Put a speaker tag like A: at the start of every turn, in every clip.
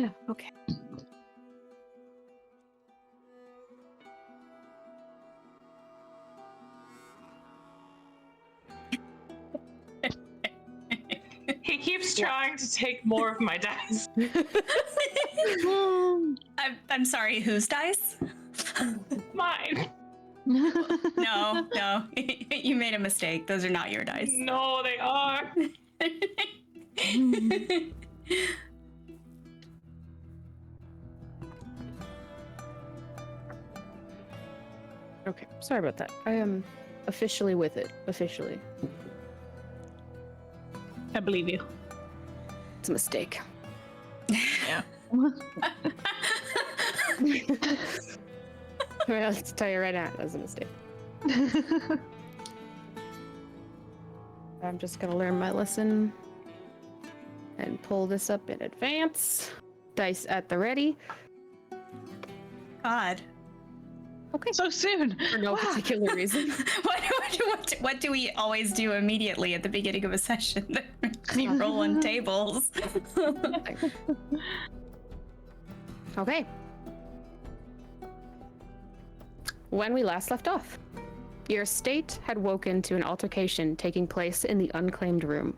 A: Yeah, okay.
B: He keeps trying to take more of my dice.
C: I'm sorry, whose dice?
B: Mine.
C: No, you made a mistake. Those are not your dice.
B: No, they are.
A: Okay, sorry about that. I am officially with it. Officially.
B: I believe you.
A: It's a mistake.
B: Yeah.
A: Well, let's tell you right now, that's a mistake. I'm just gonna learn my lesson and pull this up in advance. Dice at the ready.
C: God.
A: Okay.
B: So soon.
A: For no particular reason.
C: What do we always do immediately at the beginning of a session? We roll on tables.
A: Okay. When we last left off, your estate had woken to an altercation taking place in the unclaimed room.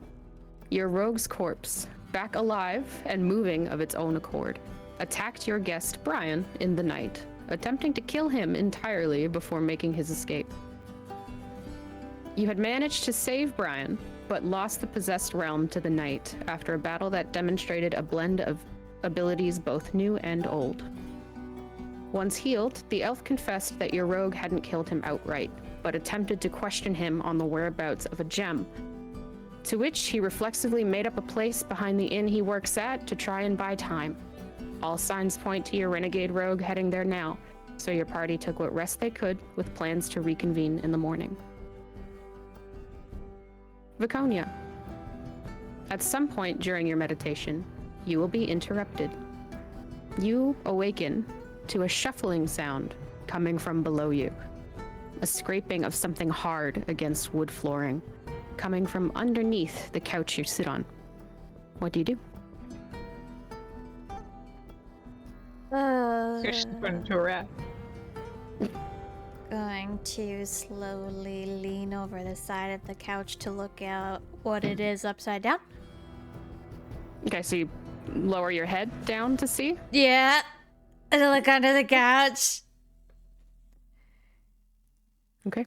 A: Your rogue's corpse, back alive and moving of its own accord, attacked your guest Brian in the night, attempting to kill him entirely before making his escape. You had managed to save Brian, but lost the possessed realm to the night after a battle that demonstrated a blend of abilities both new and old. Once healed, the elf confessed that your rogue hadn't killed him outright, but attempted to question him on the whereabouts of a gem, to which he reflexively made up a place behind the inn he works at to try and buy time. All signs point to your renegade rogue heading there now, so your party took what rest they could with plans to reconvene in the morning. Viconia. At some point during your meditation, you will be interrupted. You awaken to a shuffling sound coming from below you. A scraping of something hard against wood flooring, coming from underneath the couch you sit on. What do you do?
B: She's going to rat.
D: Going to slowly lean over the side of the couch to look out what it is upside down.
A: Okay, so you lower your head down to see?
D: Yeah. And look under the couch.
A: Okay.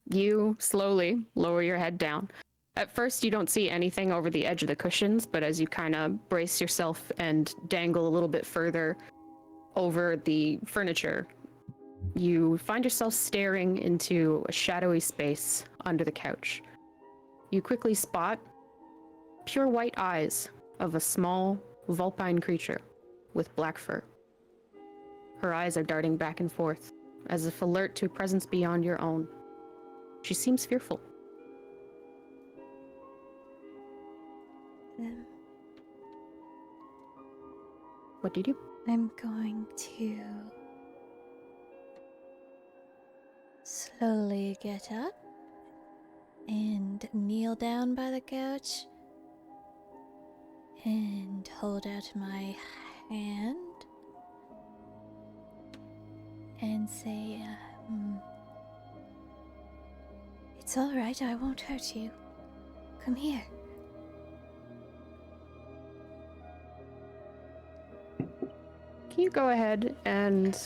A: You slowly lower your head down. At first, you don't see anything over the edge of the cushions, but as you kind of brace yourself and dangle a little bit further over the furniture, you find yourself staring into a shadowy space under the couch. You quickly spot pure white eyes of a small, vulpine creature with black fur. Her eyes are darting back and forth, as if alert to a presence beyond your own. She seems fearful. What do you do?
D: I'm going to slowly get up and kneel down by the couch and hold out my hand and say, it's all right, I won't hurt you. Come here.
A: Can you go ahead and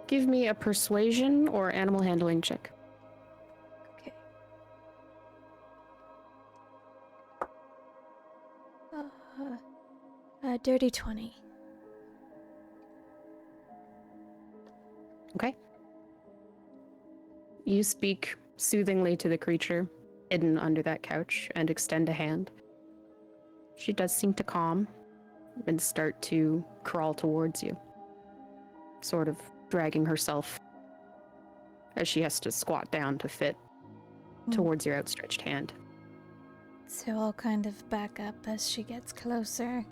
A: give me a persuasion or animal handling check?
D: Okay. Dirty 20.
A: Okay. You speak soothingly to the creature hidden under that couch and extend a hand. She does seem to calm and start to crawl towards you, sort of dragging herself as she has to squat down to fit towards your outstretched hand.
D: So I'll kind of back up as she gets closer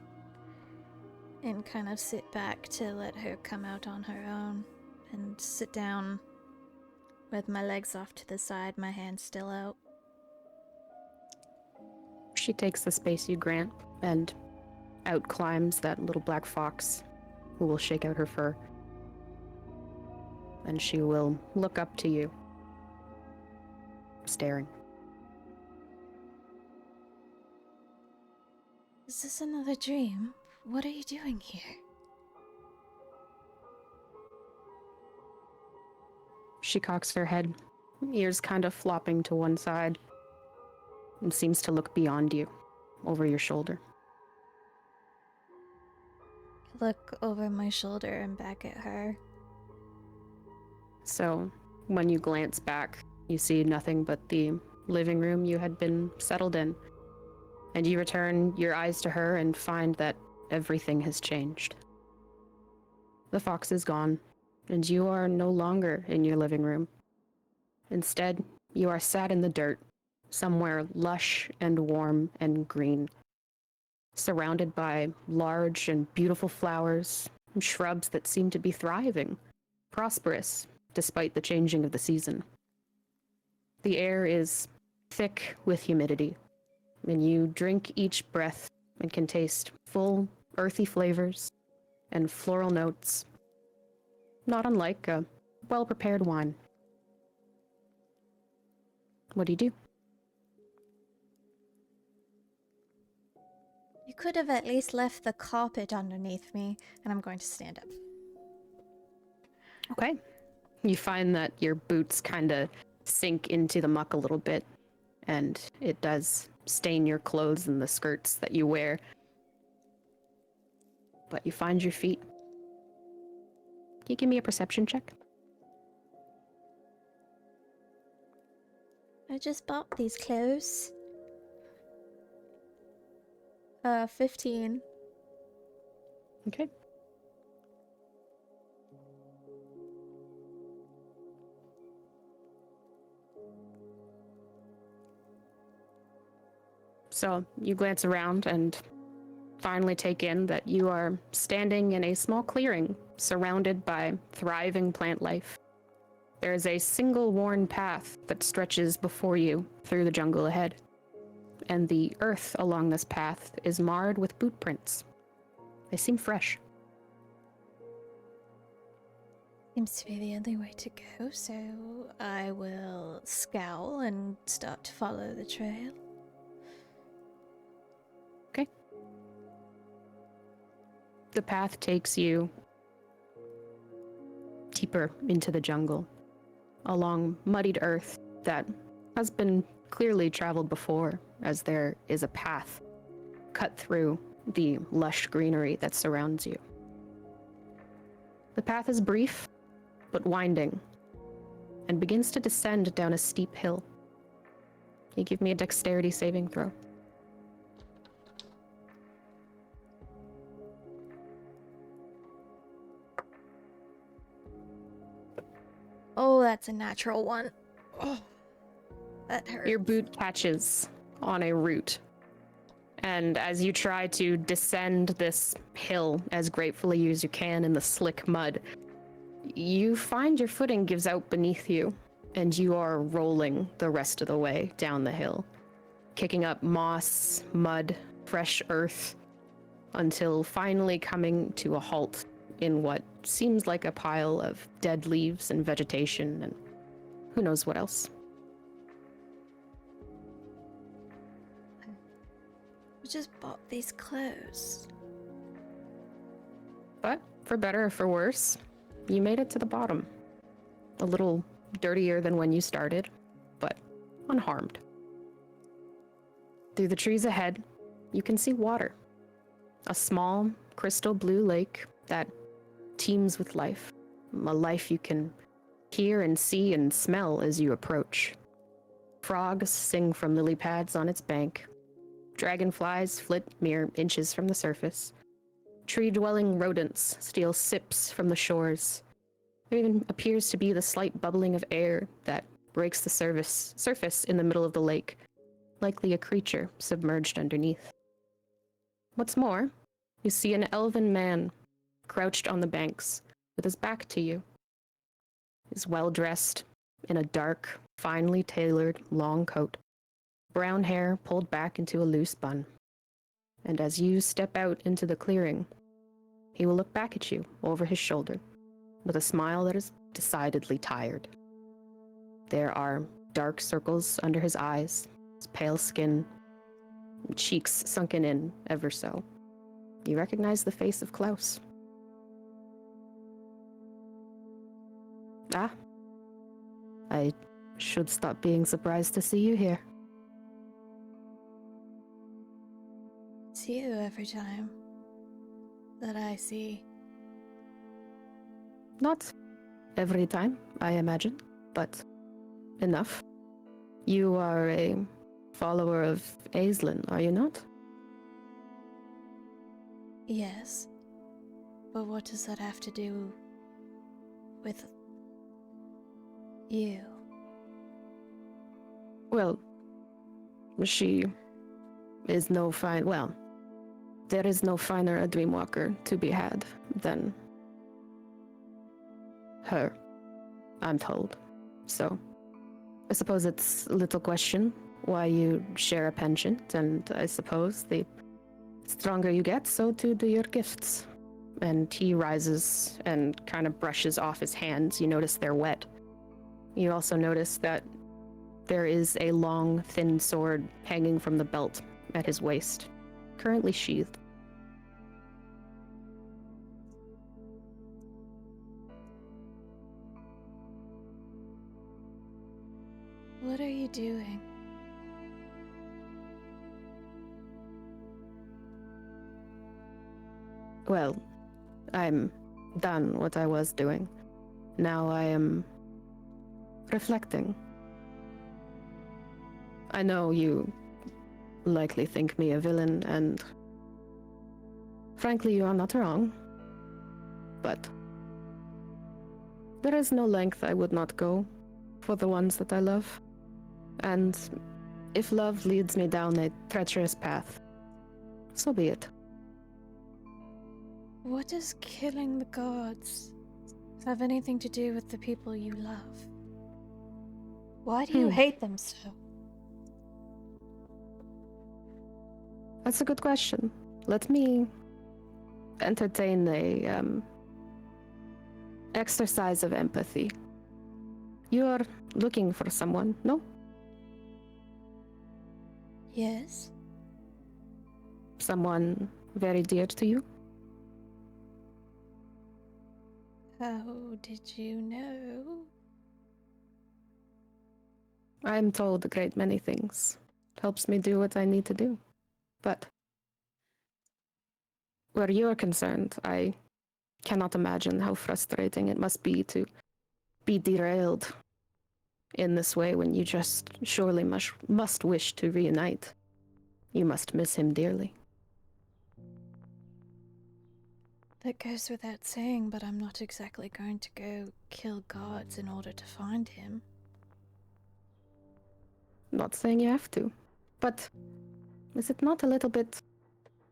D: and kind of sit back to let her come out on her own and sit down with my legs off to the side, my hands still out.
A: She takes the space you grant and out climbs that little black fox, who will shake out her fur. And she will look up to you, staring.
D: Is this another dream? What are you doing here?
A: She cocks her head, ears kind of flopping to one side, and seems to look beyond you, over your shoulder.
D: Look over my shoulder and back at her.
A: So, when you glance back, you see nothing but the living room you had been settled in, and you return your eyes to her and find that everything has changed. The fox is gone, and you are no longer in your living room. Instead, you are sat in the dirt, somewhere lush and warm and green, surrounded by large and beautiful flowers and shrubs that seem to be thriving, prosperous, despite the changing of the season. The air is thick with humidity, and you drink each breath and can taste full, earthy flavors and floral notes, not unlike a well-prepared wine. What do you do?
D: You could have at least left the carpet underneath me, and I'm going to stand up.
A: Okay. You find that your boots kind of sink into the muck a little bit, and it does stain your clothes and the skirts that you wear. But you find your feet. Can you give me a perception check?
D: I just bought these clothes. 15.
A: Okay. So you glance around and finally take in that you are standing in a small clearing surrounded by thriving plant life. There is a single worn path that stretches before you through the jungle ahead, and the earth along this path is marred with boot prints. They seem fresh.
D: Seems to be the only way to go, so I will scowl and start to follow the trail.
A: Okay. The path takes you deeper into the jungle, along muddied earth that has been clearly traveled before, as there is a path cut through the lush greenery that surrounds you. The path is brief, but winding, and begins to descend down a steep hill. Can you give me a dexterity saving throw?
D: Oh, that's a natural one. Oh, that hurts.
A: Your boot catches on a root, and as you try to descend this hill as gratefully as you can in the slick mud, you find your footing gives out beneath you, and you are rolling the rest of the way down the hill, kicking up moss, mud, fresh earth, until finally coming to a halt in what seems like a pile of dead leaves and vegetation and who knows what else.
D: I just bought these clothes.
A: But for better or for worse, you made it to the bottom. A little dirtier than when you started, but unharmed. Through the trees ahead, you can see water. A small, crystal blue lake that teems with life. A life you can hear and see and smell as you approach. Frogs sing from lily pads on its bank. Dragonflies flit mere inches from the surface. Tree-dwelling rodents steal sips from the shores. There even appears to be the slight bubbling of air that breaks the surface in the middle of the lake, likely a creature submerged underneath. What's more, you see an elven man crouched on the banks with his back to you. He's well-dressed in a dark, finely tailored long coat, brown hair pulled back into a loose bun. And as you step out into the clearing, he will look back at you over his shoulder with a smile that is decidedly tired. There are dark circles under his eyes, his pale skin, cheeks sunken in ever so. You recognize the face of Klaus. Ah, I should stop being surprised to see you here.
D: It's you every time that I see.
A: Not every time, I imagine, but enough. You are a follower of Aislinn, are you not?
D: Yes. But what does that have to do with you?
A: Well, she is no fine. Well, there is no finer a dreamwalker to be had than her, I'm told. So, I suppose it's little question why you share a penchant, and I suppose the stronger you get, so too do your gifts. And he rises and kind of brushes off his hands. You notice they're wet. You also notice that there is a long, thin sword hanging from the belt at his waist, currently sheathed.
D: What are you doing?
A: Well, I'm done what I was doing. Now I am reflecting. I know you likely think me a villain, and frankly, you are not wrong. But there is no length I would not go for the ones that I love. And if love leads me down a treacherous path, so be it.
D: What does killing the gods have anything to do with the people you love? Why do you hate them so?
A: That's a good question. Let me entertain a exercise of empathy. You are looking for someone, no?
D: Yes?
A: Someone very dear to you?
D: How did you know?
A: I am told a great many things. Helps me do what I need to do. But where you're concerned, I cannot imagine how frustrating it must be to be derailed in this way when you just surely must wish to reunite. You must miss him dearly.
D: That goes without saying, but I'm not exactly going to go kill gods in order to find him.
A: Not saying you have to, but is it not a little bit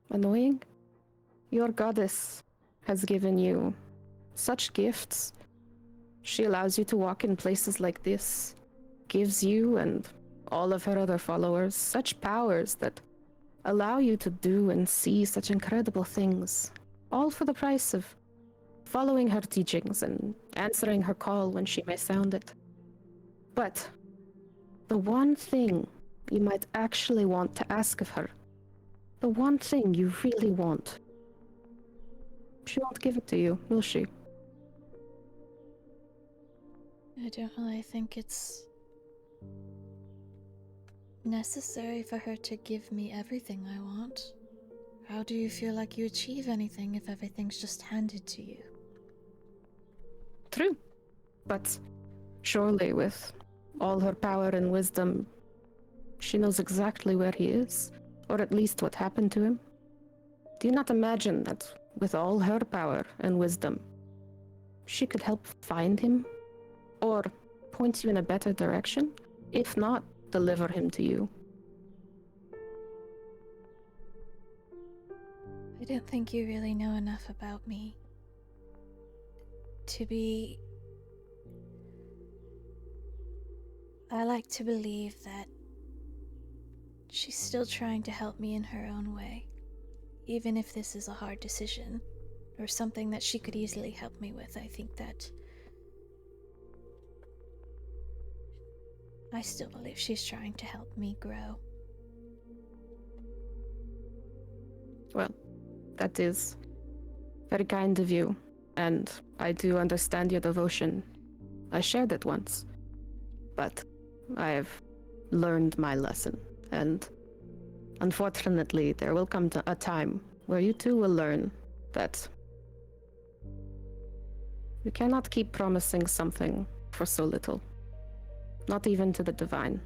A: annoying? Your goddess has given you such gifts. She allows you to walk in places like this, gives you and all of her other followers such powers that allow you to do and see such incredible things, all for the price of following her teachings and answering her call when she may sound it. But the one thing you might actually want to ask of her, the one thing you really want, she won't give it to you, will she?
D: I don't really think it's necessary for her to give me everything I want. How do you feel like you achieve anything if everything's just handed to you?
A: True. But surely with all her power and wisdom, she knows exactly where he is, or at least what happened to him. Do you not imagine that with all her power and wisdom, she could help find him? Or point you in a better direction? If not, deliver him to you.
D: I don't think you really know enough about me to be... I like to believe that she's still trying to help me in her own way. even if this is a hard decision, or something that she could easily help me with, I think that I still believe she's trying to help me grow.
A: Well, that is very kind of you, and I do understand your devotion. I shared it once, but I have learned my lesson, and unfortunately, there will come a time where you too will learn that you cannot keep promising something for so little, not even to the divine.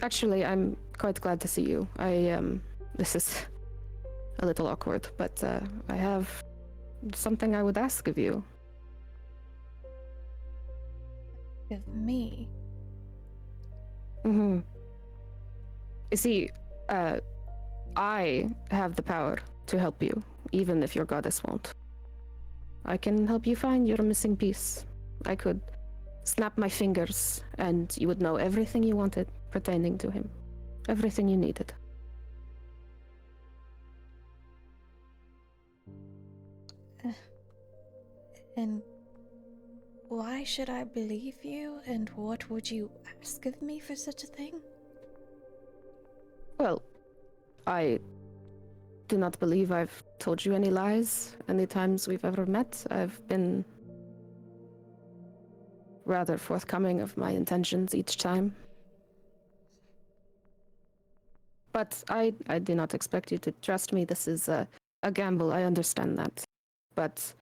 A: Actually, I'm quite glad to see you. This is a little awkward, but I have something I would ask of you.
D: Of me?
A: You see, I have the power to help you, even if your goddess won't. I can help you find your missing piece. I could snap my fingers, and you would know everything you wanted pertaining to him. Everything you needed.
D: And why should I believe you, and what would you ask of me for such a thing?
A: Well, I do not believe I've told you any lies any times we've ever met. I've been rather forthcoming of my intentions each time. But I do not expect you to trust me. This is a gamble, I understand that. But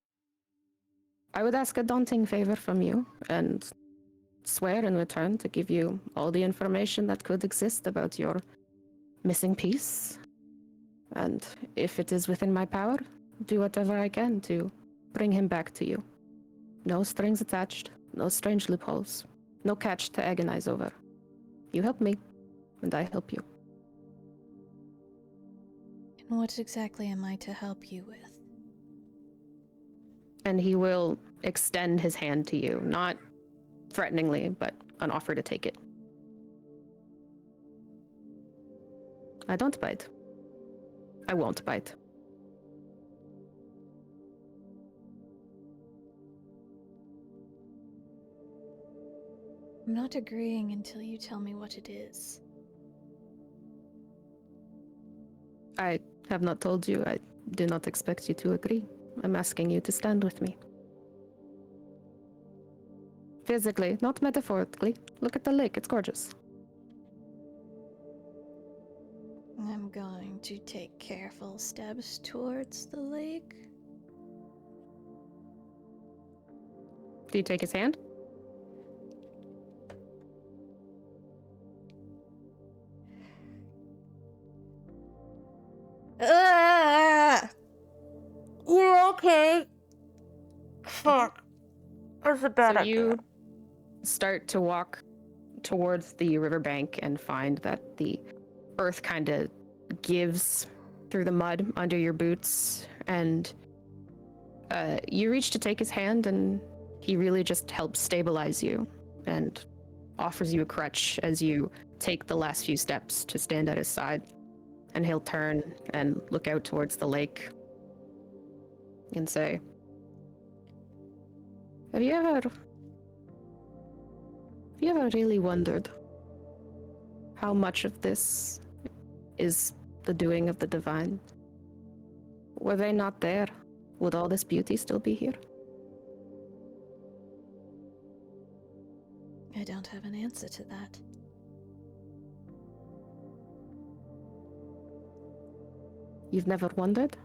A: I would ask a daunting favor from you, and swear in return to give you all the information that could exist about your missing piece. And if it is within my power, do whatever I can to bring him back to you. No strings attached, no strange loopholes, no catch to agonize over. You help me, and I help you.
D: And what exactly am I to help you with?
A: And he will extend his hand to you, not threateningly, but an offer to take it. I don't bite. I won't bite.
D: I'm not agreeing until you tell me what it is.
A: I have not told you. I do not expect you to agree. I'm asking you to stand with me. Physically, not metaphorically. Look at the lake, it's gorgeous.
D: I'm going to take careful steps towards the lake.
A: Do you take his hand?
E: You're okay. Fuck. That's a bad
A: So
E: idea.
A: you start to walk towards the riverbank and find that the earth kind of gives through the mud under your boots, and you reach to take his hand, and he really just helps stabilize you and offers you a crutch as you take the last few steps to stand at his side. And he'll turn and look out towards the lake and say, Have you ever really wondered how much of this is the doing of the divine? Were they not there, would all this beauty still be here?
D: I don't have an answer to that.
A: You've never wondered?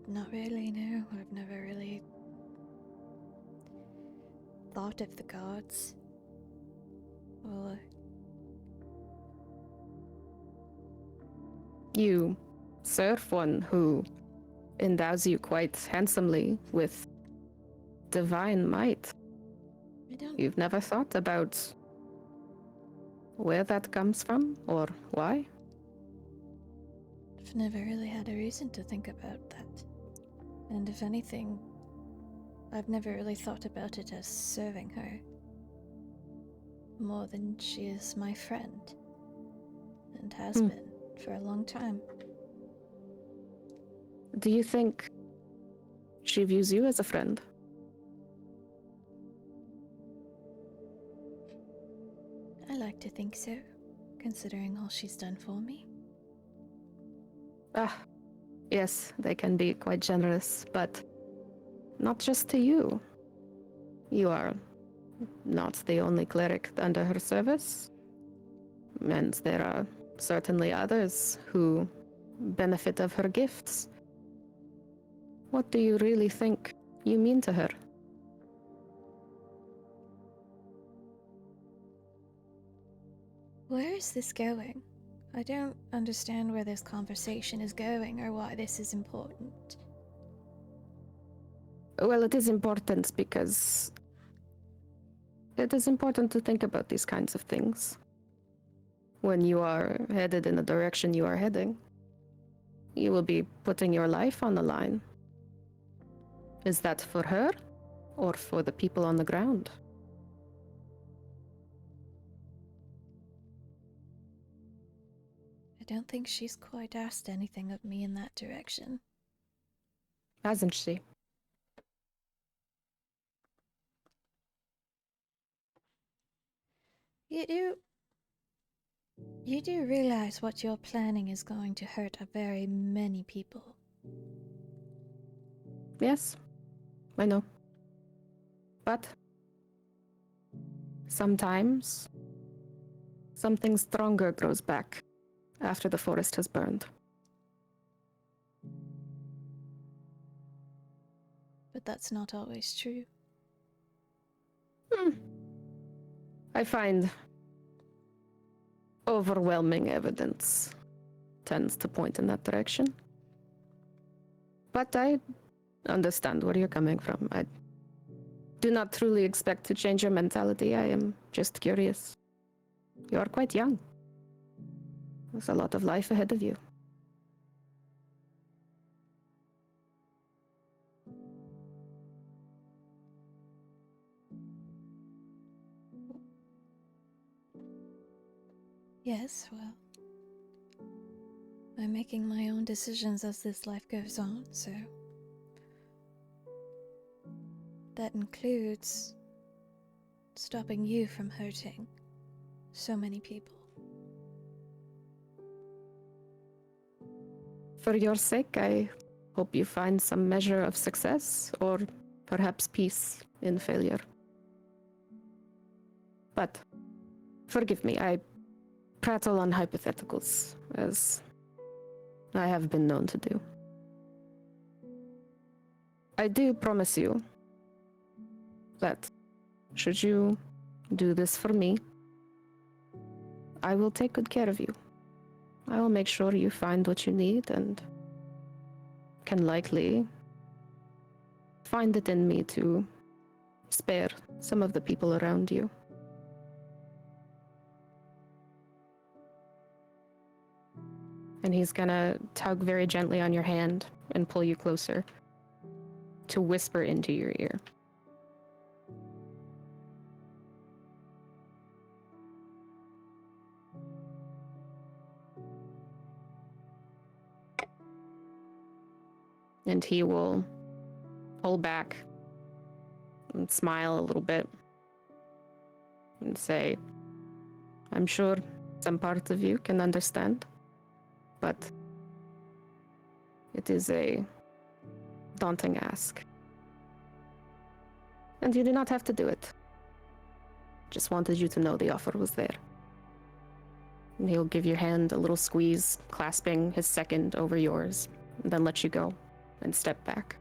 D: Not really, no. I've never really thought of the gods. Or
A: You serve one who endows you quite handsomely with divine might.
D: I don't
A: You've never thought about where that comes from or why?
D: I've never really had a reason to think about that. And if anything, I've never really thought about it as serving her. more than she is my friend. And has been for a long time.
A: Do you think she views you as a friend?
D: I like to think so, considering all she's done for me.
A: Ah, yes, they can be quite generous, but not just to you. You are not the only cleric under her service, and there are certainly others who benefit of her gifts. What do you really think you mean to her?
D: Where is this going? I don't understand where this conversation is going or why this is important.
A: Well, it is important because it is important to think about these kinds of things. When you are headed in the direction you are heading, you will be putting your life on the line. Is that for her or for the people on the ground?
D: I don't think she's quite asked anything of me in that direction.
A: Hasn't she?
D: You do realize what you're planning is going to hurt a very many people.
A: Yes, I know. But sometimes something stronger grows back after the forest has burned.
D: But that's not always true.
A: I find overwhelming evidence tends to point in that direction. But I understand where you're coming from. I do not truly expect to change your mentality. I am just curious. You are quite young. There's a lot of life ahead of you.
D: Yes, well, I'm making my own decisions as this life goes on, so that includes stopping you from hurting so many people.
A: For your sake, I hope you find some measure of success, or perhaps peace in failure. But forgive me, I prattle on hypotheticals, as I have been known to do. I do promise you that should you do this for me, I will take good care of you. I will make sure you find what you need and can likely find it in me to spare some of the people around you. And he's gonna tug very gently on your hand and pull you closer to whisper into your ear. And he will pull back and smile a little bit and say, I'm sure some parts of you can understand, but it is a daunting ask. And you do not have to do it. Just wanted you to know the offer was there. And he'll give your hand a little squeeze, clasping his second over yours, and then let you go and step back.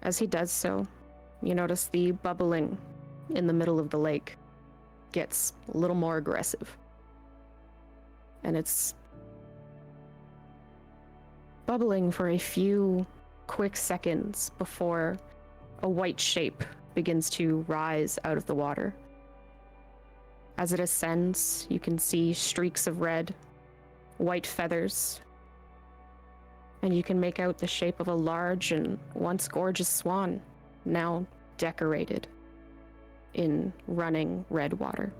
A: As he does so, you notice the bubbling in the middle of the lake gets a little more aggressive. And it's bubbling for a few quick seconds before a white shape begins to rise out of the water. As it ascends, you can see streaks of red, white feathers, and you can make out the shape of a large and once gorgeous swan, now decorated in running red water.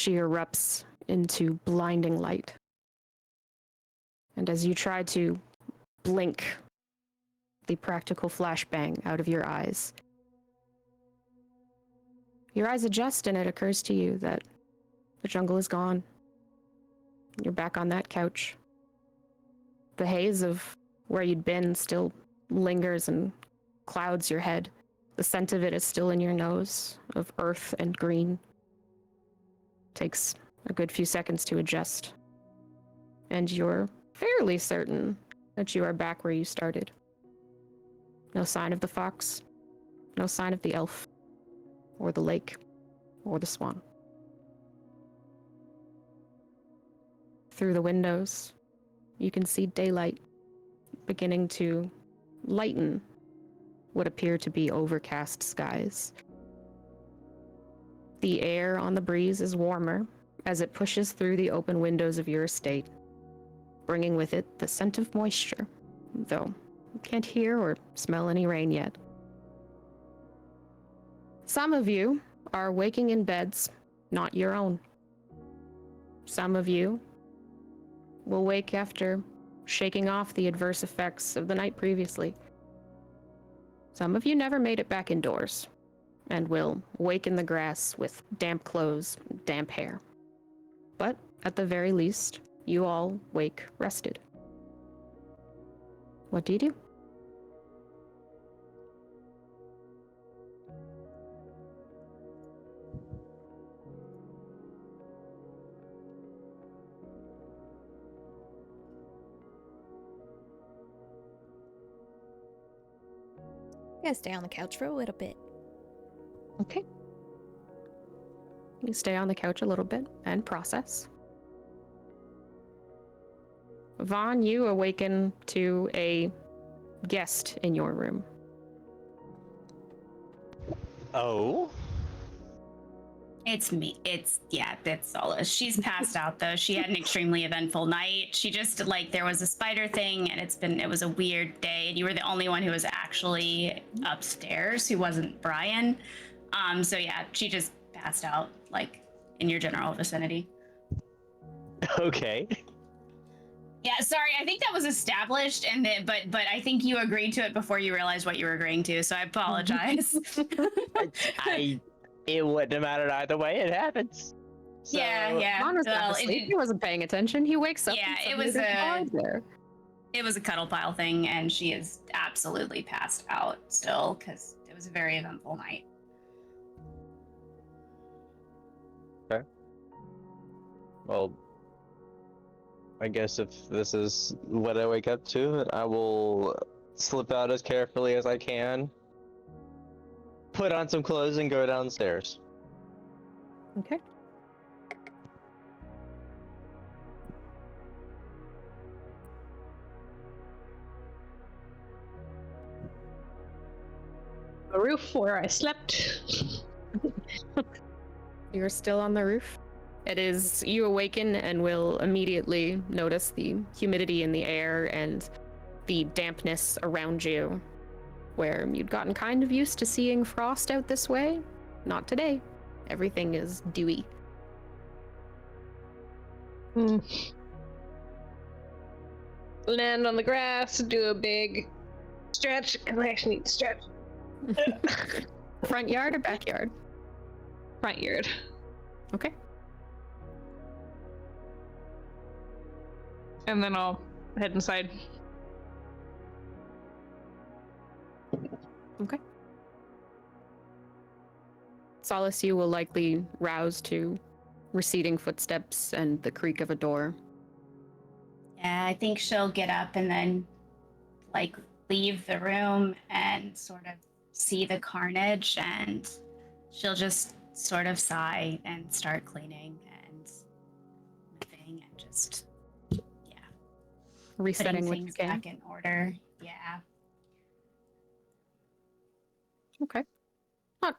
A: she erupts into blinding light. And as you try to blink the practical flashbang out of your eyes adjust and it occurs to you that the jungle is gone. You're back on that couch. The haze of where you'd been still lingers and clouds your head. The scent of it is still in your nose, of earth and green. Takes a good few seconds to adjust. And you're fairly certain that you are back where you started. No sign of the fox, no sign of the elf, or the lake, or the swan. Through the windows, you can see daylight beginning to lighten what appear to be overcast skies. The air on the breeze is warmer as it pushes through the open windows of your estate, bringing with it the scent of moisture, though you can't hear or smell any rain yet. Some of you are waking in beds not your own. Some of you will wake after shaking off the adverse effects of the night previously. Some of you never made it back indoors and will wake in the grass with damp clothes, damp hair. But at the very least, you all wake rested. What do you do?
D: I'm gonna stay on the couch for a little bit.
A: Okay. You stay on the couch a little bit and process. Vaughn, you awaken to a guest in your room.
F: Oh?
C: It's me. It's Solace. She's passed out though. She had an extremely eventful night. She just there was a spider thing and it was a weird day and you were the only one who was actually upstairs who wasn't Brian. So yeah, she just passed out in your general vicinity.
F: Okay.
C: Yeah, sorry. I think that was established but I think you agreed to it before you realized what you were agreeing to, so I apologize.
F: It wouldn't have mattered either way. It happens. So,
C: yeah.
A: Vaughn was half asleep. He wasn't paying attention. He wakes up.
C: Yeah,
A: and
C: it was
A: suddenly there's there.
C: It was a cuddle pile thing, and she is absolutely passed out still because it was a very eventful night.
F: Okay. Well, I guess if this is what I wake up to, then I will slip out as carefully as I can, put on some clothes, and go downstairs.
A: Okay.
B: The roof where I slept.
A: You're still on the roof. It is, you awaken and will immediately notice the humidity in the air and the dampness around you, where you'd gotten kind of used to seeing frost out this way. Not today. Everything is dewy.
B: Land on the grass, do a big stretch, because I actually need to stretch.
A: Front yard or backyard?
B: Front yard.
A: Okay.
B: And then I'll head inside.
A: Okay. Solace, you will likely rouse to receding footsteps and the creak of a door.
C: Yeah, I think she'll get up and then leave the room and sort of see the carnage, and she'll just sort of sigh and start cleaning and moving and just
A: Resetting
C: putting
A: what you
C: things
A: can.
C: back in order. Yeah.
A: Okay. Not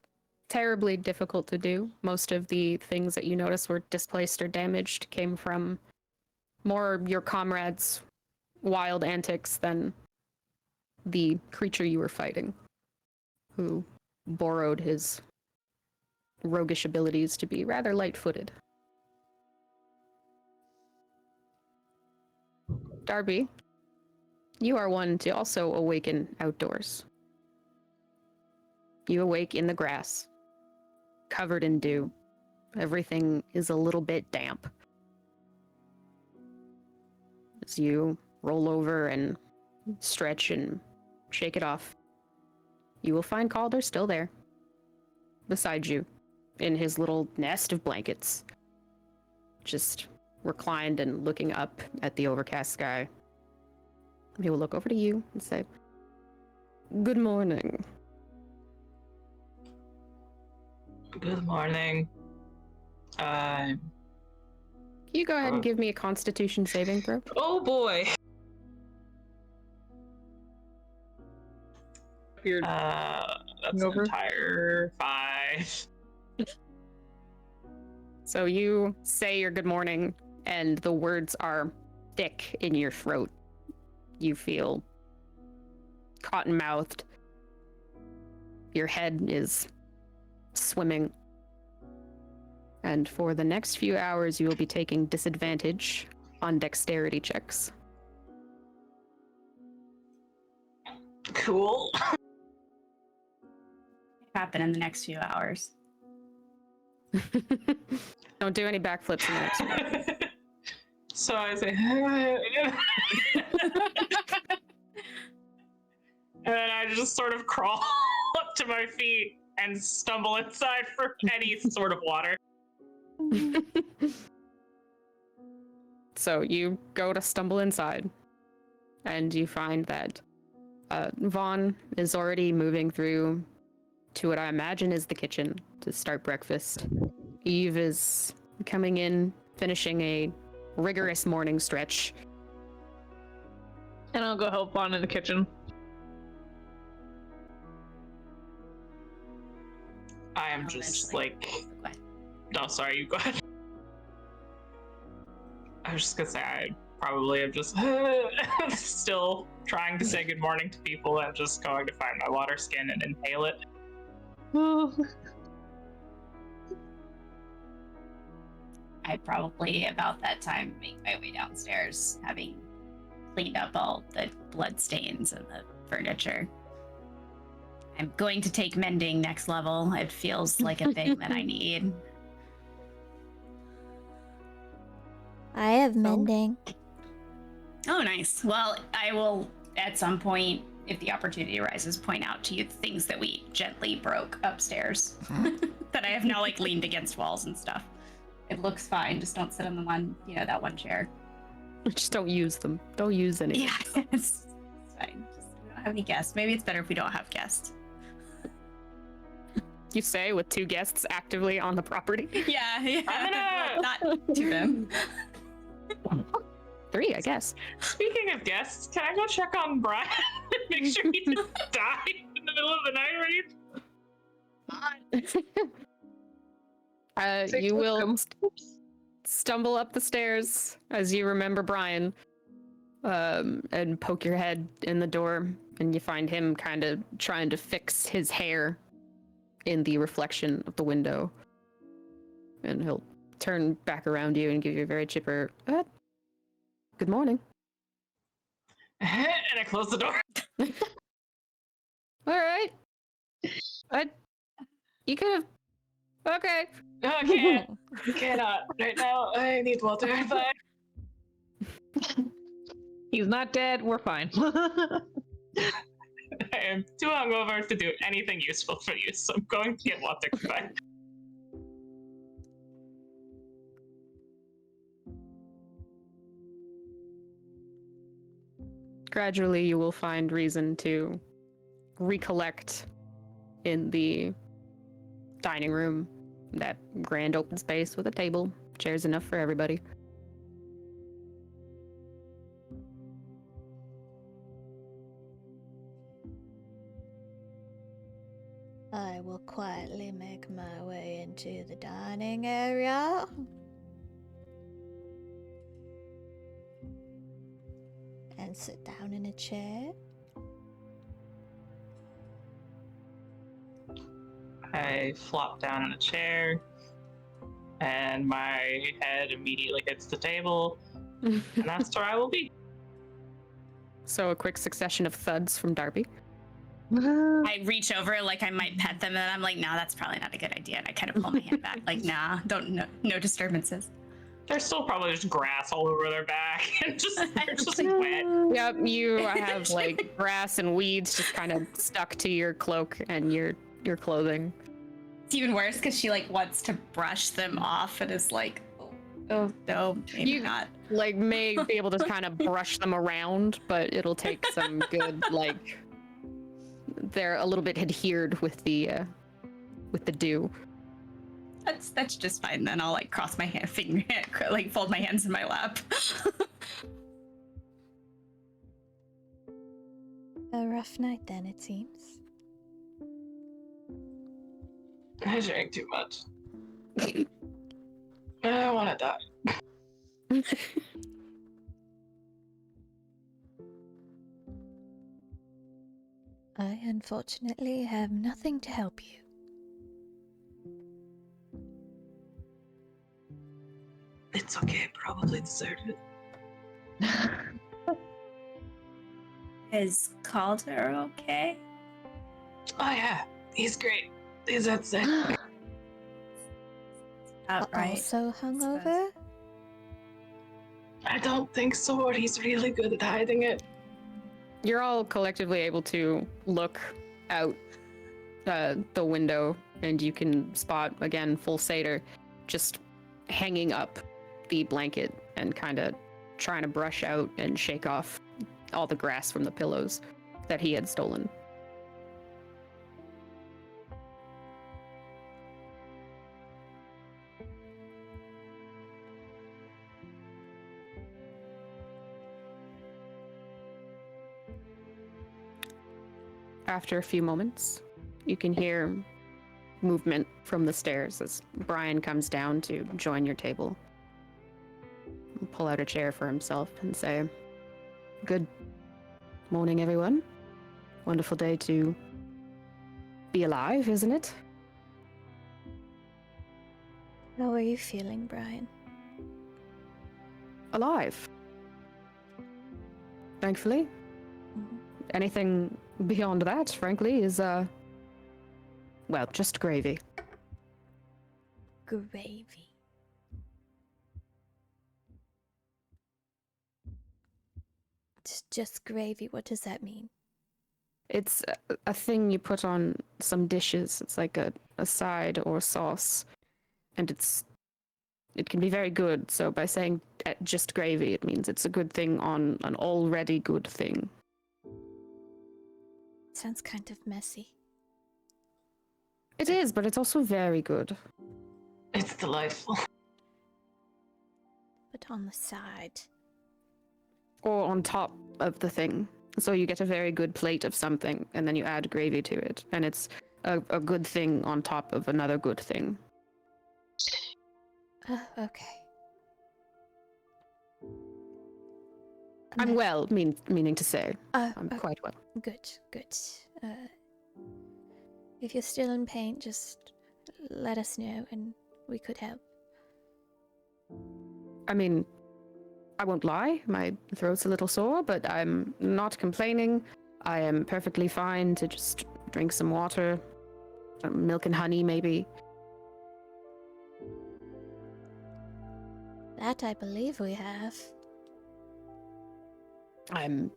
A: terribly difficult to do. Most of the things that you notice were displaced or damaged came from more your comrades' wild antics than the creature you were fighting, who borrowed his roguish abilities to be rather light-footed. Darby, you are one to also awaken outdoors. You awake in the grass, covered in dew. Everything is a little bit damp. As you roll over and stretch and shake it off, you will find Calder still there, beside you, in his little nest of blankets, just reclined and looking up at the overcast sky. He will look over to you and say, "Good morning."
G: Good morning.
A: Can you go ahead and give me a Constitution saving throw?
G: Oh boy. That's an entire 5.
A: So you say your good morning, and the words are thick in your throat. You feel cotton-mouthed. Your head is swimming. And for the next few hours, you will be taking disadvantage on dexterity checks.
G: Cool.
C: Happen in the next few hours.
A: Don't do any backflips in the next one.
G: So I say, and then I just sort of crawl up to my feet and stumble inside for any sort of water.
A: So you go to stumble inside, and you find that Vaughn is already moving through to what I imagine is the kitchen to start breakfast. Eve is coming in, finishing a rigorous morning stretch.
B: And I'll go help Vaughn in the kitchen.
G: I am just like,
C: Go ahead.
G: no, sorry, you go ahead. I was just gonna say, I probably am just still trying to say good morning to people and just going to find my water skin and inhale it.
C: I probably about that time make my way downstairs, having cleaned up all the blood stains and the furniture. I'm going to take mending next level. It feels like a thing that I need.
D: I have mending.
C: Oh, nice. Well, I will, at some point, if the opportunity arises, point out to you the things that we gently broke upstairs that I have now, like, leaned against walls and stuff. It looks fine. Just don't sit on the one, that one chair.
A: Just don't use them. Don't use any.
C: Yeah, it's fine. Just, we don't have any guests. Maybe it's better if we don't have guests.
A: You say with 2 guests actively on the property.
C: Yeah.
G: I'm
C: Not to them.
A: 3, I guess.
G: Speaking of guests, can I go check on Brian and make sure he didn't die in the middle of the night?
A: You will stumble up the stairs as you remember Brian, and poke your head in the door, and you find him kind of trying to fix his hair in the reflection of the window. And he'll turn back around you and give you a very chipper, good morning.
G: And I close the door.
A: All right. You could have. Okay.
G: No, I can't. I cannot. Right now, I need water. Bye.
B: He's not dead. We're fine.
G: I am too hungover to do anything useful for you, so I'm going to get water. Bye.
A: Gradually, you will find reason to recollect in the dining room, that grand open space with a table, chairs enough for everybody.
D: I will quietly make my way into the dining area. And sit down in a chair.
G: I flop down in a chair, and my head immediately hits the table, and that's where I will be.
A: So a quick succession of thuds from Darby.
C: I reach over like I might pet them, and I'm like, "No, that's probably not a good idea." And I kind of pull my hand back, like, "Nah, no disturbances."
G: There's still probably just grass all over their back and they're just wet.
A: Yep, you have like grass and weeds just kind of stuck to your cloak and your clothing.
C: It's even worse because she like wants to brush them off and is like, "Oh no, maybe
A: You-
C: not."
A: Like may be able to kind of brush them around, but it'll take some good like. They're a little bit adhered with the dew.
C: That's just fine. Then I'll like cross my finger, like fold my hands in my lap.
D: A rough night then, it seems.
G: I drank too much. I want to die.
D: I unfortunately have nothing to help you.
G: It's okay. Probably deserved it.
C: Is Calder okay?
G: Oh yeah, he's great. He's that sick.
C: Outright.
D: Also hungover?
G: I don't think so. Or he's really good at hiding it.
A: You're all collectively able to look out the window, and you can spot again full satyr just hanging up the blanket and kind of trying to brush out and shake off all the grass from the pillows that he had stolen. After a few moments, you can hear movement from the stairs as Brian comes down to join your table. He'll pull out a chair for himself and say, "Good morning, everyone. Wonderful day to be alive, isn't it?"
D: How are you feeling, Brian?
A: Alive. Thankfully.
D: Mhm.
A: Anything beyond that, frankly, is, well, just gravy.
D: Gravy. It's just gravy. What does that mean?
A: It's a thing you put on some dishes. It's like a side or sauce. And it can be very good. So by saying just gravy, it means it's a good thing on an already good thing.
D: Sounds kind of messy.
A: It is, but it's also very good.
G: It's delightful.
D: But on the side.
A: Or on top of the thing. So you get a very good plate of something, and then you add gravy to it. And it's a good thing on top of another good thing.
D: Okay.
A: I'm well, meaning to say. I'm
D: okay.
A: quite well.
D: Good, good. If you're still in pain, just let us know and we could help.
A: I mean, I won't lie, my throat's a little sore, but I'm not complaining. I am perfectly fine to just drink some water, some milk and honey, maybe.
D: That I believe we have.
A: I'm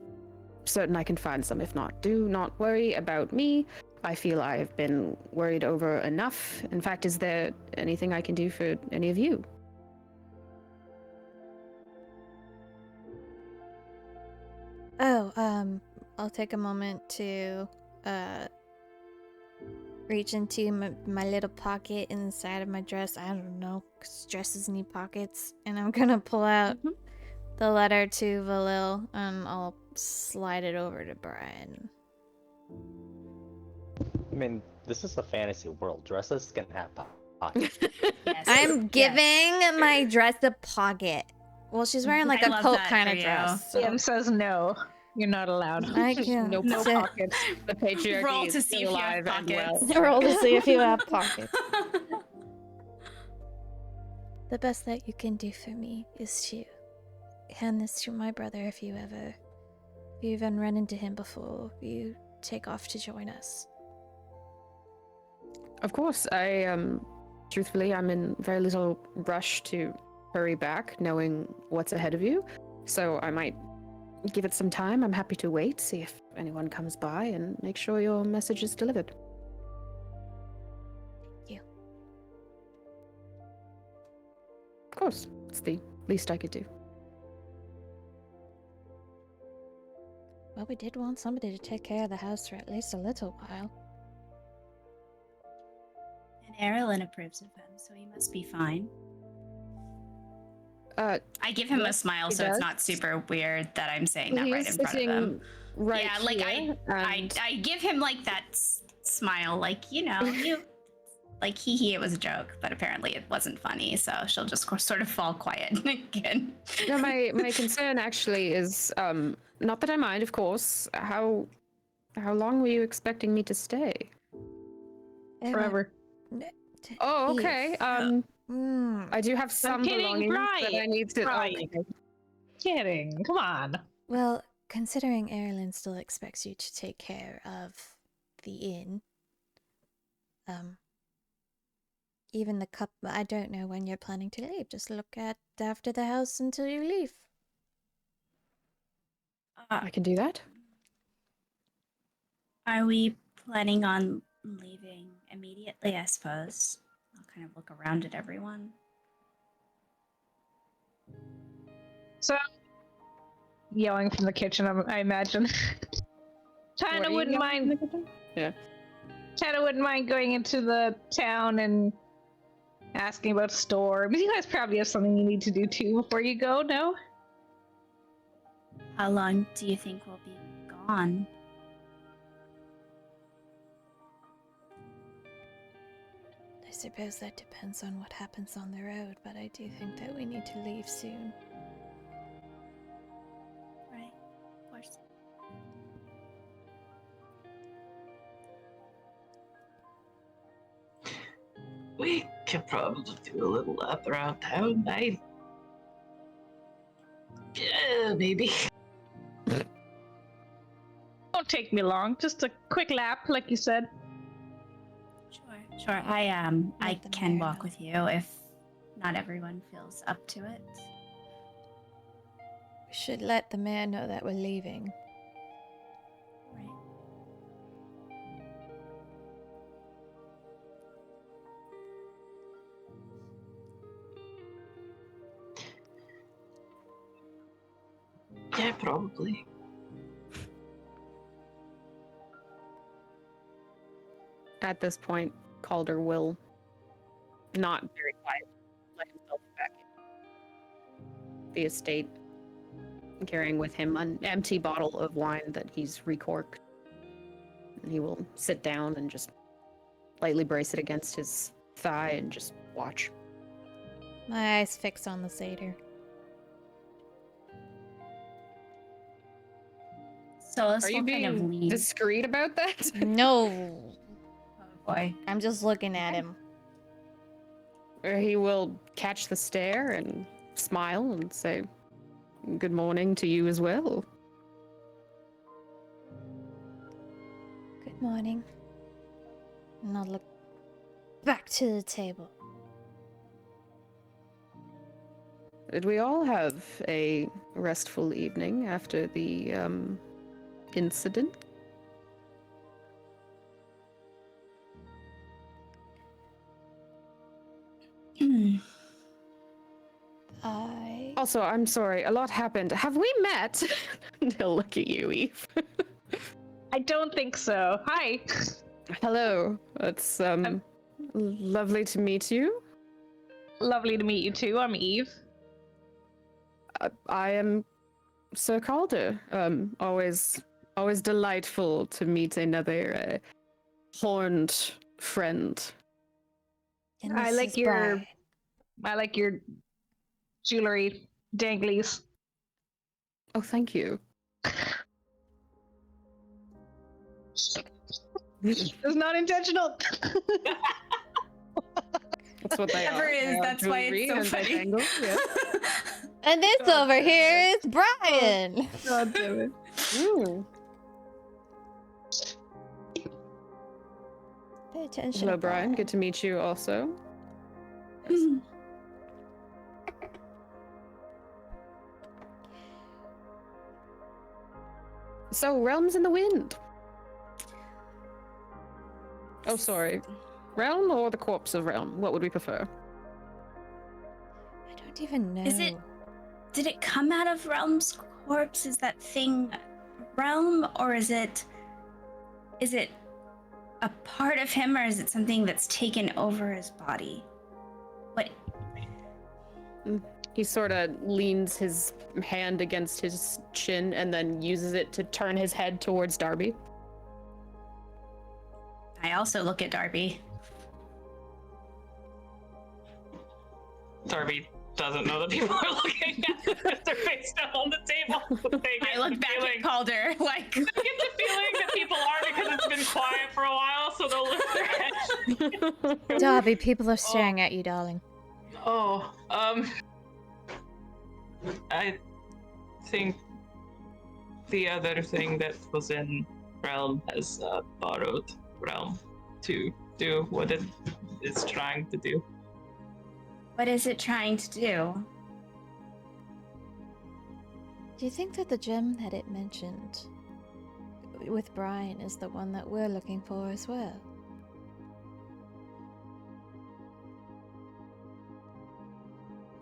A: certain I can find some. If not, do not worry about me. I feel I've been worried over enough. In fact, is there anything I can do for any of you?
D: Oh, I'll take a moment to reach into my little pocket inside of my dress. I don't know, 'cause dresses need pockets. And I'm gonna pull out the letter to Valil and I'll slide it over to Brian.
F: I mean, this is a fantasy world. Dresses can have pockets.
C: Yes.
D: I'm giving my dress a pocket. Well, she's wearing like
C: I
D: a
C: love
D: coat
C: that
D: kind
C: for
D: of
C: you.
D: dress. So.
B: DM says no. You're not allowed.
D: I can't.
A: No pockets. The patriarchy
C: Roll
A: is
C: to
A: still
C: see if you
A: alive
C: have
A: and well.
C: pockets.
D: Roll to see if you have pockets. The best that you can do for me is to hand this to my brother if you ever If you even run into him before you take off to join us.
A: Of course, truthfully, I'm in very little rush to hurry back, knowing what's ahead of you. So I might give it some time. I'm happy to wait, see if anyone comes by, and make sure your message is delivered.
D: Thank you.
A: Of course, it's the least I could do.
D: Well, we did want somebody to take care of the house for at least a little while.
C: And Erilyn approves of him, so he must be fine. I give him a smile,
A: he
C: so
A: does.
C: it's not super weird that I'm saying that
A: He's
C: right in front of him.
A: sitting right
C: Yeah, like
A: here, and
C: I give him like that smile, like, you know, you like he it was a joke, but apparently it wasn't funny, so she'll just sort of fall quiet again.
A: No, my concern actually is not that I mind, of course. How long were you expecting me to stay?
B: Forever.
A: Oh, okay. I do have some
B: kidding,
A: belongings that I
B: Brian.
A: need to.
B: Brian.
A: Okay.
B: Kidding. Come on.
D: Well, considering Erilyn still expects you to take care of the inn, even the cup, I don't know when you're planning to leave. Just look at after the house until you leave.
A: I can do that.
C: Are we planning on leaving immediately? I suppose. I'll kind of look around at everyone.
B: So, yelling from the kitchen, I imagine.
A: What
B: China
A: are you
B: wouldn't
A: yelling
B: mind.
A: in the kitchen? Yeah.
B: China wouldn't mind going into the town and asking about the store. But you guys probably have something you need to do too before you go. No.
C: How long do you think we'll be gone?
D: I suppose that depends on what happens on the road, but I do think that we need to leave soon.
C: Right, of course.
G: We could probably do a little lap around town. Yeah, maybe.
B: Won't take me long. Just a quick lap, like you said.
C: Sure. I
D: Let the
C: can
D: mayor
C: walk
D: know.
C: with you if not everyone feels up to it.
D: We should let the mayor know that we're leaving.
C: Right.
G: Yeah, probably.
A: At this point, Calder will not very quiet let himself back in the estate, carrying with him an empty bottle of wine that he's recorked. And he will sit down and just lightly brace it against his thigh and just watch.
D: My eyes fix on the satyr.
C: So this
A: Are you
C: will kind of
A: being
C: lead.
A: discreet about that?
D: No,
C: Oh boy.
D: I'm just looking at him.
A: Or he will catch the stare and smile and say, "Good morning to you as well."
D: Good morning. And I'll look back to the table.
A: Did we all have a restful evening after the incident? Also, I'm sorry, a lot happened. Have we met? He'll look at you, Eve.
B: I don't think so. Hi.
A: Hello. It's lovely to meet you.
B: Lovely to meet you too. I'm Eve.
A: I am Sir Calder. Always delightful to meet another horned friend.
D: And
B: I
D: this
B: like
D: is
B: your-
D: Brian.
B: I like your jewelry danglies.
A: Oh, thank you.
B: It's not intentional.
A: That's what they
C: Never
A: are.
C: is.
A: They are
C: That's why
A: jewelry
C: it's so
A: and
C: funny.
A: bangles, yeah.
D: And this
C: God
D: over
C: damn
D: here is Brian.
B: God damn it.
A: Ooh.
D: Pay attention.
A: Hello, Brian. Good to meet you also. So, Realms in the Wind. Oh, sorry. Realm or the corpse of Realm? What would we prefer?
D: I don't even know.
C: Did it come out of Realm's corpse? Is that thing Realm, or is it a part of him, or is it something that's taken over his body? What?
A: He sort of leans his hand against his chin and then uses it to turn his head towards Darby.
C: I also look at Darby.
G: Darby doesn't know that people are looking at them with their face down on the table.
C: I look back at Calder, like...
G: I get the feeling that people are because it's been quiet for a while, so they'll lift their head.
D: Darby, people are staring at you, darling.
G: I think the other thing that was in Realm has borrowed Realm to do what it is trying to do.
C: What is it trying to do?
D: Do you think that the gem that it mentioned with Brian is the one that we're looking for as well?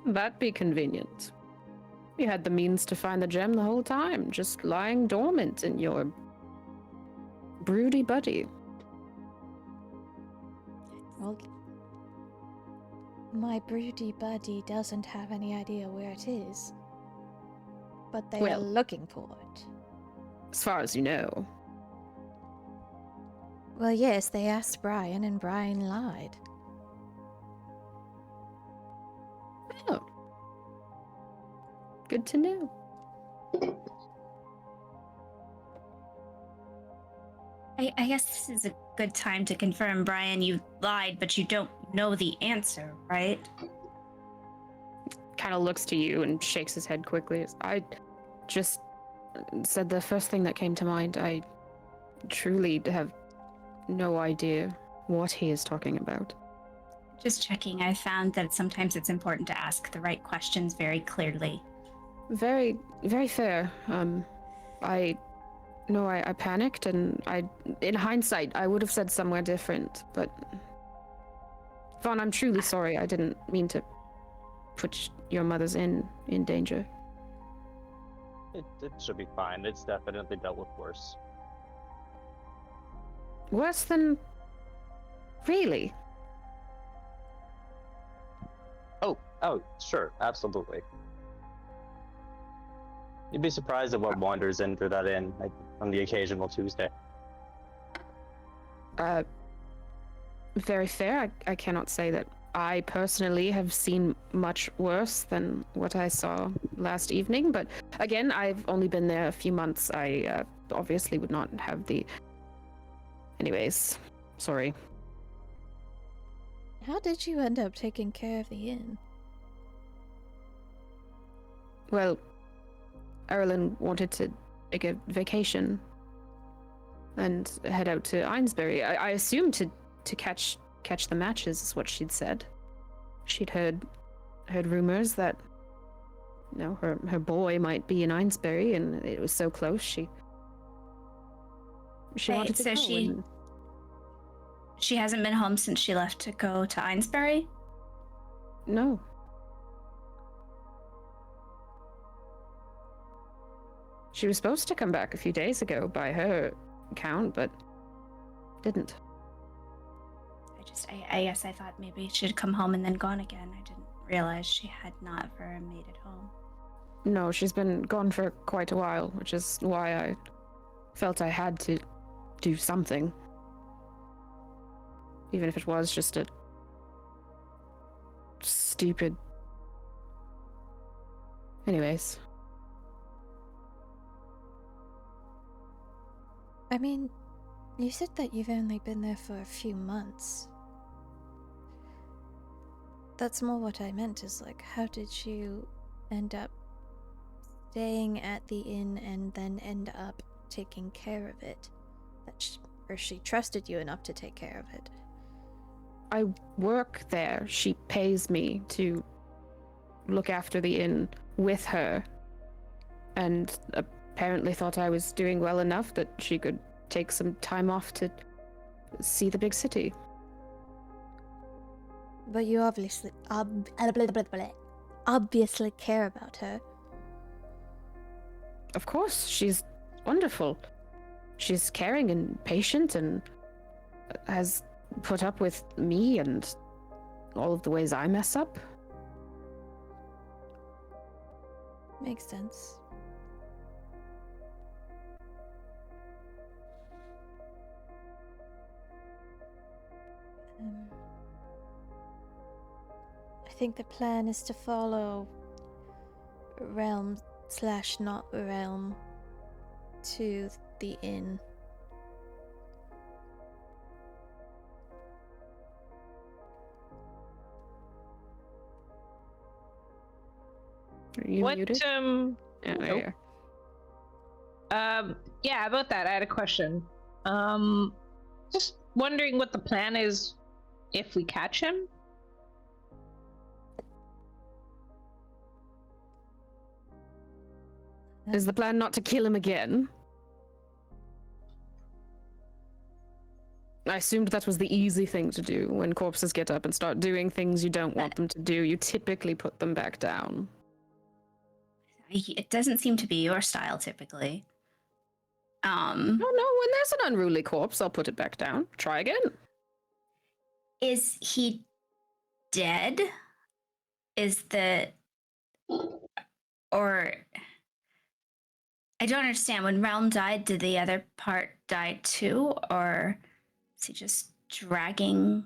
A: That'd be convenient. You had the means to find the gem the whole time, just lying dormant in your broody buddy.
D: Well, my broody buddy doesn't have any idea where it is, but they are
A: Well.
D: looking for it.
A: As far as you know.
D: Well, yes, they asked Brian, and Brian lied.
A: Oh. Good to know.
C: I guess this is a good time to confirm, Brian, you lied, but you don't know the answer, right?
A: Kind of looks to you and shakes his head quickly. I just said the first thing that came to mind. I truly have no idea what he is talking about.
C: Just checking. I found that sometimes it's important to ask the right questions very clearly.
A: Very, very fair. I panicked, and in hindsight, I would have said somewhere different, but Vaughn, I'm truly sorry. I didn't mean to put your mother's in danger.
F: It should be fine. It's definitely dealt with worse.
A: Worse than... Really?
F: Oh, sure, absolutely. You'd be surprised at what wanders in through that inn, like, on the occasional Tuesday.
A: Very fair. I cannot say that I personally have seen much worse than what I saw last evening, but again, I've only been there a few months. I obviously would not have the... Anyways, sorry.
D: How did you end up taking care of the inn?
A: Well, Erlen wanted to take a vacation and head out to Ainsbury. I assumed to catch the matches is what she'd said. She'd heard rumors that, you know, her boy might be in Ainsbury, and it was so close. She
C: Wait,
A: wanted to
C: so
A: go.
C: she hasn't been home since she left to go to Ainsbury?
A: No. She was supposed to come back a few days ago by her account, but didn't.
C: I guess I thought maybe she'd come home and then gone again. I didn't realize she had not ever made it home.
A: No, she's been gone for quite a while, which is why I felt I had to do something. Even if it was just a stupid... Anyways.
D: I mean, you said that you've only been there for a few months. That's more what I meant, is like, how did you end up staying at the inn and then end up taking care of it. Or she trusted you enough to take care of it.
A: I work there. She pays me to look after the inn with her. And apparently thought I was doing well enough that she could take some time off to see the big city.
D: But you obviously care about her.
A: Of course, she's wonderful. She's caring and patient and has put up with me and all of the ways I mess up.
D: Makes sense. I think the plan is to follow realm / not realm to the inn.
A: Are you muted? Yeah, there
B: nope.
A: you are.
B: Yeah, about that, I had a question. Just wondering what the plan is if we catch him.
A: Is the plan not to kill him again? I assumed that was the easy thing to do. When corpses get up and start doing things you don't want them to do, you typically put them back down.
C: It doesn't seem to be your style typically.
A: No, when there's an unruly corpse, I'll put it back down. Try again.
C: Is he dead? Or I don't understand. When Realm died, did the other part die too? Or is he just dragging?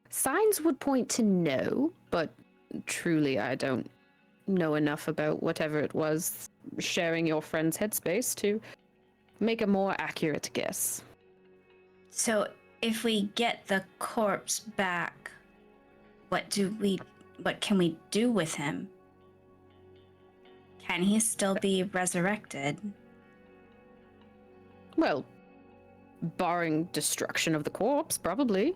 A: Signs would point to no, but truly I don't know enough about whatever it was sharing your friend's headspace to make a more accurate guess.
C: So if we get the corpse back, what can we do with him? Can he still be resurrected?
A: Well, barring destruction of the corpse, probably.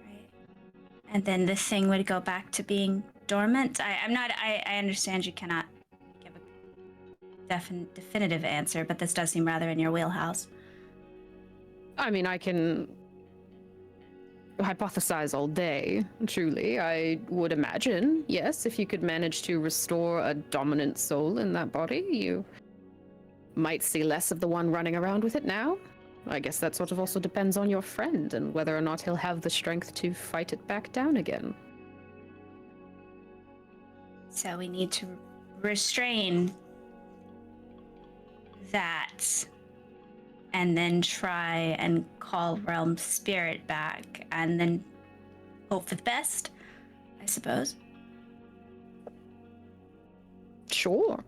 C: Right. And then the thing would go back to being dormant? I understand you cannot give a definitive answer, but this does seem rather in your wheelhouse.
A: I mean, I can hypothesize all day, truly. I would imagine, yes, if you could manage to restore a dominant soul in that body, you might see less of the one running around with it now. I guess that sort of also depends on your friend and whether or not he'll have the strength to fight it back down again.
C: So we need to restrain that and then try and call Realm Spirit back and then hope for the best, I suppose.
A: Sure.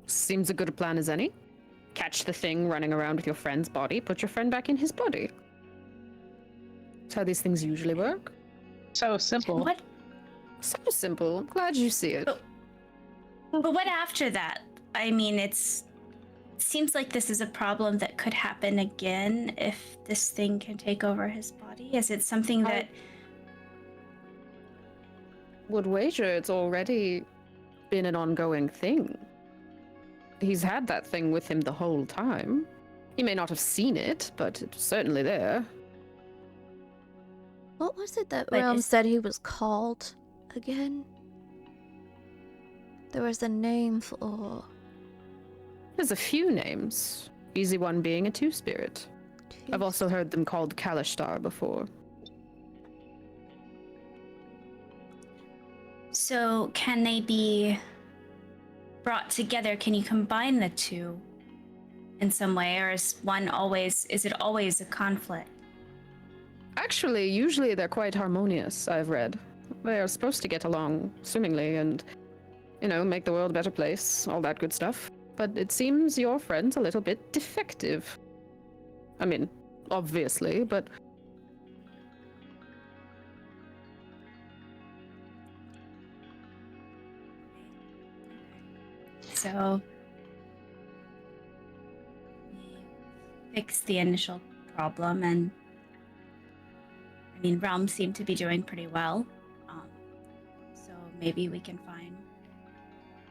A: Seems a good a plan as any. Catch the thing running around with your friend's body, put your friend back in his body. That's how these things usually work.
B: So simple.
C: What?
A: So simple. Glad you see it.
C: But what after that? I mean, it seems like this is a problem that could happen again if this thing can take over his body. Is it something that
A: would wager it's already been an ongoing thing? He's had that thing with him the whole time. He may not have seen it, but it's certainly there.
D: What was it that
C: Wait,
D: Realm
C: is-
D: said he was called again? There was a name for...
A: There's a few names. Easy one being a two-spirit. I've also heard them called Kalishtar before.
C: So can they be brought together? Can you combine the two in some way, or is it always a conflict?
A: Actually, usually they're quite harmonious, I've read. They are supposed to get along swimmingly and, make the world a better place, all that good stuff. But it seems your friend's a little bit defective. I mean, obviously, but...
C: So we fixed the initial problem, and I mean, realms seem to be doing pretty well. So maybe we can find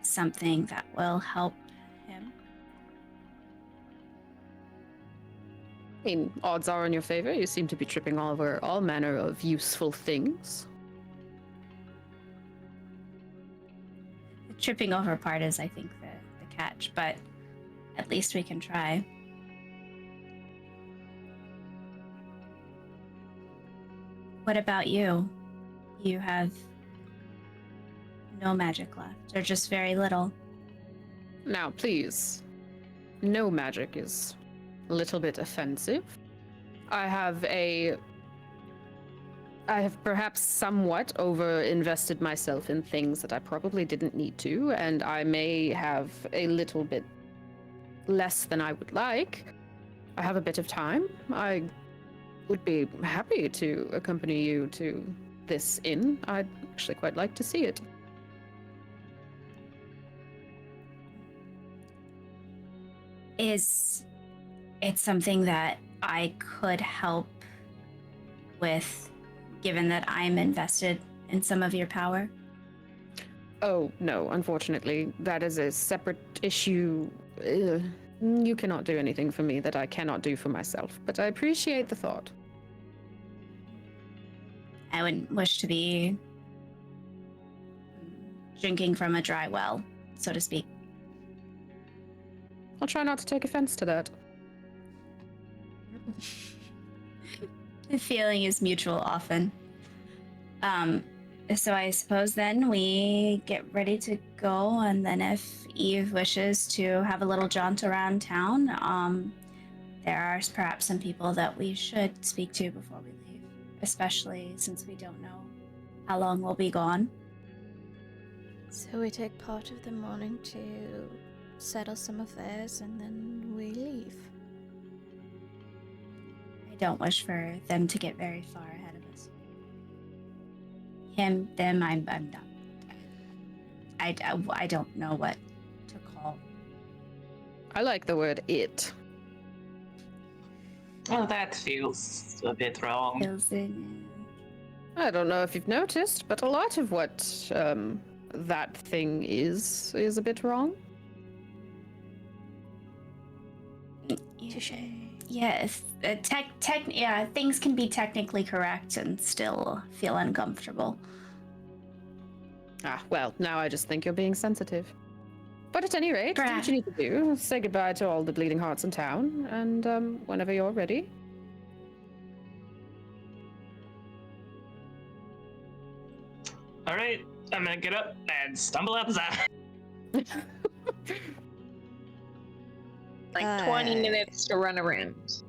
C: something that will help him.
A: I mean, odds are in your favor. You seem to be tripping over all manner of useful things.
C: The tripping over part is, I think, the catch, but at least we can try. What about you? You have no magic left, or just very little.
A: Now, please, no magic is a little bit offensive. I have perhaps somewhat over-invested myself in things that I probably didn't need to, and I may have a little bit less than I would like. I have a bit of time. I would be happy to accompany you to this inn. I'd actually quite like to see it.
C: Is it something that I could help with, given that I'm invested in some of your power?
A: Oh, no, unfortunately. That is a separate issue. You cannot do anything for me that I cannot do for myself, but I appreciate the thought.
C: I wouldn't wish to be drinking from a dry well, so to speak.
A: I'll try not to take offense to that.
C: The feeling is mutual often. So I suppose then we get ready to go, and then if Eve wishes to have a little jaunt around town, there are perhaps some people that we should speak to before we leave, especially since we don't know how long we'll be gone.
D: So we take part of the morning to settle some affairs and then we leave.
C: I don't wish for them to get very far ahead of us. Him, them, I'm done. I don't know what to call.
A: I like the word it.
G: Well, that feels a bit wrong.
C: Feels in.
A: I don't know if you've noticed, but a lot of what that thing is a bit wrong.
C: Yes, yeah, things can be technically correct and still feel uncomfortable.
A: Ah, well, now I just think you're being sensitive. But at any rate, do what
C: Perhaps.
A: you need to do. Say goodbye to all the bleeding hearts in town, and whenever you're ready.
G: All right, I'm gonna get up and stumble outside.
B: Like 20 minutes to run around.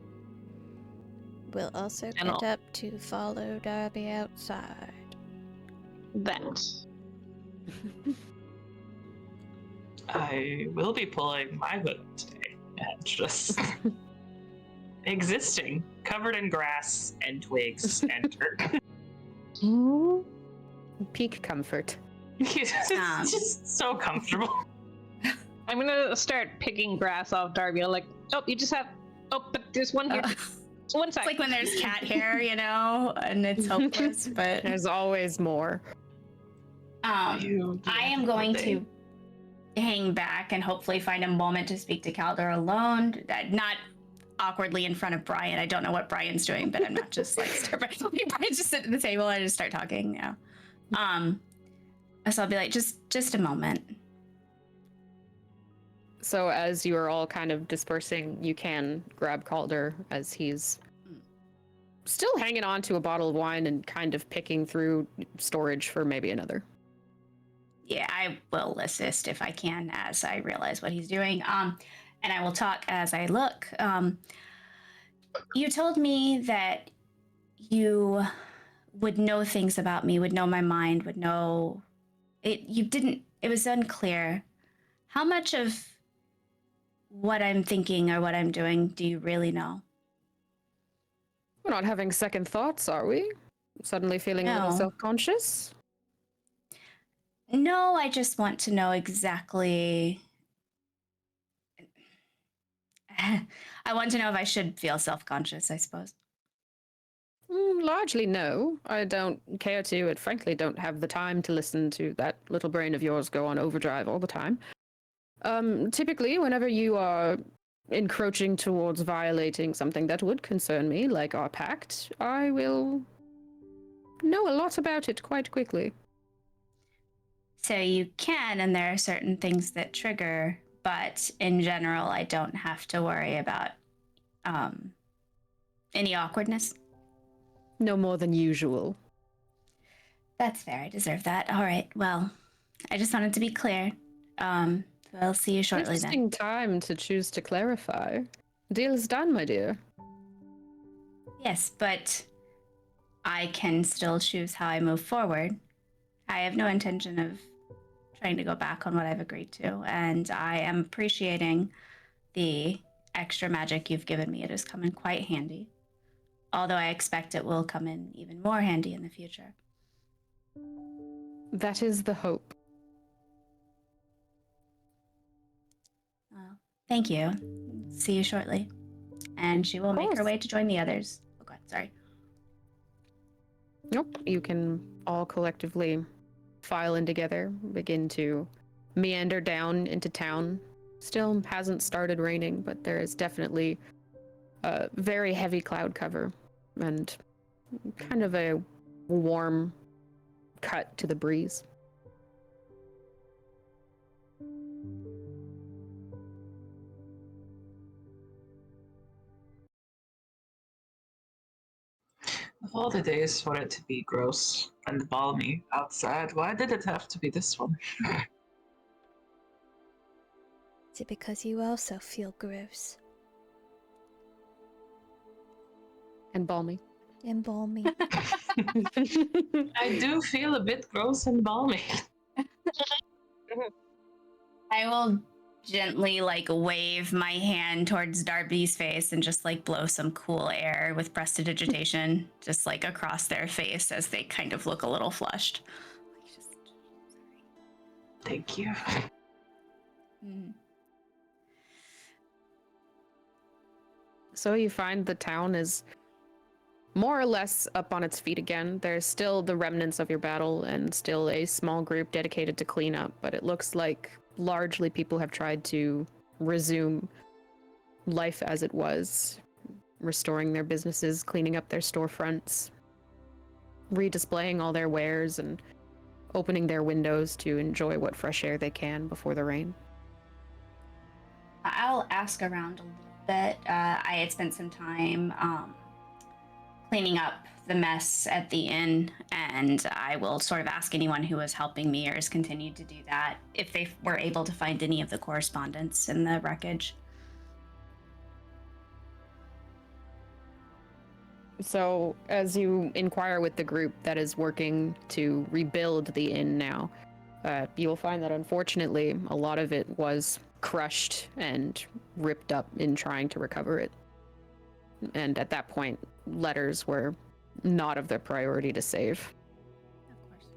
D: We'll also
B: And
D: get
B: I'll-
D: up to follow Darby outside.
B: That.
G: I will be pulling my hood today and just existing, covered in grass and twigs and dirt.
A: Peak comfort.
G: It's just so comfortable.
B: I'm gonna start picking grass off Darby. I'm like, oh, you just have. Oh, but there's one here. One
C: It's
B: sec.
C: like when there's cat hair, you know, and it's hopeless, but
A: There's always more.
C: I am going to hang back and hopefully find a moment to speak to Calder alone, not awkwardly in front of Brian. I don't know what Brian's doing, but I'm not just like Brian just sit at the table and just start talking. Yeah. So I'll be like, just a moment.
A: So as you are all kind of dispersing, you can grab Calder as he's still hanging on to a bottle of wine and kind of picking through storage for maybe another.
C: Yeah, I will assist if I can as I realize what he's doing. And I will talk as I look. You told me that you would know things about me, would know my mind, would know it. You didn't, it was unclear. How much of what I'm thinking or what I'm doing do you really know?
A: We're not having second thoughts, are we? Suddenly feeling a little
C: No.
A: self-conscious?
C: No, I just want to know exactly I want to know if I should feel self-conscious, I suppose.
A: Largely, no. I don't care to, and frankly, don't have the time to listen to that little brain of yours go on overdrive all the time. Typically, whenever you are encroaching towards violating something that would concern me, like our pact, I will know a lot about it quite quickly.
C: So you can, and there are certain things that trigger, but in general, I don't have to worry about any awkwardness.
A: No more than usual.
C: That's fair. I deserve that. All right. Well, I just wanted to be clear. I'll see you shortly then.
A: Interesting time to choose to clarify. Deal is done, my dear.
C: Yes, but I can still choose how I move forward. I have no intention of trying to go back on what I've agreed to, and I am appreciating the extra magic you've given me. It has come in quite handy. Although I expect it will come in even more handy in the future.
A: That is the hope.
C: Well, thank you. See you shortly. And she will make her way to join the others. Oh god, sorry.
A: Nope. You can all collectively file in together, begin to meander down into town. Still hasn't started raining, but there is definitely a very heavy cloud cover and kind of a warm cut to the breeze.
G: Of all the days for it to be gross and balmy outside, why did it have to be this one?
D: Is it because you also feel gross
A: And balmy.
D: and balmy?
G: I do feel a bit gross and balmy.
C: I will gently wave my hand towards Darby's face and just blow some cool air with prestidigitation just across their face as they kind of look a little flushed.
G: Thank you.
C: Mm.
A: So you find the town is more or less up on its feet again. There's still the remnants of your battle and still a small group dedicated to cleanup, but it looks like largely people have tried to resume life as it was, restoring their businesses, cleaning up their storefronts, redisplaying all their wares, and opening their windows to enjoy what fresh air they can before the rain.
C: I'll ask around a little bit. I had spent some time cleaning up the mess at the inn, and I will sort of ask anyone who was helping me or has continued to do that if they were able to find any of the correspondence in the wreckage.
A: So, as you inquire with the group that is working to rebuild the inn now, you'll find that unfortunately a lot of it was crushed and ripped up in trying to recover it. And at that point, letters were not of their priority to save.
C: Of course.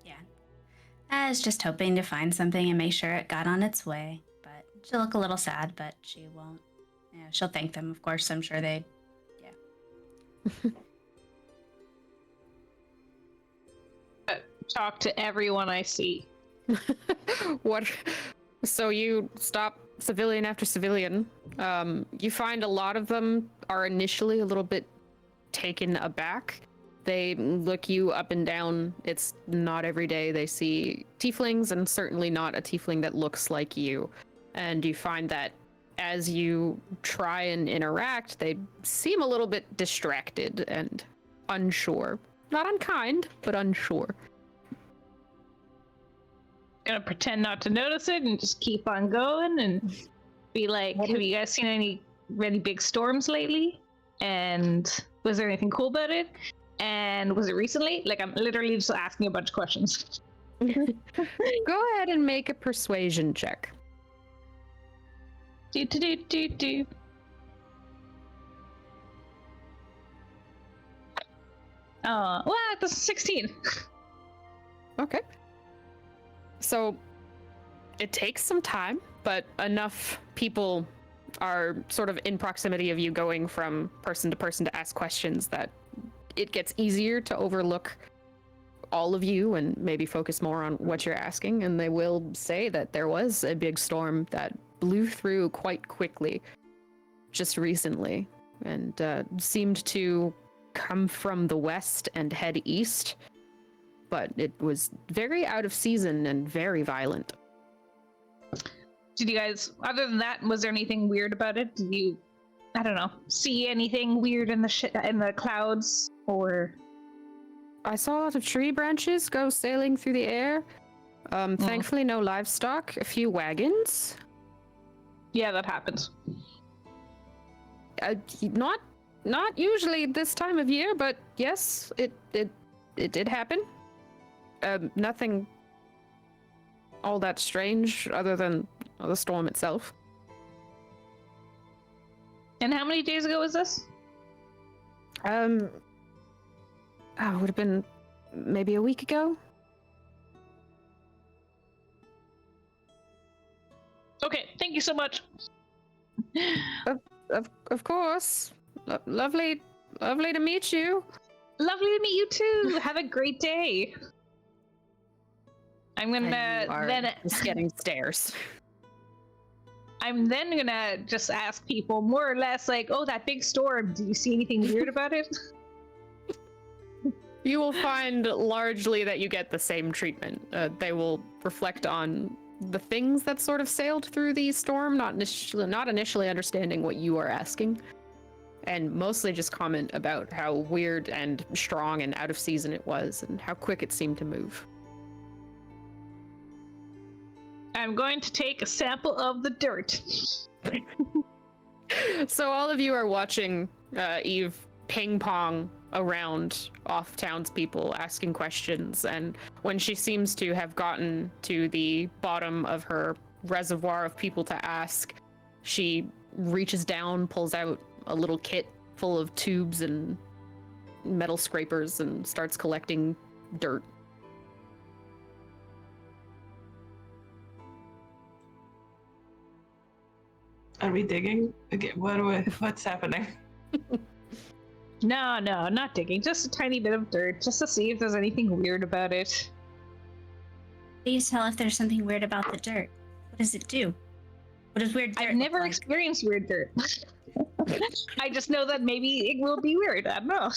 C: Yeah. I was just hoping to find something and make sure it got on its way. But she'll look a little sad, but she won't. Yeah, she'll thank them, of course. I'm sure they... Yeah.
B: Talk to everyone I see.
A: What? So you stop civilian after civilian. You find a lot of them are initially a little bit taken aback. They look you up and down. It's not every day they see tieflings, and certainly not a tiefling that looks like you. And you find that as you try and interact, they seem a little bit distracted and unsure. Not unkind, but unsure.
B: Gonna pretend not to notice it and just keep on going and be like, have you guys seen any really big storms lately? And was there anything cool about it? And was it recently? I'm literally just asking a bunch of questions.
A: Go ahead and make a persuasion check.
B: Do. Well, that's 16.
A: Okay. So it takes some time, but enough people are sort of in proximity of you, going from person to person to ask questions, that it gets easier to overlook all of you and maybe focus more on what you're asking. And they will say that there was a big storm that blew through quite quickly just recently, and seemed to come from the west and head east, but it was very out of season and very violent.
B: Did you guys, other than that, was there anything weird about it? Did you, I don't know, see anything weird in the clouds, or?
A: I saw a lot of tree branches go sailing through the air. Thankfully, no livestock. A few wagons.
B: Yeah, that happens.
A: Not usually this time of year, but yes, it did happen. Nothing all that strange other than the storm itself.
B: And how many days ago was this?
A: It would have been maybe a week ago.
B: Okay, thank you so much.
A: Of course. Lovely to meet you.
B: Lovely to meet you too. Have a great day. I'm gonna then
A: just getting stares.
B: I'm then gonna just ask people more or less like, oh, that big storm, do you see anything weird about it?
A: You will find largely that you get the same treatment. They will reflect on the things that sort of sailed through the storm, not initially understanding what you are asking, and mostly just comment about how weird and strong and out of season it was, and how quick it seemed to move.
B: I'm going to take a sample of the dirt.
A: So all of you are watching Eve ping pong around off townspeople, asking questions, and when she seems to have gotten to the bottom of her reservoir of people to ask, she reaches down, pulls out a little kit full of tubes and metal scrapers, and starts collecting dirt.
G: Are we digging? Okay, what's happening?
B: No, not digging. Just a tiny bit of dirt, just to see if there's anything weird about it.
C: Please tell if there's something weird about the dirt. What does it do? What does weird dirt
B: I've never
C: look like?
B: experienced weird dirt. I just know that maybe it will be weird. I don't know.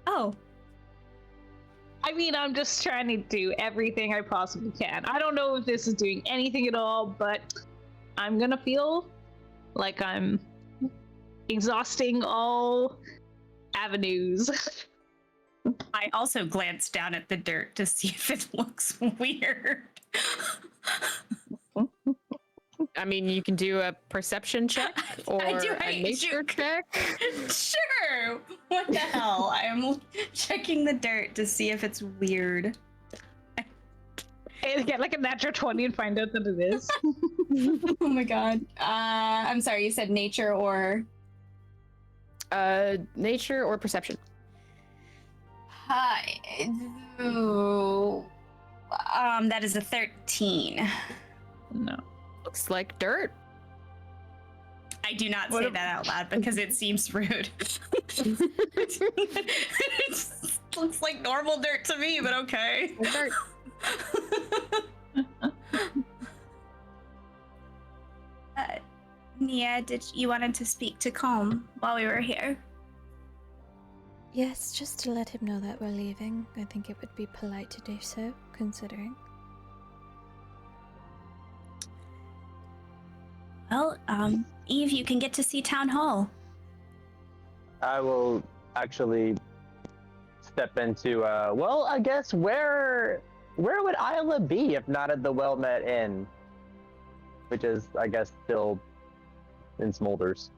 C: Oh,
B: I mean, I'm just trying to do everything I possibly can. I don't know if this is doing anything at all, but I'm gonna feel like I'm exhausting all avenues.
C: I also glanced down at the dirt to see if it looks weird.
A: I mean, you can do a perception check or
C: I do
A: a
C: hate
A: nature
C: you.
A: check.
C: Sure. What the hell? I'm checking the dirt to see if it's weird.
B: And get like a natural 20 and find out that it is.
C: Oh my god. I'm sorry, you said nature or
A: Nature or perception.
C: hi. Ooh. That is a 13.
B: No.
A: Looks like dirt.
C: I do not
B: What
C: say
B: if-
C: that out loud because it seems rude. It looks like normal dirt to me, but okay.
A: Dirt.
C: Nia, you wanted to speak to Calm while we were here?
D: Yes, just to let him know that we're leaving. I think it would be polite to do so, considering.
C: Well, Eve, you can get to see Town Hall.
F: I will actually step into, well, I guess where would Isla be if not at the Well-Met Inn? Which is, I guess, still in Smolders.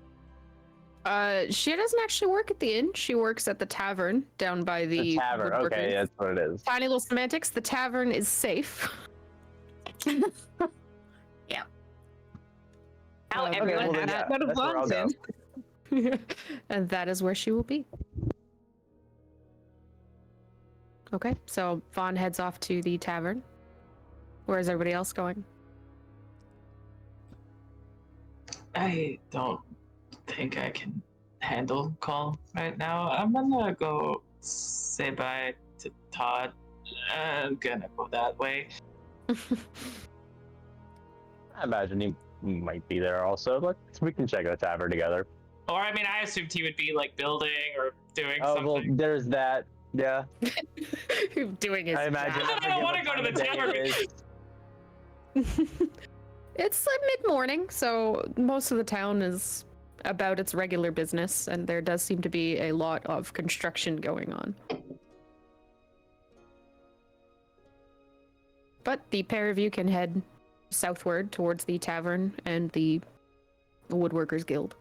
A: She doesn't actually work at the inn. She works at the tavern down by
F: The tavern, okay,
A: woodworkers.
F: that's what it is.
A: Tiny little semantics. The tavern is safe.
C: Yeah.
B: Now
A: Okay,
B: everyone
F: well, then,
B: has
F: yeah,
B: to go to
F: that's where I'll go.
B: Bonson.
A: And that is where she will be. Okay, so Vaughn heads off to the tavern. Where is everybody else going?
G: I don't think I can handle call right now. I'm gonna go say bye to Todd. I'm gonna go that way.
F: I imagine he might be there also, but we can check the tavern together.
G: Or I mean, I assumed he would be like building or doing
F: Oh, well,
G: something.
F: there's that. Yeah.
A: Doing his
F: I imagine.
A: job.
G: I don't want to go to the tavern.
A: It's like mid-morning, so most of the town is about its regular business, and there does seem to be a lot of construction going on. But the pair of you can head southward towards the tavern and the Woodworkers Guild.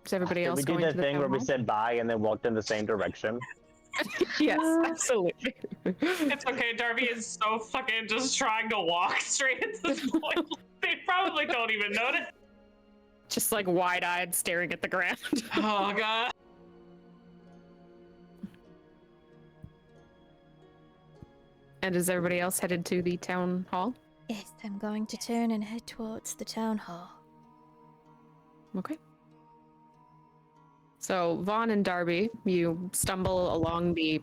A: Is everybody else
F: we do
A: going
F: the
A: to the
F: thing
A: town
F: where we
A: hall?
F: said bye and then walked in the same direction.
A: Yes, absolutely.
G: It's okay. Darby is so fucking just trying to walk straight at this point. They probably don't even notice.
A: Just like wide-eyed staring at the ground.
G: Oh god.
A: And is everybody else headed to the town hall?
D: Yes, I'm going to turn and head towards the town hall.
A: Okay. So, Vaughn and Darby, you stumble along the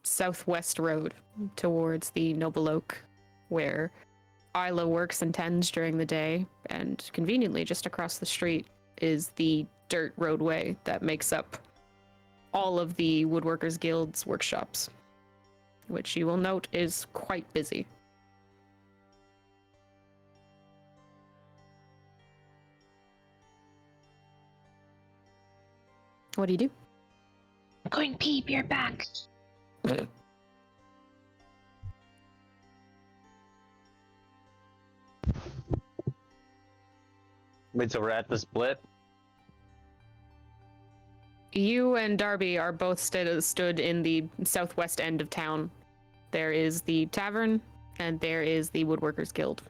A: southwest road towards the Noble Oak, where Isla works and tends during the day, and conveniently just across the street is the dirt roadway that makes up all of the Woodworkers Guild's workshops, which you will note is quite busy. What do you do?
B: Going pee, be right back.
F: Wait, so we're at the split?
A: You and Darby are both stood in the southwest end of town. There is the tavern, and there is the Woodworkers Guild.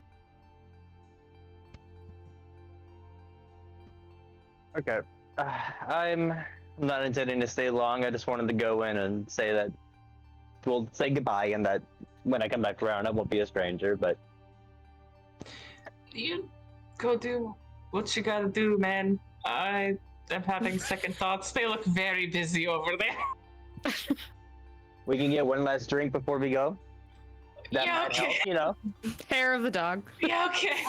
F: Okay. I'm not intending to stay long. I just wanted to go in and say that we'll say goodbye and that when I come back around, I won't be a stranger, but
G: You go do what you gotta do, man. I am having second thoughts. They look very busy over there.
F: we can get one last drink before we go. That
G: Yeah,
F: might
G: okay.
F: help, you know?
A: Hair of the dog.
G: Yeah, okay.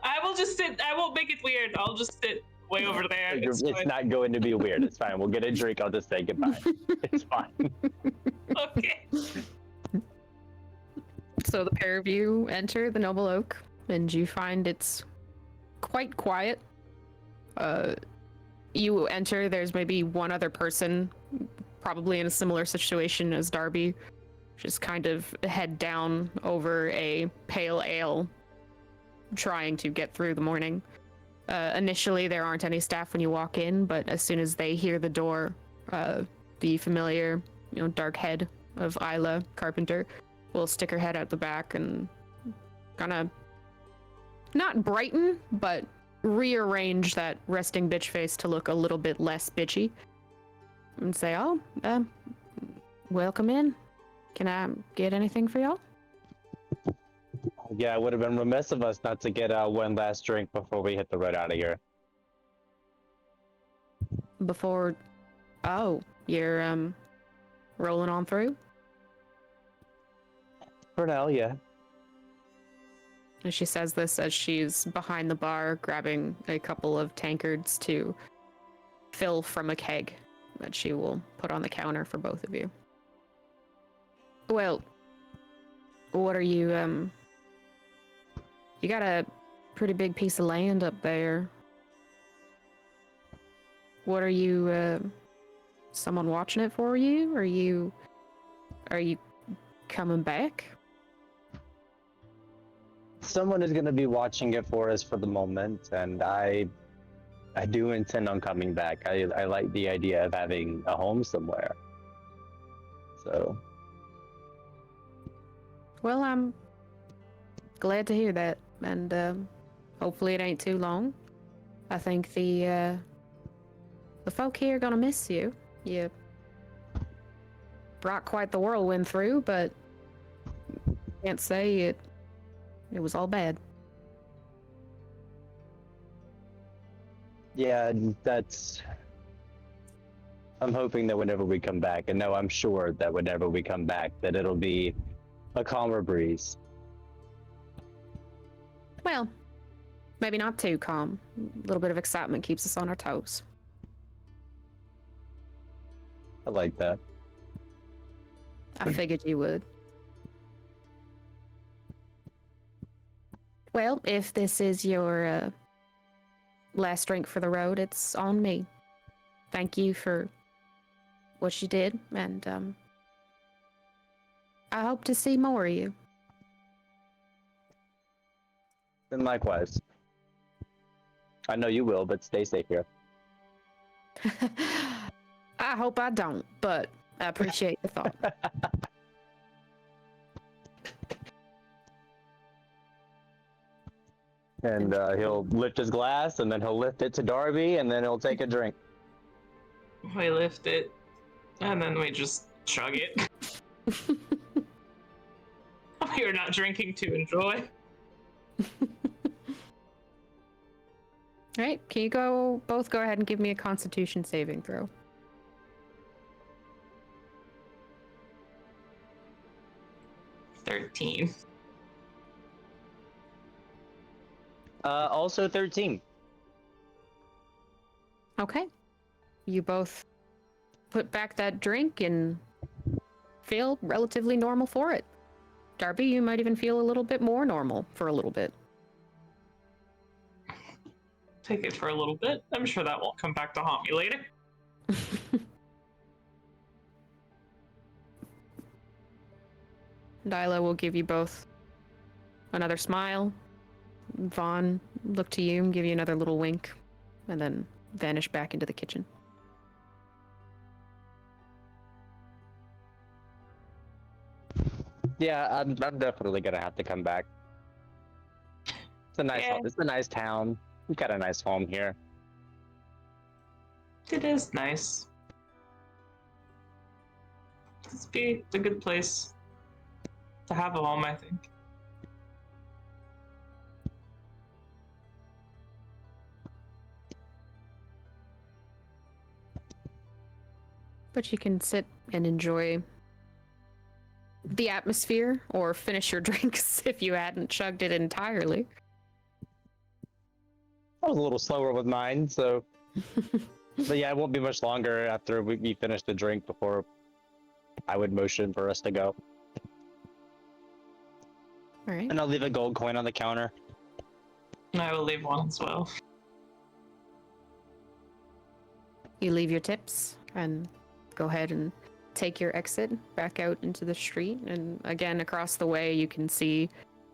G: I will just sit. I won't make it weird. I'll just sit way over there.
F: It's
G: fine.
F: not going to be weird. It's fine. We'll get a drink. I'll just say goodbye. It's fine.
G: Okay.
A: So the pair of you enter the Noble Oak, and you find it's quite quiet. You enter, there's maybe one other person, probably in a similar situation as Darby, just kind of head down over a pale ale, trying to get through the morning. Initially, there aren't any staff when you walk in, but as soon as they hear the door, the familiar, dark head of Isla Carpenter will stick her head out the back and kind of not brighten, but rearrange that resting bitch face to look a little bit less bitchy and say, welcome in. Can I get anything for y'all?
F: Yeah, it would have been remiss of us not to get one last drink before we hit the road out of here.
A: Before, you're rolling on through?
F: For now, yeah.
A: And she says this as she's behind the bar grabbing a couple of tankards to fill from a keg that she will put on the counter for both of you. Well, what are you, you got a pretty big piece of land up there. What are you, someone watching it for you? Are you coming back?
F: Someone is going to be watching it for us for the moment, and I do intend on coming back. I like the idea of having a home somewhere. So,
A: Well, I'm glad to hear that, and hopefully it ain't too long. I think the folk here are gonna miss you. You brought quite the whirlwind through, but Can't say it. It was all bad.
F: Yeah, that's. I'm hoping that whenever we come back, and no, I'm sure that whenever we come back, that it'll be a calmer breeze.
A: Well, maybe not too calm. A little bit of excitement keeps us on our toes.
F: I like that.
A: I figured you would. Well, if this is your last drink for the road, it's on me. Thank you for what you did, and I hope to see more of you.
F: And likewise. I know you will, but stay safe here.
A: I hope I don't, but I appreciate the thought.
F: And he'll lift his glass, and then he'll lift it to Darby, and then he'll take a drink.
G: We lift it, and then we just chug it. We are not drinking to enjoy.
A: All right, can you both go ahead and give me a Constitution saving throw?
G: $13.
F: Also 13.
A: Okay. You both put back that drink and feel relatively normal for it. Darby, you might even feel a little bit more normal for a little bit.
G: Take it for a little bit. I'm sure that won't come back to haunt me later.
A: Dyla will give you both another smile. Vaughn, look to you and give you another little wink, and then vanish back into the kitchen.
F: Yeah, I'm definitely gonna have to come back. It's a nice,
G: Yeah.
F: It's a nice town. We've got a nice home here.
G: It is nice. It's a good place to have a home, I think.
A: But you can sit and enjoy the atmosphere or finish your drinks if you hadn't chugged it entirely.
F: I was a little slower with mine, so. But yeah, it won't be much longer after we finish the drink before I would motion for us to go.
A: All right.
F: And I'll leave a gold coin on the counter.
G: And I will leave one as well.
A: You leave your tips and go ahead and take your exit back out into the street. And again, across the way, you can see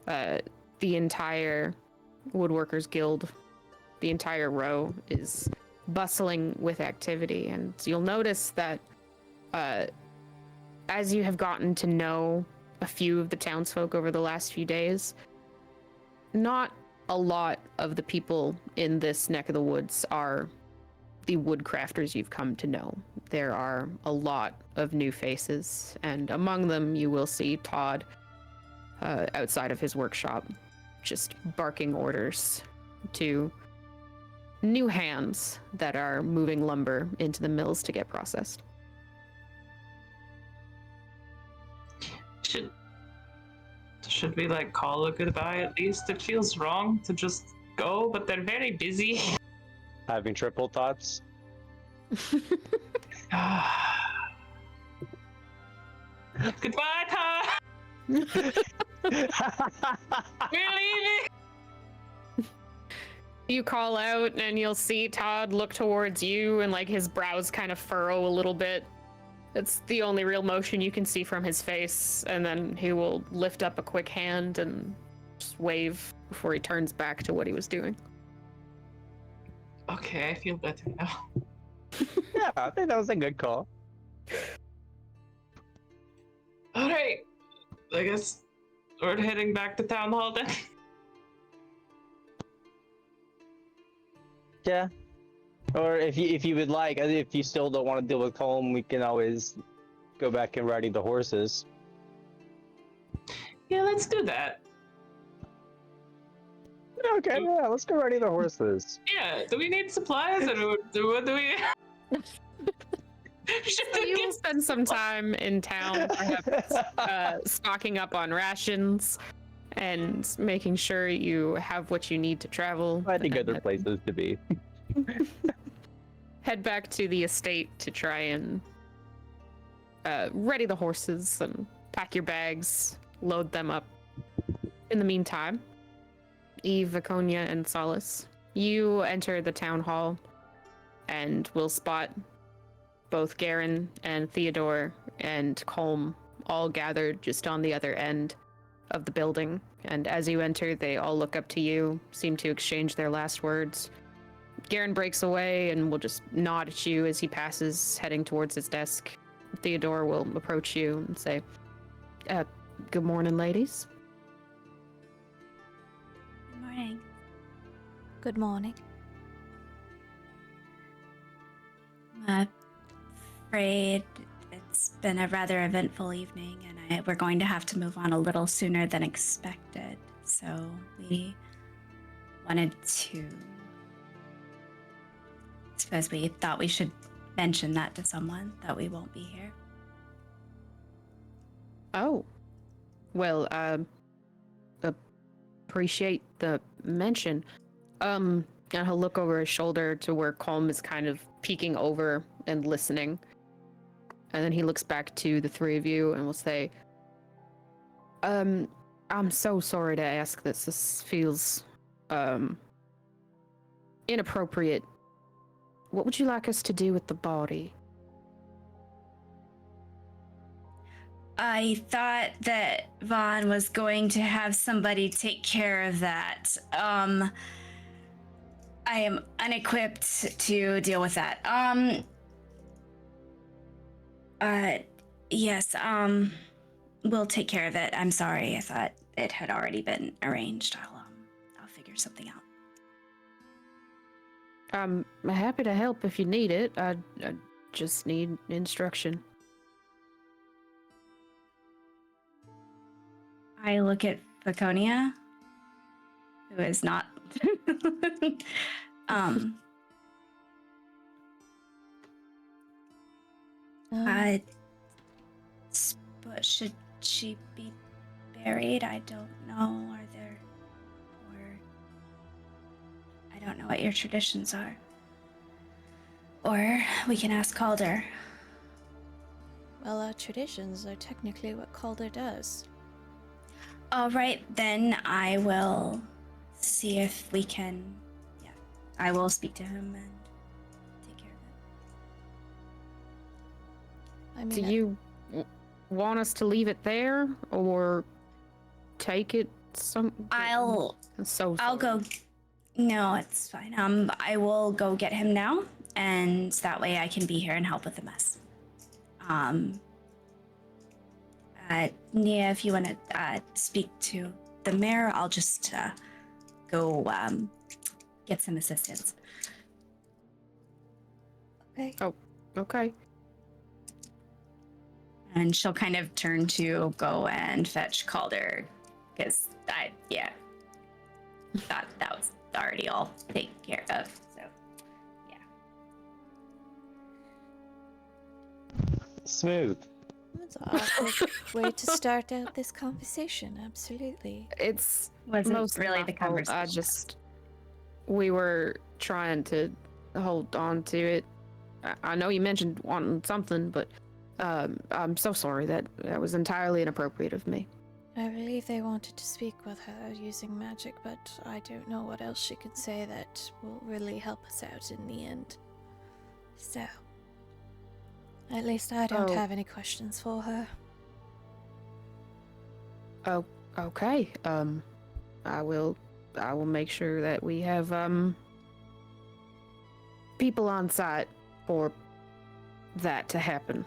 A: the entire Woodworkers Guild. The entire row is bustling with activity. And you'll notice that as you have gotten to know a few of the townsfolk over the last few days, not a lot of the people in this neck of the woods are the woodcrafters you've come to know. There are a lot of new faces, and among them you will see Todd outside of his workshop, just barking orders to new hands that are moving lumber into the mills to get processed.
G: Should we like call a goodbye at least? It feels wrong to just go, but they're very busy.
F: Having triple thoughts.
G: Goodbye, Todd. We're leaving.
A: You call out and you'll see Todd look towards you and like his brows kind of furrow a little bit. It's the only real motion you can see from his face, and then he will lift up a quick hand and just wave before he turns back to what he was doing.
G: Okay, I feel better now.
F: Yeah, I think that was a good call.
G: All right, I guess we're heading back to town hall then.
F: Yeah. Or if you would like, if you still don't want to deal with Colm, we can always go back and riding the horses.
G: Yeah, let's do that.
F: Okay, yeah, let's go ready the horses.
G: Yeah, do we need supplies or what do we?
A: So you will spend some time in town, perhaps stocking up on rations and making sure you have what you need to travel.
F: Finding
A: and
F: other places to be.
A: head back to the estate to try and ready the horses and pack your bags, load them up. In the meantime, Eve, Vaconia, and Solace, you enter the town hall and will spot both Garen and Theodore and Colm all gathered just on the other end of the building. And as you enter, they all look up to you, seem to exchange their last words. Garen breaks away and will just nod at you as he passes, heading towards his desk. Theodore will approach you and say, good morning, ladies.
C: Good morning.
D: Good morning.
C: I'm afraid it's been a rather eventful evening, and we're going to have to move on a little sooner than expected. So we wanted to. I suppose we thought we should mention that to someone, that we won't be here.
A: Oh, well, appreciate the mention. And he'll look over his shoulder to where Colm is kind of peeking over and listening. And then he looks back to the three of you and will say, I'm so sorry to ask this. This feels, inappropriate. What would you like us to do with the body?
C: I thought that Vaughn was going to have somebody take care of that. I am unequipped to deal with that. Yes, we'll take care of it. I'm sorry. I thought it had already been arranged. I'll figure something out.
A: I'm happy to help if you need it. I just need instruction.
C: I look at Vaconia, who is not. But should she be buried? I don't know. I don't know what your traditions are. Or we can ask Calder.
D: Well, our traditions are technically what Calder does.
C: All right, then I will see if we can. Yeah, I will speak to him and take care of it.
D: I mean,
A: Do you want us to leave it there or take it some?
C: I'll go. No, it's fine. I will go get him now, and that way I can be here and help with the mess. Nia, if you want to speak to the mayor, I'll just go get some assistance.
D: Okay.
A: Oh, okay.
C: And she'll kind of turn to go and fetch Calder, because thought that was already all taken care of. So, yeah.
F: Smooth.
D: That's an awkward way to start out this conversation. Absolutely.
A: It's
C: Wasn't
A: most
C: really the
A: my fault.
C: conversation.
A: We were trying to hold on to it. I know you mentioned wanting something, but I'm so sorry. That was entirely inappropriate of me.
D: I believe they wanted to speak with her using magic, but I don't know what else she could say that will really help us out in the end. So, at least I don't have any questions for her.
A: Oh, okay. I will make sure that we have people on site for that to happen.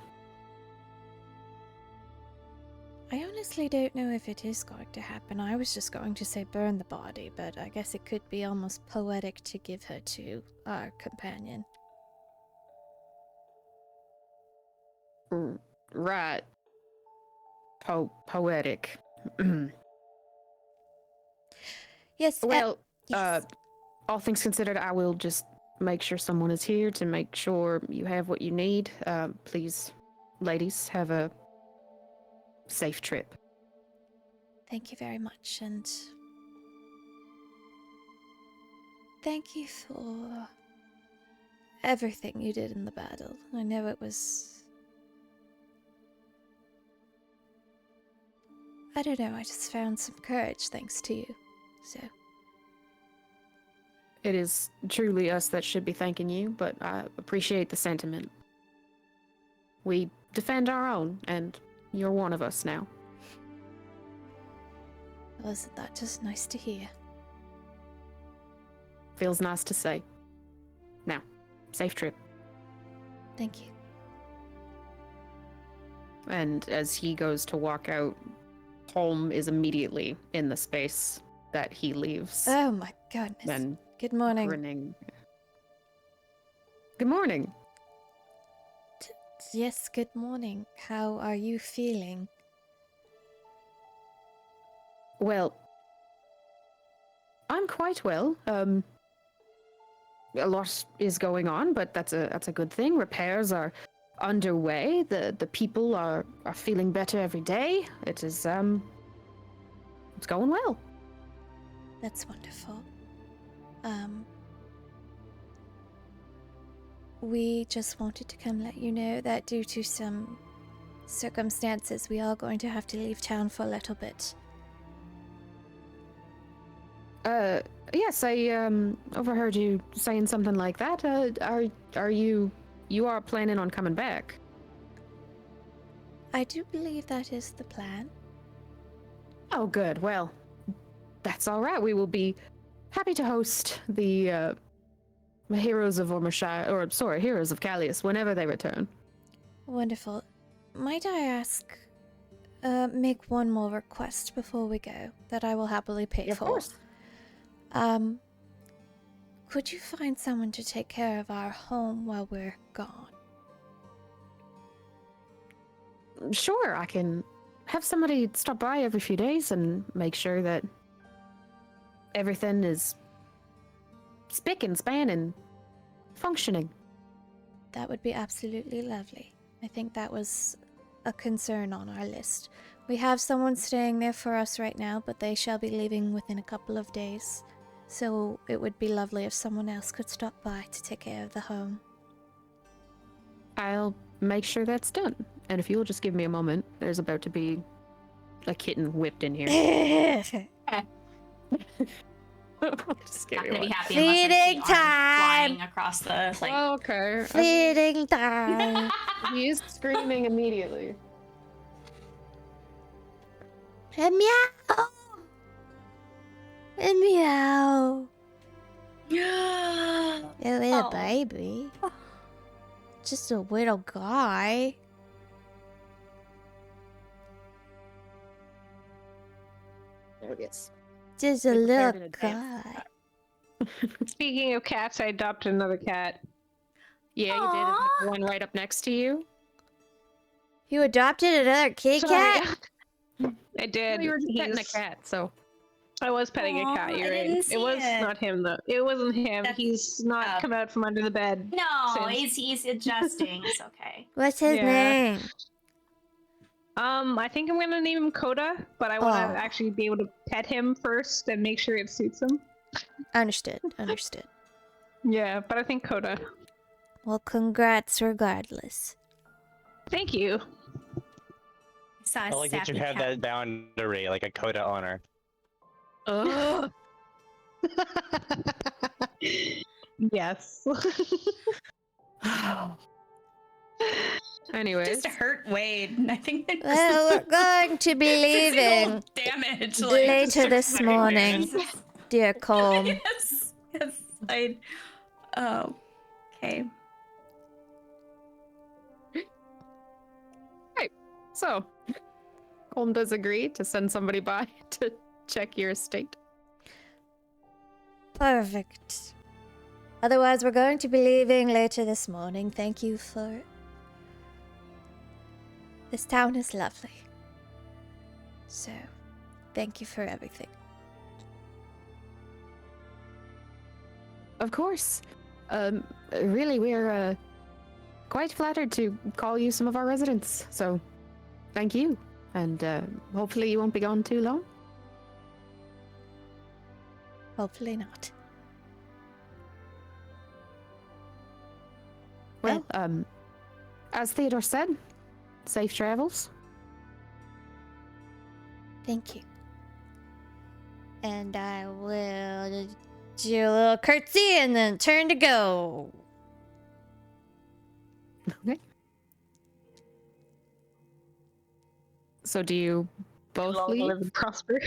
D: I honestly don't know if it is going to happen. I was just going to say burn the body, but I guess it could be almost poetic to give her to our companion.
A: Right. Poetic.
D: Yes.
A: Well,
D: yes.
A: all things considered, I will just make sure someone is here to make sure you have what you need. Please, ladies, have a safe trip.
D: Thank you very much, and thank you for everything you did in the battle. I know it was... I don't know, I just found some courage thanks to you. So,
A: It is truly us that should be thanking you, but I appreciate the sentiment. We defend our own, and you're one of us now.
D: wasn't that just nice to hear?
A: Feels nice to say. Now, safe trip.
D: Thank you.
A: And as he goes to walk out, Holm is immediately in the space that he leaves.
D: Oh my goodness.
A: And
D: Good morning.
A: grinning. Good morning.
D: Yes, good morning. How are you feeling?
A: Well, I'm quite well. A lot is going on, but that's a good thing. Repairs are underway. The people are feeling better every day. It is it's going well.
D: That's wonderful. We just wanted to come let you know that due to some circumstances, we are going to have to leave town for a little bit.
A: Yes, I overheard you saying something like that. Are you are planning on coming back?
D: I do believe that is the plan.
A: Oh, good. Well, that's all right. We will be happy to host the heroes of Ormashire, or sorry, heroes of Callius, whenever they return.
D: Wonderful. Might I ask, make one more request before we go that I will happily pay
A: Of
D: for?
A: course.
D: Could you find someone to take care of our home while we're gone?
A: Sure, I can have somebody stop by every few days and make sure that everything is spick and span and functioning.
D: That would be absolutely lovely. I think that was a concern on our list. We have someone staying there for us right now, but they shall be leaving within a couple of days. So it would be lovely if someone else could stop by to take care of the home.
A: I'll make sure that's done. And if you'll just give me a moment, there's about to be a kitten whipped in here. Just give
C: Not
A: me
C: gonna be
A: one.
C: happy unless I see
D: Feeding
C: arms
D: time!
C: flying across the like.
A: Okay.
D: Feeding time!
A: He is screaming immediately.
D: Meow! Meow! A little
C: Oh.
D: baby. Just a little guy.
A: There it is.
D: Just a
A: Be prepared
D: little
A: in advance.
D: guy.
B: Speaking of cats, I adopted another cat.
A: Yeah, you did. Isn't it the one right up next to you?
D: You adopted another kitty
B: Sorry.
D: cat?
B: I did.
A: No, you were just petting a
B: He's-
A: cat, so.
B: I was petting
C: Aw,
B: a cat.
C: I
B: You're right.
C: didn't
B: It
C: see
B: was
C: it.
B: not him though. It wasn't him.
C: That's-
B: He's not come out from under the bed.
C: No,
B: Since-
C: he's adjusting. It's okay.
D: What's his
B: Yeah.
D: name?
B: I think I'm gonna name him Coda, but I want
D: Oh.
B: to actually be able to pet him first and make sure it suits him.
D: Understood. Understood.
B: Yeah, but I think Coda.
D: Well, congrats regardless.
B: Thank you.
C: Saw
F: I
C: a
F: like that you
C: sappy
F: have
C: cat.
F: that boundary, like a coda honor.
A: Ugh.
B: Yes.
A: Anyways.
C: Just to hurt Wade. I think that
D: Well, we're going to be leaving
C: damage
D: later this morning, dear Colm.
C: Yes. Yes. Oh. Okay.
A: So, Colm does agree to send somebody by to check your estate.
D: Perfect. Otherwise, we're going to be leaving later this morning. Thank you for... This town is lovely. So, Thank you for everything.
A: Of course. Really, we're quite flattered to call you some of our residents. So, thank you, and hopefully you won't be gone too long.
D: Hopefully not.
A: Well, as Theodore said, safe travels.
D: Thank you. And I will do a little curtsy and then turn to go.
A: Okay. So do you both
B: Long
A: leave?
B: live and prosper.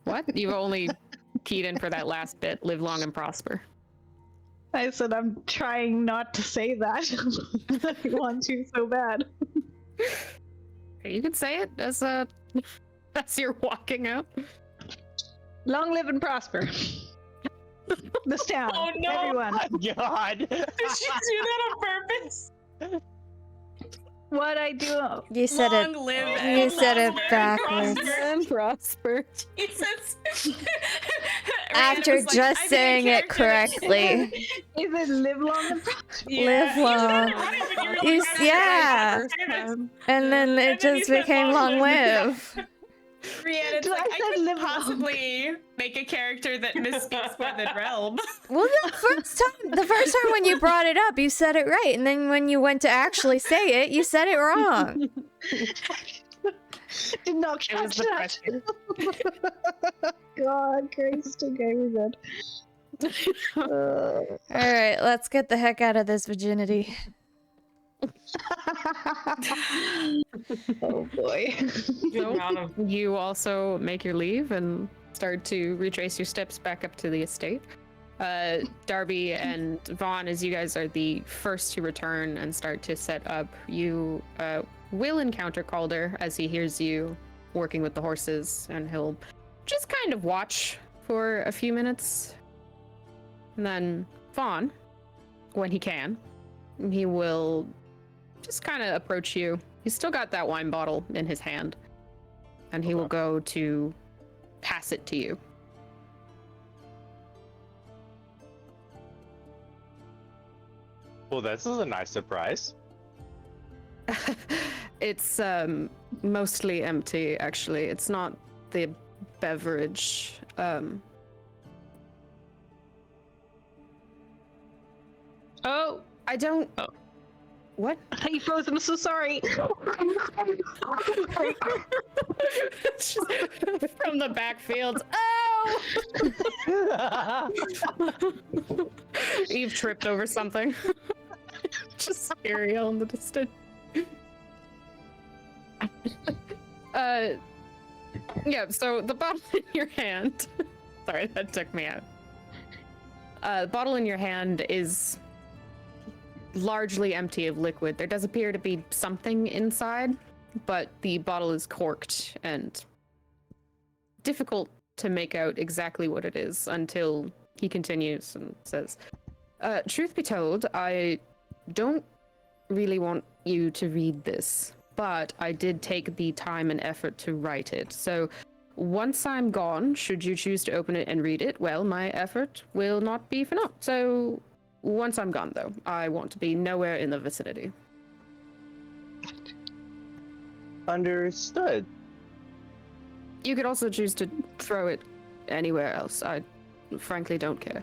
A: What? You only keyed in for that last bit. Live long and prosper.
B: I said I'm trying not to say that. I want to so bad.
A: You could say it as you're walking out.
B: Long live and prosper. This town.
G: Oh no!
B: Everyone.
F: God!
G: Did she do that on purpose?
B: What I do.
D: You said
C: Long
D: it.
C: live
D: You
C: and
D: said it
C: prosper.
D: backwards.
A: And prosper.
C: Jesus.
D: After
C: Random was
D: just
C: I think
D: saying
C: a
D: it
C: character-
D: correctly.
B: Is it live long and prosper?
D: Live long. Yeah. And then it just became long live.
C: Rhiannon's
B: I
C: like, I
B: said
C: could
B: live long.
C: possibly make a character that misspeaks more than Realm.
D: Well, the first time when you brought it up, you said it right, and then when you went to actually say it, you said it wrong.
B: Did not
A: It was
B: catch
A: the
B: that.
A: pressure.
B: God, Grace to go
D: All right, let's get the heck out of this virginity.
B: Oh boy.
G: The amount of
A: You also make your leave and start to retrace your steps back up to the estate. Darby and Vaughn, as you guys are the first to return and start to set up, you will encounter Calder as he hears you working with the horses, and he'll just kind of watch for a few minutes. And then Vaughn, when he can, he will just kind of approach you. He's still got that wine bottle in his hand, and he will go to pass it to you.
F: Well, this is a nice surprise.
A: It's mostly empty, actually. It's not the beverage.
B: Oh,
A: I don't.
B: Oh.
A: What?
B: he froze. I'm so sorry.
A: From the backfields. Oh! Eve tripped over something. Just cereal in the distance. Yeah, so the bottle in your hand. Sorry, that took me out. The bottle in your hand is largely empty of liquid. There does appear to be something inside, but the bottle is corked and difficult to make out exactly what it is until he continues and says, truth be told, I don't really want you to read this, but I did take the time and effort to write it. So once I'm gone, should you choose to open it and read it, well, my effort will not be for naught. So once I'm gone, though, I want to be nowhere in the vicinity.
F: Understood.
A: You could also choose to throw it anywhere else. I frankly don't care.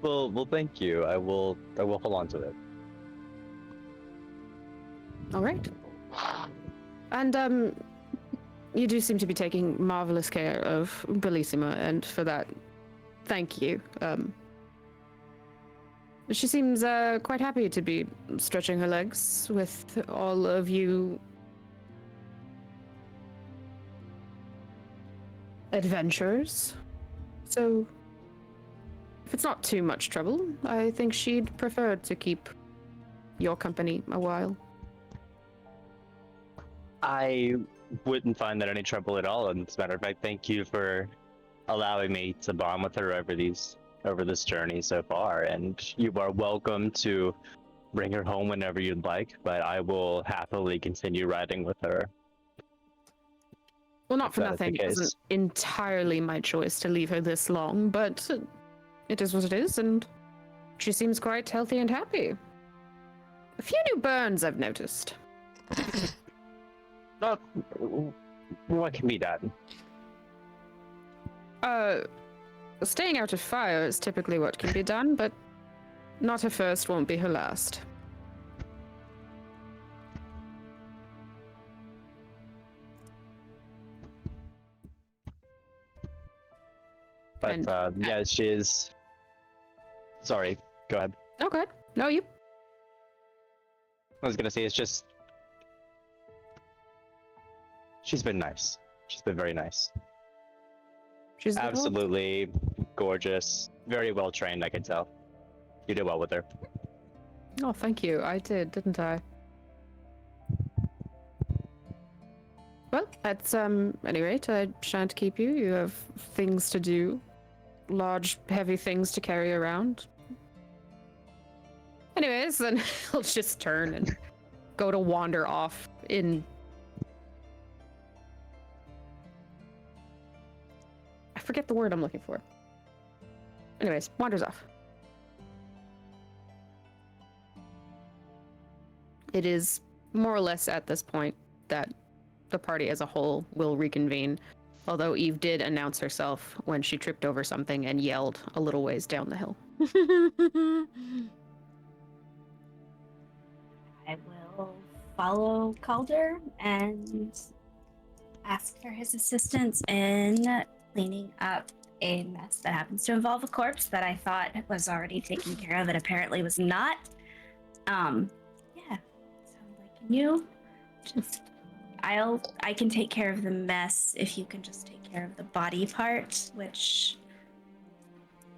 F: Well, thank you. I will hold on to it.
A: All right. And you do seem to be taking marvelous care of Bellissima, and for that, thank you. She seems quite happy to be stretching her legs with all of you adventurers. So, if it's not too much trouble, I think she'd prefer to keep your company a while.
F: I wouldn't find that any trouble at all. And as a matter of fact, thank you for allowing me to bond with her over this journey so far. And you are welcome to bring her home whenever you'd like, but I will happily continue riding with her.
A: Well, not
F: if
A: for
F: that is the
A: nothing. It wasn't
F: case.
A: entirely my choice to leave her this long, but it is what it is, and she seems quite healthy and happy. A few new burns, I've noticed.
F: Oh, what can be done?
A: Staying out of fire is typically what can be done, but not her first, won't be her last.
F: But
A: And-
F: yeah, she is. Sorry, go ahead.
A: Okay. No, you.
F: I was gonna say it's just. She's been nice. She's been very nice.
A: She's a good horse.
F: Absolutely gorgeous. Very well trained, I can tell. You did well with her.
A: Oh, thank you. I did, didn't I? Well, at any rate, I shan't keep you. You have things to do. Large, heavy things to carry around. Anyways, then he'll just turn and go to wander off in... I forget the word I'm looking for. Anyways, wanders off. It is more or less at this point that the party as a whole will reconvene, although Eve did announce herself when she tripped over something and yelled a little ways down the hill.
C: I will follow Calder and ask for his assistance in cleaning up a mess that happens to involve a corpse that I thought was already taken care of and apparently was not. Yeah. So like you just I can take care of the mess if you can just take care of the body part, which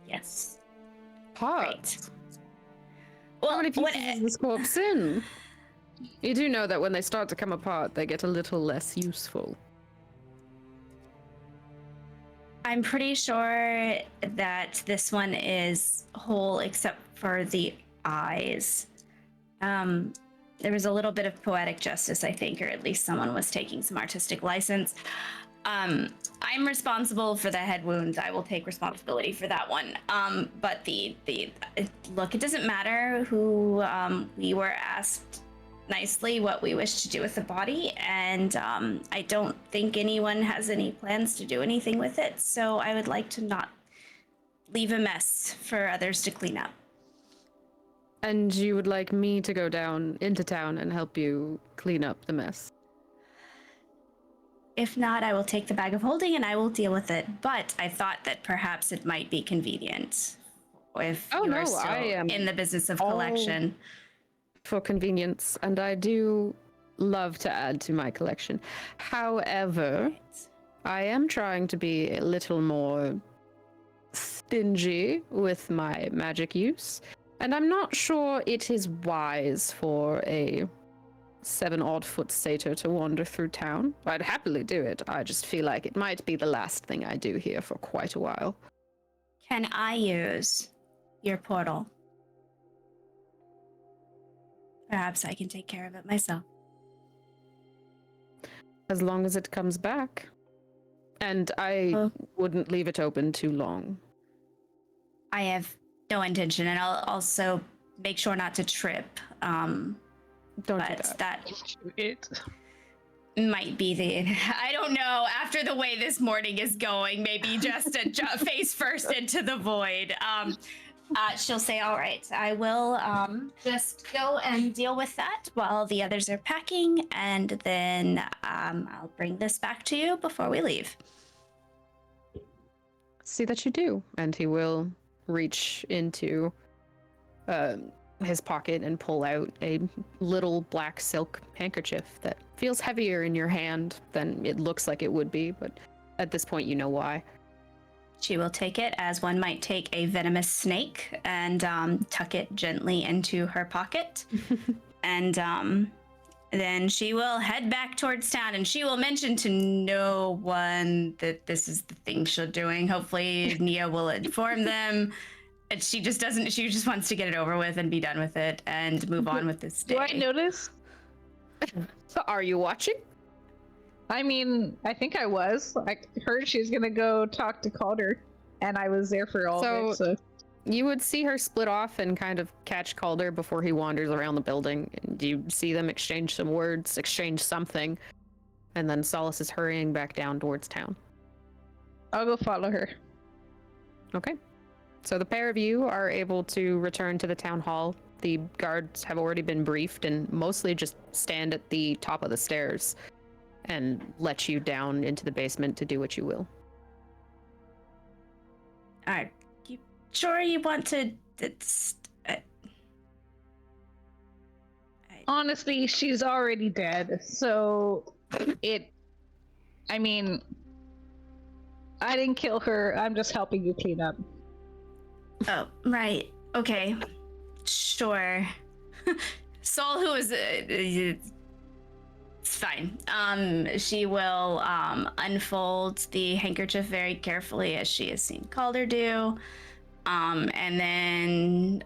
C: yes.
A: Parts?
C: Well,
A: How many pieces is this corpse in? You do know that when they start to come apart, they get a little less useful.
C: I'm pretty sure that this one is whole except for the eyes. There was a little bit of poetic justice, I think, or at least someone was taking some artistic license. I'm responsible for the head wounds. I will take responsibility for that one. But look, it doesn't matter who we were asked nicely what we wish to do with the body, and I don't think anyone has any plans to do anything with it, so I would like to not leave a mess for others to clean up.
A: And you would like me to go down into town and help you clean up the mess?
C: If not, I will take the bag of holding and I will deal with it, but I thought that perhaps it might be convenient if
A: Oh,
C: you
A: no,
C: are still
A: I am
C: in the business of
A: all-
C: collection.
A: For convenience, and I do love to add to my collection. However, I am trying to be a little more stingy with my magic use, and I'm not sure it is wise for a 7-odd-foot satyr to wander through town. I'd happily do it. I just feel like it might be the last thing I do here for quite a while.
C: Can I use your portal? Perhaps I can take care of it myself.
A: As long as it comes back. And I wouldn't leave it open too long.
C: I have no intention, and I'll also make sure not to trip.
A: Don't do
C: But
A: that.
B: It.
C: might be the I don't know, after the way this morning is going, maybe just a face first into the void. She'll say, all right, I will just go and deal with that while the others are packing, and then I'll bring this back to you before we leave.
A: See that you do. And he will reach into his pocket and pull out a little black silk handkerchief that feels heavier in your hand than it looks like it would be, but at this point you know why.
C: She will take it as one might take a venomous snake and tuck it gently into her pocket. And then she will head back towards town, and she will mention to no one that this is the thing she's doing. Hopefully Nia will inform them And she just doesn't. She just wants to get it over with and be done with it and move on with this day.
B: Do I notice?
A: So are you watching?
B: I mean, I think I was. I heard she was gonna go talk to Calder, and I was there for all of it. So
A: you would see her split off and kind of catch Calder before he wanders around the building. And you see them exchange some words, exchange something, and then Solace is hurrying back down towards town.
B: I'll go follow her.
A: Okay. So the pair of you are able to return to the town hall. The guards have already been briefed and mostly just stand at the top of the stairs and let you down into the basement to do what you will.
C: Are you sure you want to?
B: Honestly, she's already dead. So I mean, I didn't kill her. I'm just helping you clean up.
C: Oh, right. Okay. Sure. Saul, who is it's fine. She will unfold the handkerchief very carefully as she has seen Calder do. And then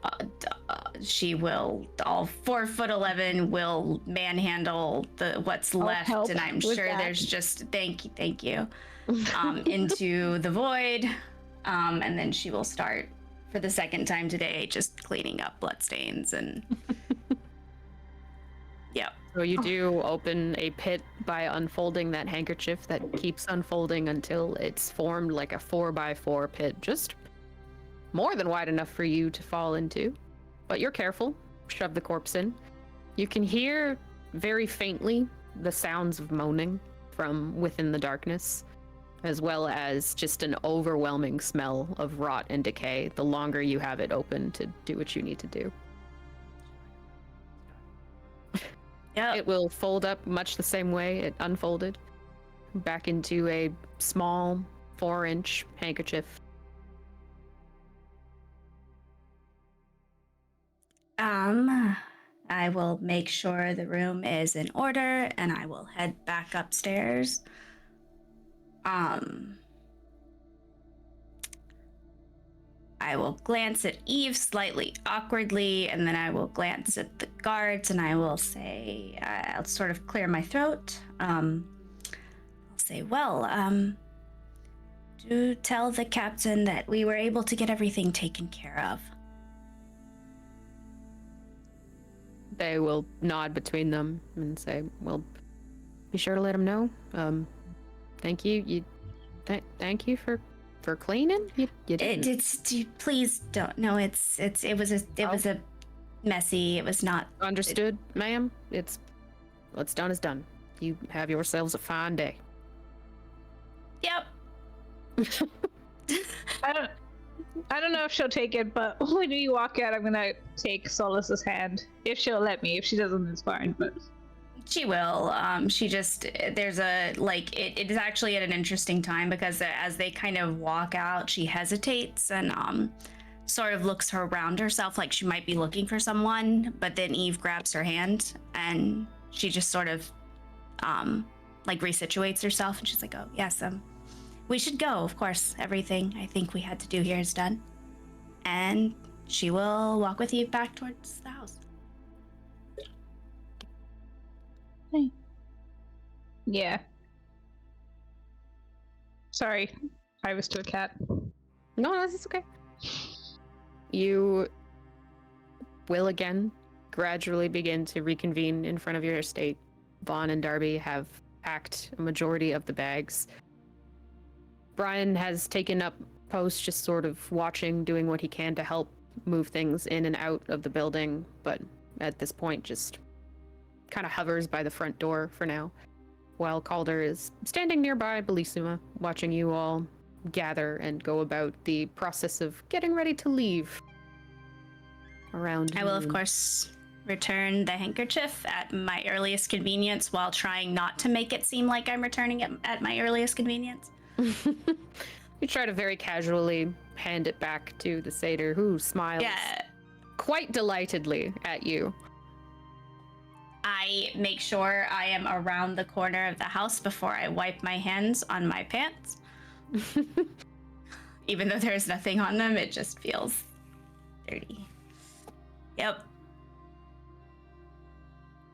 C: she will, all 4'11", will manhandle what's left, and I'm sure there's just thank you, into the void, and then she will start for the second time today, just cleaning up bloodstains and. Yep.
A: So you do open a pit by unfolding that handkerchief that keeps unfolding until it's formed like a 4x4 pit, just more than wide enough for you to fall into. But you're careful. Shove the corpse in. You can hear very faintly the sounds of moaning from within the darkness, as well as just an overwhelming smell of rot and decay the longer you have it open to do what you need to do.
C: Yep.
A: It will fold up much the same way it unfolded, back into a small 4-inch handkerchief.
C: I will make sure the room is in order, and I will head back upstairs. I will glance at Eve slightly awkwardly, and then I will glance at the guards, and I will say, I'll sort of clear my throat. I'll say, well, do tell the captain that we were able to get everything taken care of.
A: They will nod between them and say, well, be sure to let him know. Thank you. Thank you for cleaning. You didn't.
C: Please don't. No, it was a messy. It was not
A: Understood, ma'am. It's what's done is done. You have yourselves a fine day.
C: Yep.
B: I don't know if she'll take it, but when you walk out, I'm gonna take Solace's hand. If she'll let me. If she doesn't, it's fine, but...
C: She will. She just, there's a, like, it is actually at an interesting time because as they kind of walk out, she hesitates and sort of looks around herself like she might be looking for someone, but then Eve grabs her hand and she just sort of like resituates herself and she's like, oh, yes, we should go, of course. Everything I think we had to do here is done. And she will walk with Eve back towards the house.
B: Hey. Yeah. Sorry, I was to a cat.
A: No, this is okay. You will again gradually begin to reconvene in front of your estate. Vaughn and Darby have packed a majority of the bags. Brian has taken up post, just sort of watching, doing what he can to help move things in and out of the building, but at this point just kind of hovers by the front door for now, while Calder is standing nearby Bellissima, watching you all gather and go about the process of getting ready to leave. Around
C: I will, of course, return the handkerchief at my earliest convenience while trying not to make it seem like I'm returning it at my earliest convenience.
A: You try to very casually hand it back to the satyr, who smiles quite delightedly at you.
C: I make sure I am around the corner of the house before I wipe my hands on my pants. Even though there's nothing on them, it just feels 30. Yep.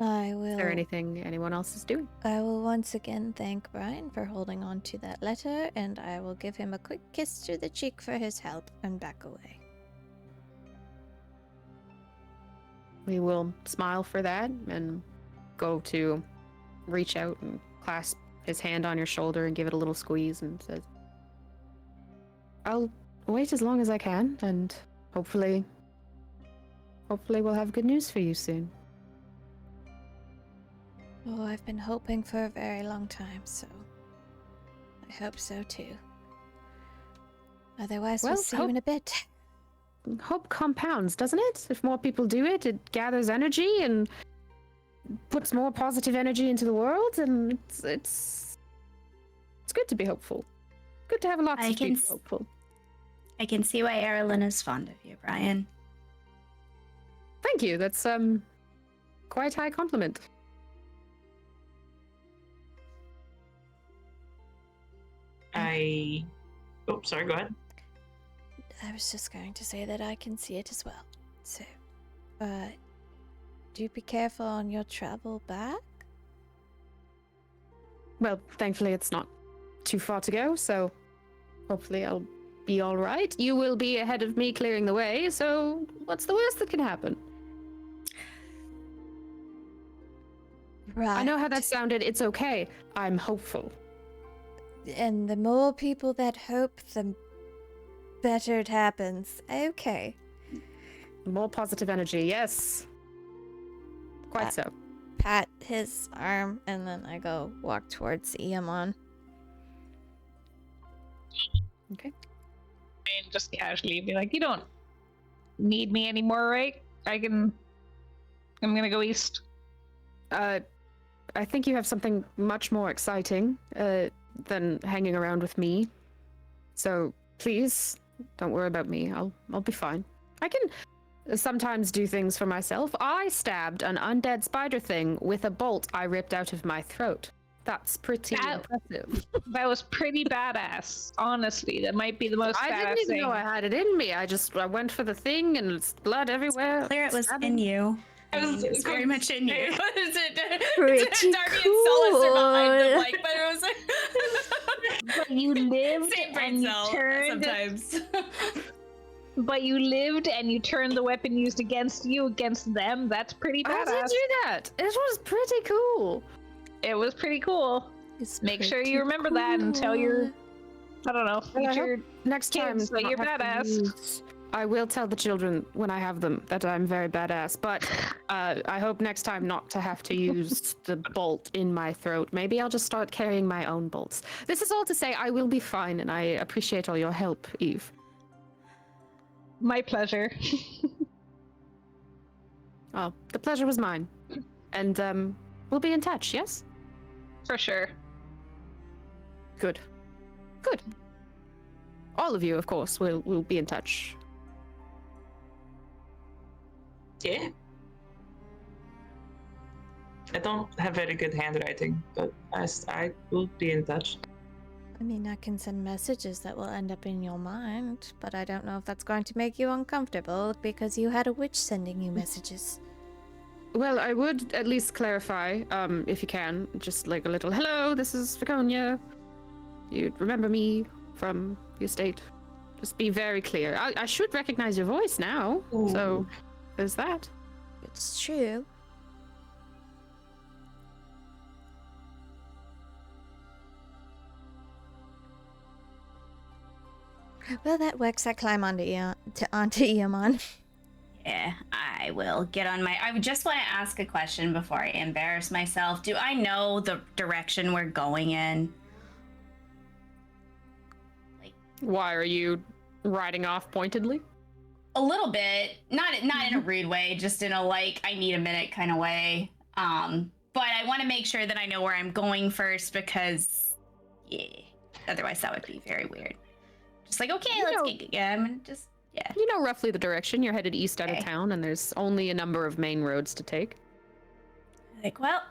D: I will.
A: Is there anything anyone else is doing?
D: I will once again thank Brian for holding on to that letter, and I will give him a quick kiss to the cheek for his help and back away.
A: We will smile for that and go to reach out and clasp his hand on your shoulder and give it a little squeeze and says, I'll wait as long as I can, and hopefully we'll have good news for you soon.
D: Oh, I've been hoping for a very long time, so I hope so too. Otherwise, we'll
A: Well,
D: see you in a bit.
A: Hope compounds, doesn't it? If more people do it, it gathers energy and puts more positive energy into the world, and it's good to be hopeful. Good to have lots of people hopeful.
C: I can see why Erilyn is fond of you, Brian.
A: Thank you. That's quite high compliment.
G: Oh, sorry, go ahead.
D: I was just going to say that I can see it as well. So, do be careful on your travel back.
A: Well, thankfully it's not too far to go, so hopefully I'll be all right. You will be ahead of me clearing the way, so what's the worst that can happen?
D: Right.
A: I know how that sounded. It's okay. I'm hopeful.
D: And the more people that hope, the better it happens. Okay.
A: More positive energy, yes. Quite so.
D: Pat his arm, and then I go walk towards Iamon.
A: Okay.
B: And just casually be like, you don't need me anymore, right? I'm gonna go east.
A: I think you have something much more exciting than hanging around with me. So please don't worry about me. I'll be fine. I can sometimes do things for myself. I stabbed an undead spider thing with a bolt I ripped out of my throat. That's pretty impressive.
B: That was pretty badass. Honestly, that might be the most
A: I
B: badass
A: didn't even
B: thing.
A: know I had it in me. I went for the thing and it's blood everywhere.
C: Clear it was in you. It's very much in you.
D: Pretty
C: Darby
D: cool.
C: and Solace are behind them, like, but it was like
B: But you lived
C: same brain
B: and you
C: cell
B: turned.
C: sometimes.
B: But you lived and you turned the weapon used against you against them. That's pretty
A: How
B: badass.
A: did you do that? It was pretty cool.
B: It was pretty cool.
D: It's
B: Make sure
D: pretty
B: you remember that and tell your, I don't know,
A: Well, I
B: future
A: Next time,
B: kids that
A: not
B: you're
A: have to
B: badass.
A: use- I will tell the children when I have them that I'm very badass, but I hope next time not to have to use the bolt in my throat. Maybe I'll just start carrying my own bolts. This is all to say I will be fine, and I appreciate all your help, Eve.
B: My pleasure.
A: Oh, the pleasure was mine. And we'll be in touch, yes?
B: For sure.
A: Good. Good. All of you, of course, will be in touch.
G: Yeah. I don't have very good handwriting, but I will be in touch.
D: I mean, I can send messages that will end up in your mind, but I don't know if that's going to make you uncomfortable because you had a witch sending you messages.
A: Well, I would at least clarify, if you can, just like a little, hello, this is Viconia. You remember me from your state? Just be very clear. I should recognize your voice now, so there's that.
D: It's true. Well, that works. I climb onto Iamon.
C: Yeah, I will get on my. I just want to ask a question before I embarrass myself. Do I know the direction we're going in?
A: Why are you riding off pointedly?
C: A little bit, not in a rude way, just in a like I need a minute kind of way. But I want to make sure that I know where I'm going first because, yeah, otherwise that would be very weird. Just like okay, let's get. Yeah, I'm gonna just. Yeah.
A: You know roughly the direction. You're headed east out of town, and there's only a number of main roads to take.
C: Like, well,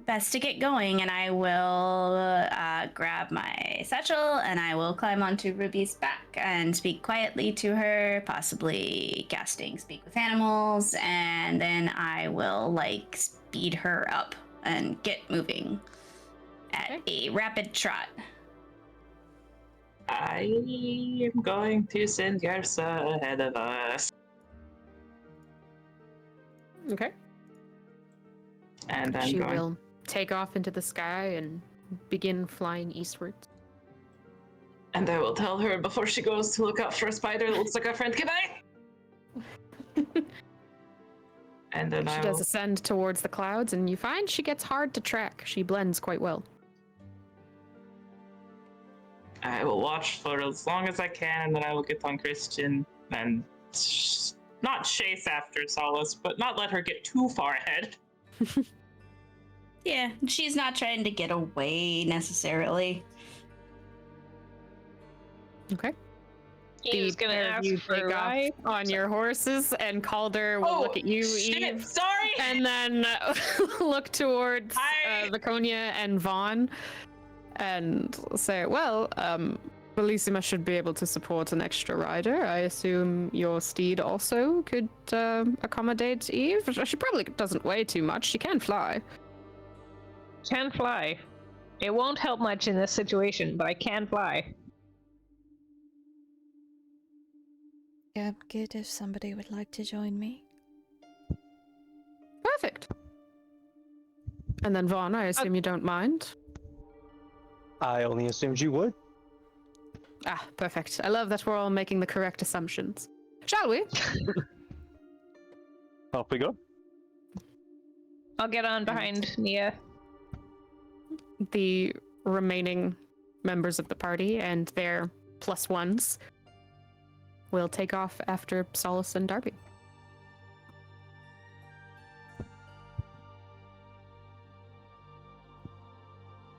C: best to get going, and I will grab my satchel and I will climb onto Ruby's back and speak quietly to her, possibly casting Speak with Animals, and then I will like speed her up and get moving at a rapid trot.
G: I am going to send Yarsa ahead of us.
A: Okay.
G: And I'm
A: She
G: going.
A: will take off into the sky and begin flying eastwards.
G: And I will tell her before she goes to look out for a spider that looks like our friend Goodbye! And then
A: She does ascend towards the clouds, and you find she gets hard to track. She blends quite well.
G: I will watch for as long as I can, and then I will get on Christian and not chase after Solace, but not let her get too far ahead.
C: Yeah, she's not trying to get away necessarily.
A: Okay.
B: He was gonna
A: pair of
B: ask
A: you
B: for
A: take
B: a
A: off
B: ride.
A: on your horses, and Calder will look at you,
G: shit,
A: Eve,
G: sorry!
A: and then look towards
G: Hi.
A: Viconia and Vaughn, and say, "Well, Bellissima should be able to support an extra rider. I assume your steed also could accommodate Eve. She probably doesn't weigh too much. She can fly."
B: Can fly. It won't help much in this situation, but I can fly.
D: Yeah, good if somebody would like to join me.
A: Perfect. And then Vaughn, I assume you don't mind.
F: I only assumed you would.
A: Ah, perfect. I love that we're all making the correct assumptions. Shall we?
F: Off we go.
B: I'll get on behind Nia.
A: The remaining members of the party and their plus ones will take off after Solace and Darby.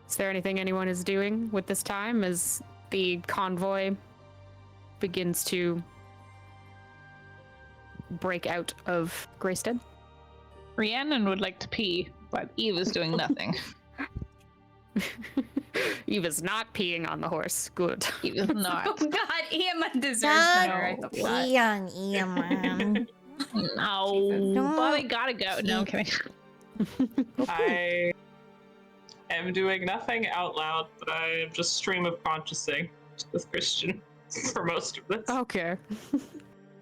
A: Is there anything anyone is doing with this time as the convoy begins to break out of Greystone?
B: Rhiannon would like to pee, but Eve is doing nothing.
A: Eva's not peeing on the horse. Good.
B: Eve is
C: Oh
B: not.
C: God, Emma deserves better. I thought.
D: Young Ian.
B: No, but I gotta go. No, I'm kidding.
G: I am doing nothing out loud, but I am just stream of consciousing with Christian for most of this.
A: Okay.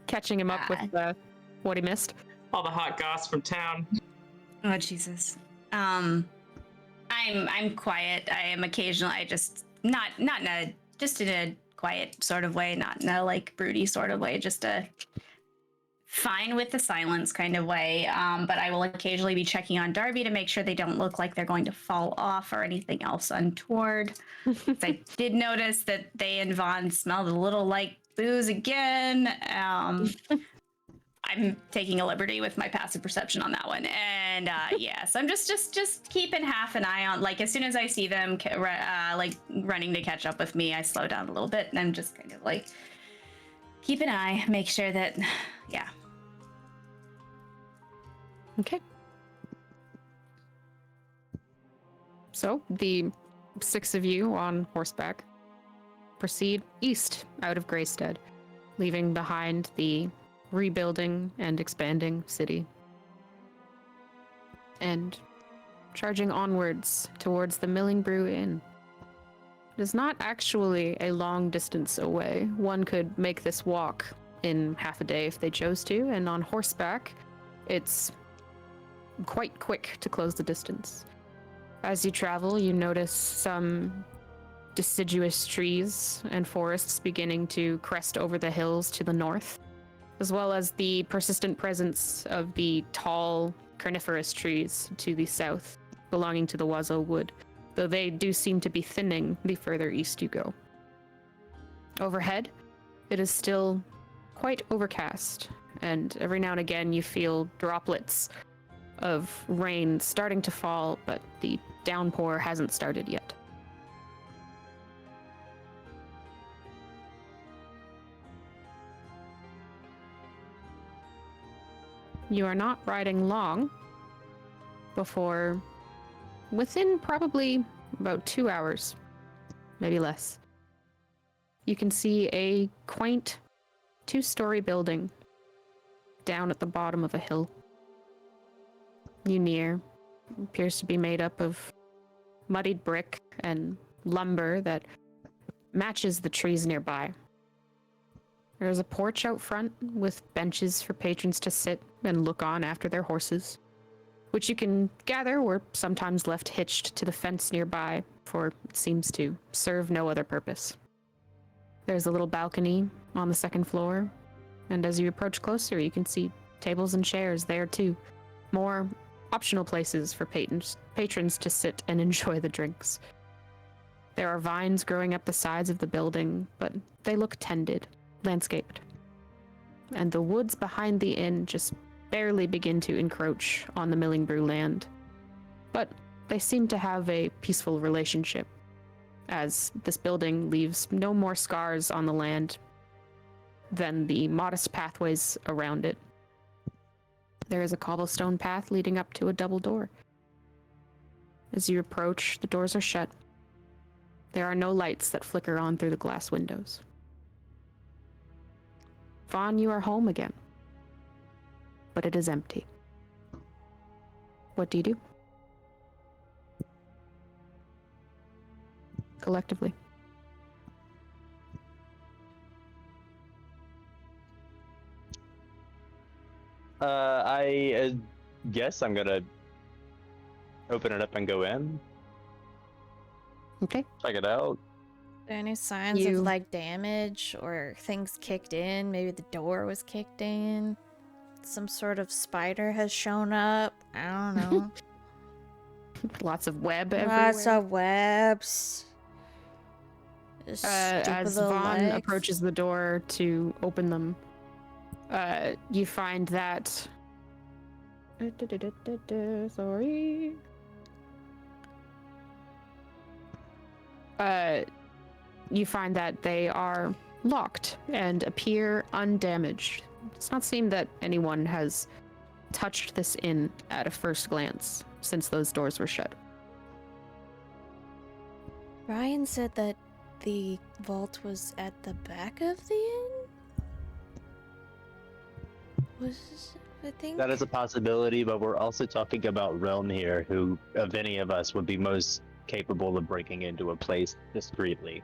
A: Catching him up with what he missed.
G: All the hot goss from town.
C: Oh Jesus. I'm quiet. I am occasionally. I just not in a just in a quiet sort of way, not in a like broody sort of way. Just a fine with the silence kind of way. But I will occasionally be checking on Darby to make sure they don't look like they're going to fall off or anything else untoward. I did notice that they and Vaughn smelled a little like booze again. I'm taking a liberty with my passive perception on that one, and so I'm just keeping half an eye on. Like as soon as I see them like running to catch up with me, I slow down a little bit, and I'm just kind of like keep an eye, make sure that, yeah.
A: Okay. So the 6 of you on horseback proceed east out of Greystead, leaving behind the rebuilding and expanding city, and charging onwards towards the Milling Brew Inn. It is not actually a long distance away. One could make this walk in half a day if they chose to, and on horseback, it's quite quick to close the distance. As you travel, you notice some deciduous trees and forests beginning to crest over the hills to the north, as well as the persistent presence of the tall carnivorous trees to the south, belonging to the Wazo Wood, though they do seem to be thinning the further east you go. Overhead, it is still quite overcast, and every now and again you feel droplets of rain starting to fall, but the downpour hasn't started yet. You are not riding long before, within probably about 2 hours, maybe less, you can see a quaint 2-story building down at the bottom of a hill. You near. Appears to be made up of muddied brick and lumber that matches the trees nearby. There's a porch out front with benches for patrons to sit and look on after their horses, which you can gather were sometimes left hitched to the fence nearby, for it seems to serve no other purpose. There's a little balcony on the second floor, and as you approach closer, you can see tables and chairs there too. More optional places for patrons to sit and enjoy the drinks. There are vines growing up the sides of the building, but they look tended, landscaped. And the woods behind the inn just barely begin to encroach on the Milling Brew land. But they seem to have a peaceful relationship, as this building leaves no more scars on the land than the modest pathways around it. There is a cobblestone path leading up to a double door. As you approach, the doors are shut. There are no lights that flicker on through the glass windows. Vaughn, you are home again. But it is empty. What do you do? Collectively.
F: I guess I'm gonna open it up and go in.
A: Okay.
F: Check it out.
D: Are there any signs
A: You-
D: of like damage or things kicked in? Maybe the door was kicked in. Some sort of spider has shown up. I don't know.
A: Lots of web everywhere.
D: Lots of webs.
A: As Vaughn approaches the door to open them, you find that. Sorry. You find that they are locked and appear undamaged. It does not seem that anyone has touched this inn at a first glance since those doors were shut.
D: Ryan said that the vault was at the back of the inn? I think?
F: That is a possibility, but we're also talking about Realm here, who of any of us would be most capable of breaking into a place discreetly.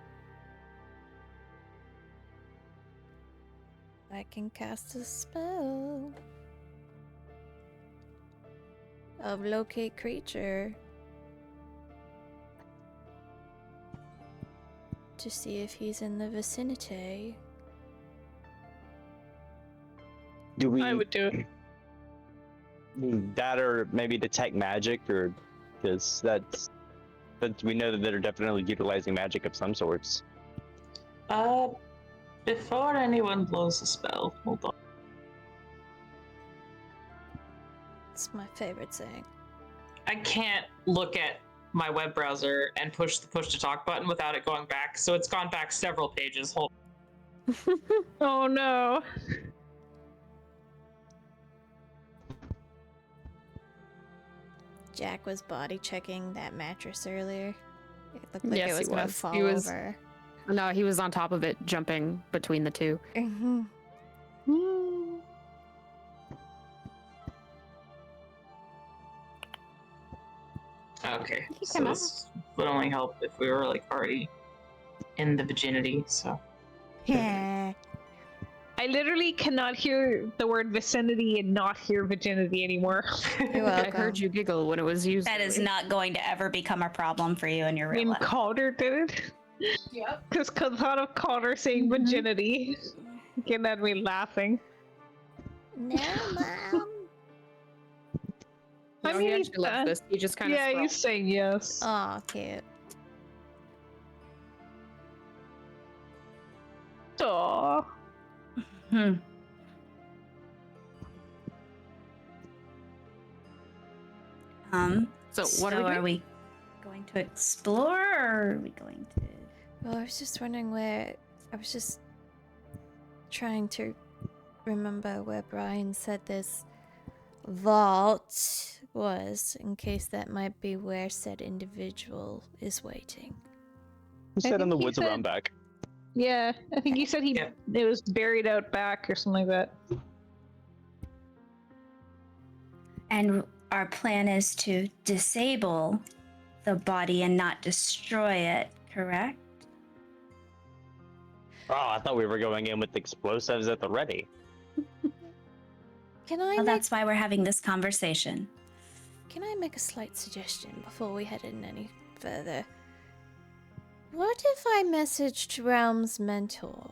D: I can cast a spell of locate creature to see if he's in the vicinity.
F: Do we?
G: I would do it.
F: That or maybe detect magic, or because that's. But we know that they're definitely utilizing magic of some sorts.
G: Before anyone blows a spell, hold on.
D: It's my favorite saying.
G: I can't look at my web browser and push the push to talk button without it going back, so it's gone back several pages. Hold
B: Oh no.
D: Jack was body checking that mattress earlier. It looked like
A: Yes,
D: it was
A: he
D: gonna
A: was.
D: fall
A: He was-
D: over.
A: No, he was on top of it, jumping between the two.
G: Okay,
A: He
G: so
A: came
G: this would only help if we were like already in the virginity. So
D: Yeah.
B: I literally cannot hear the word vicinity and not hear virginity anymore.
D: You're
A: I
D: welcome.
A: heard you giggle when it was used.
C: That is
A: earlier.
C: not going to ever become a problem for you in your real
B: When
C: life.
B: Calder did it.
C: Yep.
B: Because I thought of Calder saying virginity. Getting at me laughing.
D: No, Mom.
A: No,
B: I
A: he
B: mean,
A: actually loves this. He just kind of
B: Yeah, he's saying yes.
D: Oh, cute.
B: Aww.
C: Hmm.
A: So what are we doing?
C: we going to explore, or are we going to?
D: Well, I was just wondering where. I was just trying to remember where Brian said this vault was, in case that might be where said individual is waiting.
F: He said in
B: think
F: the
B: he
F: woods
B: said-
F: around back.
B: Yeah, I think you said
G: Yep.
B: it was buried out back or something like that.
C: And our plan is to disable the body and not destroy it, correct?
F: Oh, I thought we were going in with explosives at the ready.
D: Can I
C: Well,
D: make
C: that's why we're having this conversation.
D: Can I make a slight suggestion before we head in any further? What if I messaged Realm's mentor?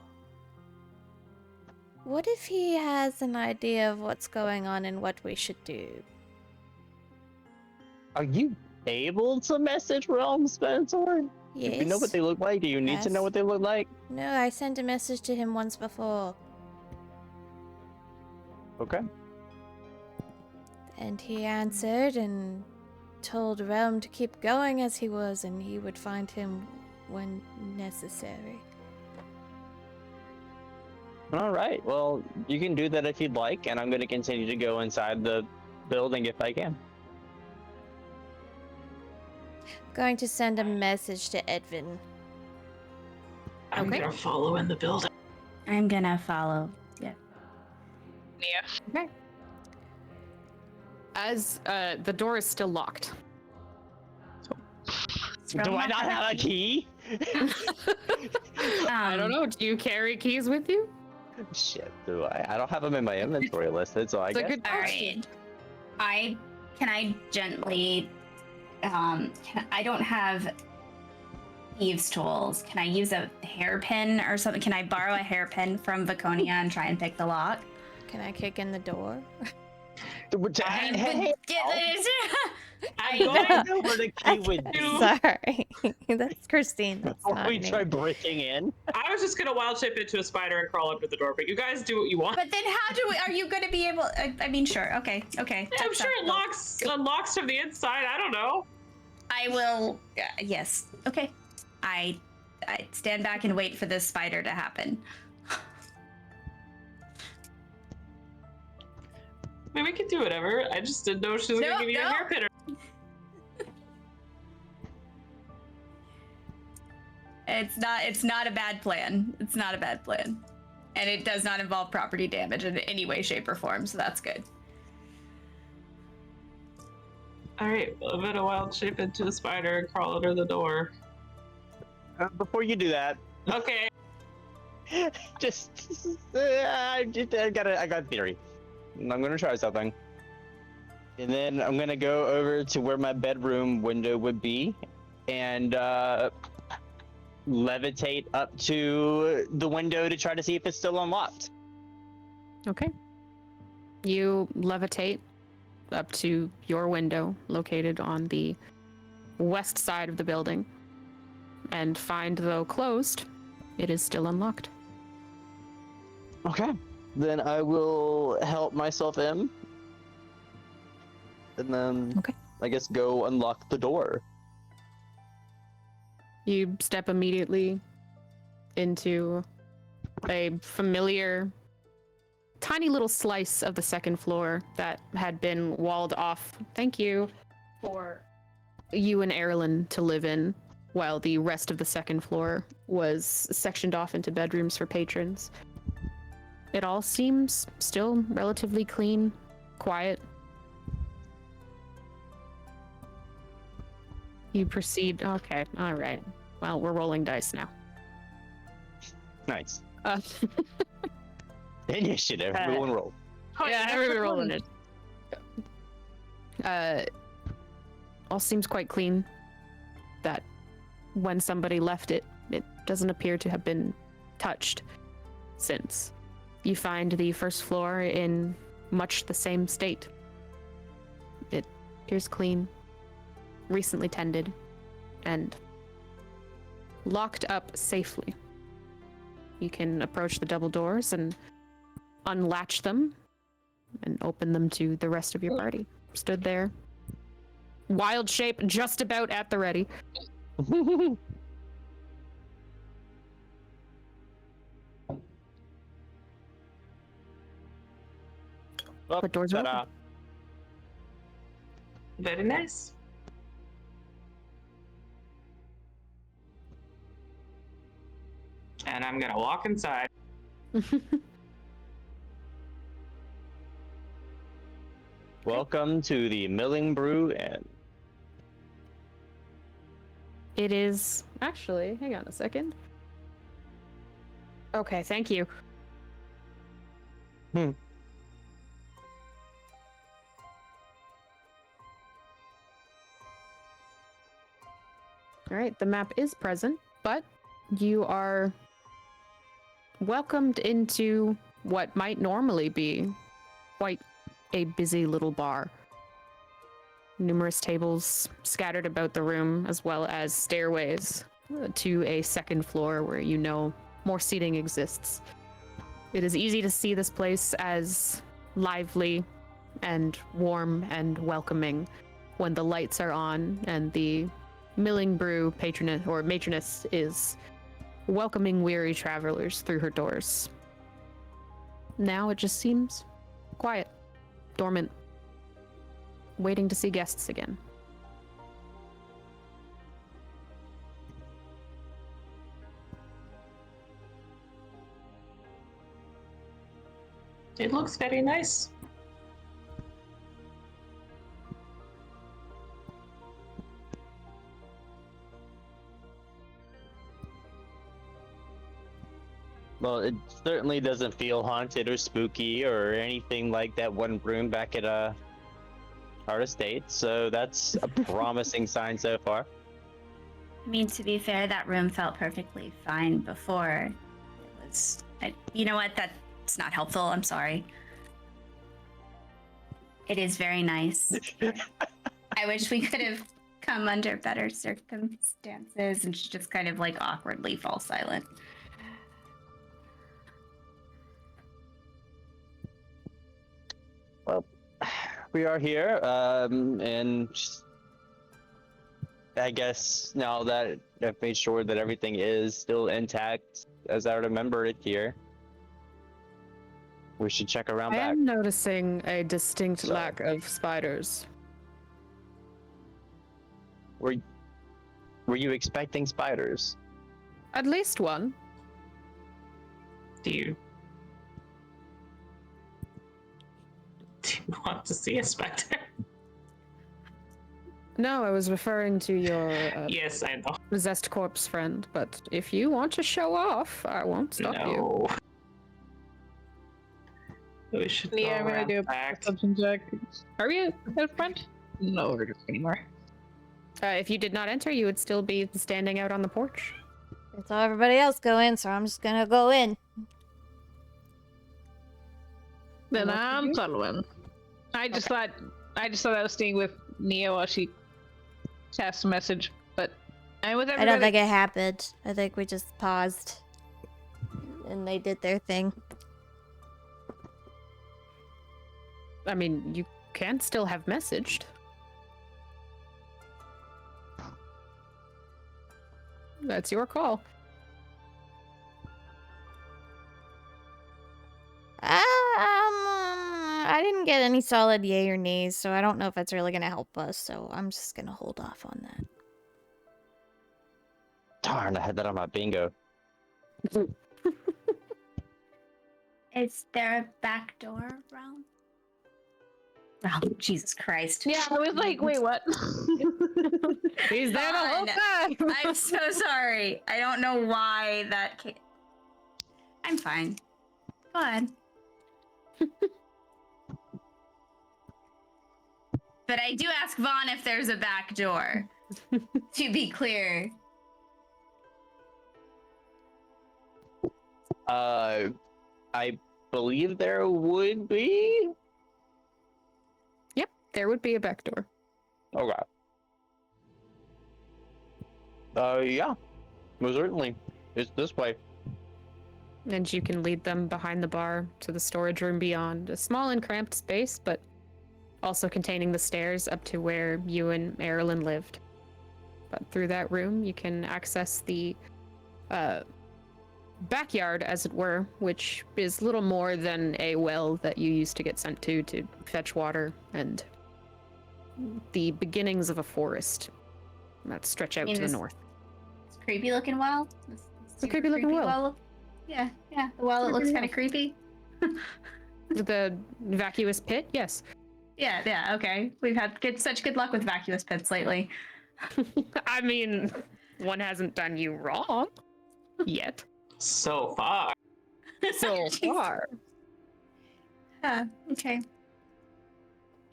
D: What if he has an idea of what's going on and what we should do?
F: Are you able to message Realm Spencer?
D: Yes.
F: Do you know what they look like? Do you need to know
D: Yes.
F: what they look like?
D: No, I sent a message to him once before,
F: Okay.
D: and he answered and told Realm to keep going as he was, and he would find him when necessary.
F: All right. Well, you can do that if you'd like, and I'm going to continue to go inside the building if I can.
D: Going to send a message to Edvin.
G: I'm
A: Okay.
G: gonna follow in the building.
C: I'm gonna follow. Yeah.
B: Yeah.
A: As the door is still locked.
F: Do I not have a key?
A: I don't know. Do you carry keys with you?
F: Shit, do I? I don't have them in my inventory listed, so I
A: It's a
F: guess.
A: good
C: All
A: question.
C: right. Can I gently I don't have thieves tools. Can I use a hairpin or something? Can I borrow a hairpin from Vaconia and try and pick the lock?
D: Can I kick in the door?
F: Hey,
G: I'm
C: I-
G: going
F: I know where the key would be.
D: Sorry, that's Christine. That's
F: Before
D: not
F: we
D: me.
F: try breaking in.
G: I was just gonna wild shape into a spider and crawl under the door, but you guys do what you want.
C: But then how do we, are you going to be able, I mean, sure. Okay.
G: I'm
C: That's
G: sure it
C: acceptable.
G: unlocks from the inside. I don't know.
C: I will, yes. Okay. I stand back and wait for this spider to happen.
G: I mean, we could do whatever. I just didn't know she was
C: No,
G: gonna give you
C: no.
G: a hairpin.
C: It's not a bad plan. It's not a bad plan. And it does not involve property damage in any way, shape, or form, so that's good.
G: All right, I'm gonna wild shape into a spider and crawl under the door.
F: Before you do that,
G: Okay.
F: I got a theory. I'm gonna try something. And then I'm gonna go over to where my bedroom window would be and levitate up to the window to try to see if it's still unlocked.
A: Okay. You levitate up to your window located on the west side of the building and find, though closed, it is still unlocked.
F: Okay. Then I will help myself in. And then
A: Okay.
F: I guess go unlock the door.
A: You step immediately into a familiar tiny little slice of the second floor that had been walled off, thank you, for you and Erilyn to live in, while the rest of the second floor was sectioned off into bedrooms for patrons. It all seems still relatively clean, quiet. You proceed. Okay, all right. Well, we're rolling dice now.
F: Nice.
A: Uh,
F: Initiative. Everyone roll.
A: yeah, everybody rolling it. All seems quite clean. That when somebody left it, it doesn't appear to have been touched since. You find the first floor in much the same state. It appears clean, recently tended, and locked up safely. You can approach the double doors and unlatch them and open them to the rest of your party. Stood there, wild shape just about at the ready.
F: Well,
A: The doors are
F: ta-da.
G: Very nice. And I'm gonna walk inside.
F: Welcome to the Milling Brew Inn.
A: It is actually, hang on a second. Okay, thank you.
F: Hmm.
A: All right, the map is present, but you are welcomed into what might normally be quite a busy little bar. Numerous tables scattered about the room, as well as stairways to a second floor where you know more seating exists. It is easy to see this place as lively and warm and welcoming when the lights are on and the Milling Brew patroness or matroness is welcoming weary travelers through her doors. Now it just seems quiet, dormant, waiting to see guests again.
G: It looks very nice.
F: Well, it certainly doesn't feel haunted or spooky or anything like that one room back at our estate, so that's a promising sign so far.
C: I mean, to be fair, that room felt perfectly fine before. It was. You know what? That's not helpful. I'm sorry. It is very nice. I wish we could have come under better circumstances, and she just kind of like awkwardly falls silent.
F: Well, we are here, and I guess now that I've made sure that everything is still intact as I remember it here, we should check around
A: I
F: back.
A: am noticing a distinct
F: So-
A: lack of spiders.
F: Were you expecting spiders?
A: At least one.
G: Do you want to see a specter?
A: No, I was referring to your
G: Yes, I know.
A: possessed corpse friend, but if you want to show off, I won't stop you.
G: No. We should
B: Yeah,
G: go
B: I'm gonna
G: around
B: do a
G: back.
B: perception check. Are we out front? No, we're just anymore.
A: If you did not enter, you would still be standing out on the porch.
D: I saw everybody else go in, so I'm just gonna go in.
B: Then
A: What did
B: I'm
A: you-
B: following. I just thought I was staying with Nia while she cast a message, but I'm with
D: I
B: everybody.
D: don't think it happened. I think we just paused. And they did their thing.
A: I mean, you can still have messaged. That's your call.
D: I didn't get any solid yay or nays, so I don't know if it's really gonna help us, so I'm just gonna hold off on that.
F: Darn, I had that on my bingo.
C: Is there a back door, Realm? Oh, Jesus Christ.
B: Yeah, I was like, wait, what?
A: He's there the whole time.
C: I'm so sorry. I don't know why that came. I'm fine. Go ahead. But I do ask Vaughn if there's a back door. To be clear.
F: I believe there would be.
A: Yep, there would be a back door.
F: Okay. Yeah, most certainly. It's this way.
A: And you can lead them behind the bar to the storage room beyond. A small and cramped space, but also containing the stairs up to where you and Marilyn lived. But through that room, you can access the backyard, as it were, which is little more than a well that you used to get sent to fetch water and the beginnings of a forest that stretch out
C: mean,
A: to the
C: this-
A: north.
C: It's creepy looking well.
A: It's a creepy looking well.
C: Yeah, the well that looks kind of creepy.
A: The vacuous pit, yes.
C: Yeah, okay. We've had such good luck with vacuous pits lately.
A: I mean, one hasn't done you wrong yet.
G: So far.
A: So
C: Jeez.
A: far.
C: Okay.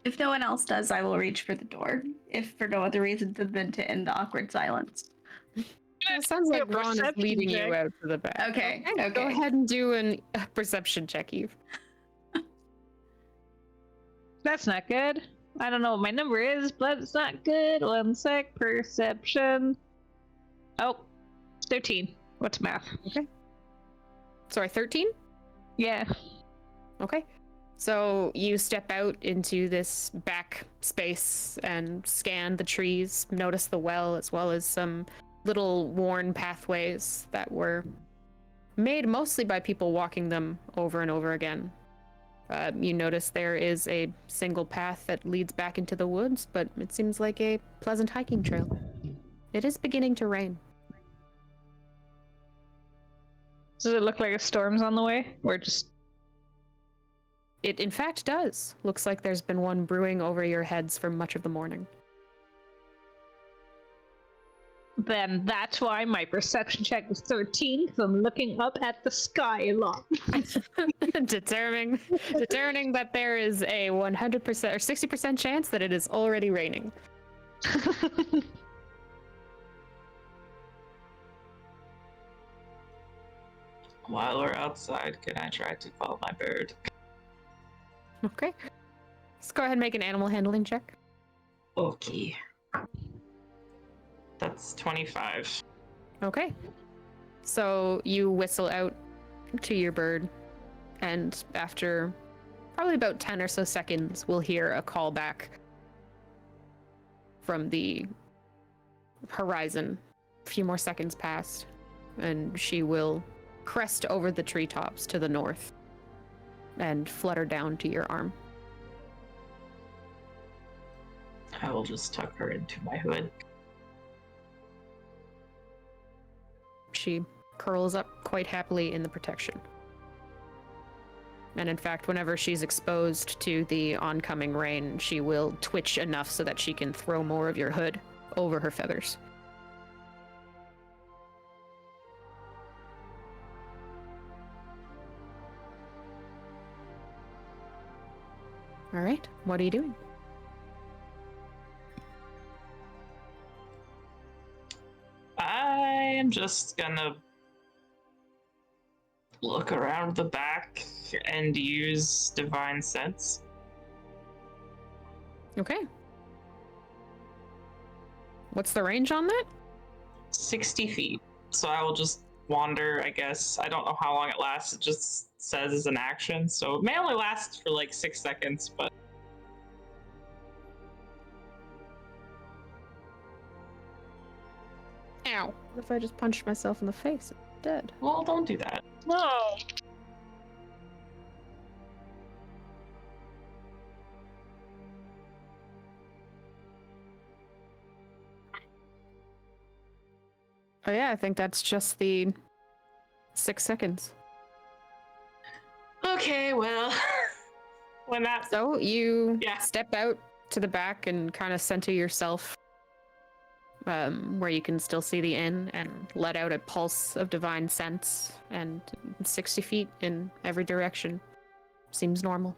C: If no one else does, I will reach for the door. If for no other reason than to end the awkward silence.
A: It sounds like
B: Do a
A: Ron is
B: perception
A: leading you
B: check.
A: out to the back.
C: Okay,
A: Go
C: okay.
A: ahead and do a perception check, Eve.
B: That's not good. I don't know what my number is, but it's not good. 1 sec. Perception. Oh, 13. What's math?
A: Sorry, 13?
B: Yeah.
A: Okay. So you step out into this back space and scan the trees, notice the well, as well as some little worn pathways that were made mostly by people walking them over and over again. You notice there is a single path that leads back into the woods, but it seems like a pleasant hiking trail. It is beginning to rain.
B: Does it look like a storm's on the way? Or just...
A: It in fact does. Looks like there's been one brewing over your heads for much of the morning.
B: Then that's why my perception check was 13, because I'm looking up at the sky a lot.
A: determining that there is a 100% or 60% chance that it is already raining.
G: While we're outside, can I try to call my bird?
A: Okay. Let's go ahead and make an animal handling check.
G: Okay. That's 25.
A: Okay. So you whistle out to your bird, and after probably about 10 or so seconds, we'll hear a call back from the horizon. A few more seconds pass, and she will crest over the treetops to the north and flutter down to your arm.
G: I will just tuck her into my hood.
A: She curls up quite happily in the protection. And in fact, whenever she's exposed to the oncoming rain, she will twitch enough so that she can throw more of your hood over her feathers. All right, what are you doing?
G: I am just gonna look around the back and use Divine Sense.
A: Okay. What's the range on that?
G: 60 feet. So I will just wander, I guess. I don't know how long it lasts. It just says as an action. So it may only last for like 6 seconds, but
A: Ow. What if I just punched myself in the face? I'm dead.
G: well, don't do that.
B: No.
A: Oh yeah, I think that's just the 6 seconds.
G: Okay, well, when that
A: So you
G: Yeah.
A: step out to the back and kind of center yourself where you can still see the inn and let out a pulse of divine sense, and 60 feet in every direction seems normal.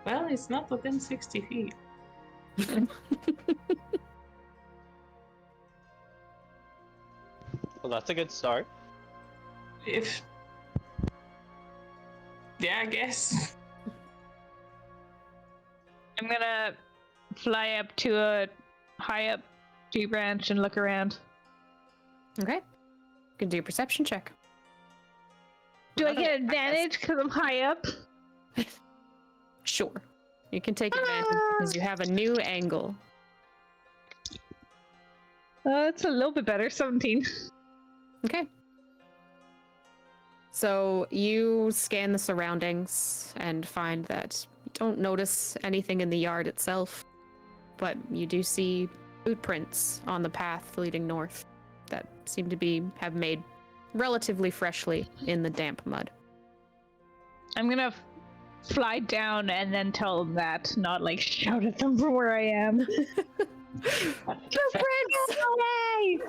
G: well, it's not within 60 feet.
F: Well, that's a good start.
G: If yeah, I guess.
B: I'm gonna fly up to a high up tree branch and look around.
A: Okay. You can do a perception check.
B: Do I get advantage because I'm high up?
A: Sure. You can take advantage because you have a new angle.
B: It's a little bit better, 17.
A: Okay. So you scan the surroundings and find that you don't notice anything in the yard itself, but you do see boot prints on the path leading north that seem to have made relatively freshly in the damp mud.
B: I'm gonna fly down and then tell them that, not like shout at them from where I am. Footprints! Away!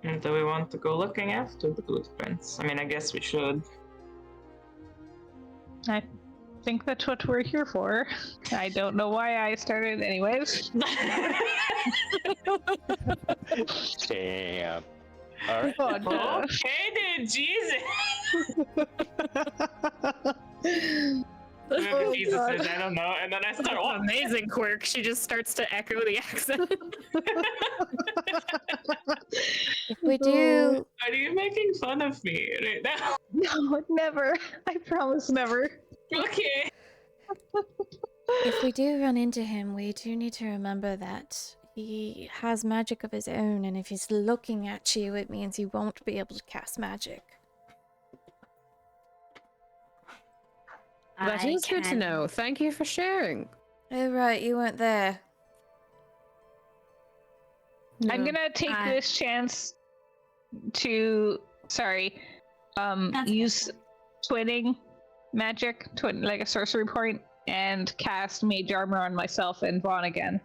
G: And do we want to go looking after the footprints? I mean, I guess we should.
B: I think that's what we're here for. I don't know why I started anyways.
F: Damn. All right.
G: Okay, dude, Jesus. Whoever Jesus is, I don't know. And then I start walking.
A: Amazing quirk. She just starts to echo the accent.
D: We do.
G: Are you making fun of me right now?
B: No, never. I promise never.
G: Okay.
D: If we do run into him, we do need to remember that he has magic of his own, and if he's looking at you, it means he won't be able to cast magic.
A: That is good to know. Thank you for sharing.
D: Oh, right, you weren't there.
B: I'm gonna take this chance to, use twinning magic, like a sorcery point, and cast mage armor on myself and Vaughn again.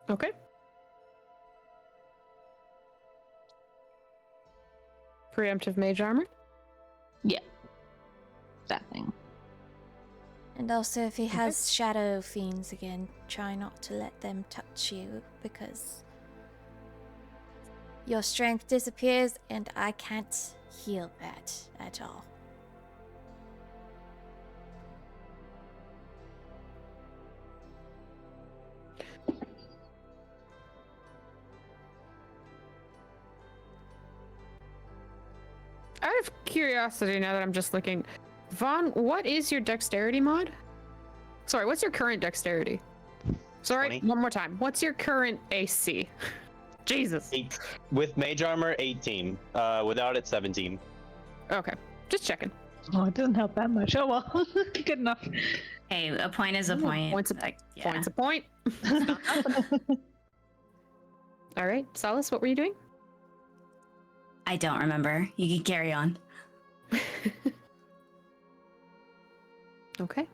A: Okay. Preemptive mage armor?
B: Yeah. That thing.
D: And also, if he has shadow fiends again, try not to let them touch you, because your strength disappears, and I can't heal that at all.
A: Out of curiosity, now that I'm just looking, Vaughn, what is your dexterity mod? Sorry, what's your current dexterity? Sorry,
F: 20.
A: one more time. What's your current AC? Jesus.
F: With mage armor, 18. Without it, 17.
A: Okay, just checking.
B: Oh, it doesn't help that much. Oh well, good enough.
C: Hey, a point is a point.
A: Point's a Point's a point. All right, Solace, what were you doing?
C: I don't remember. You can carry on.
A: Okay.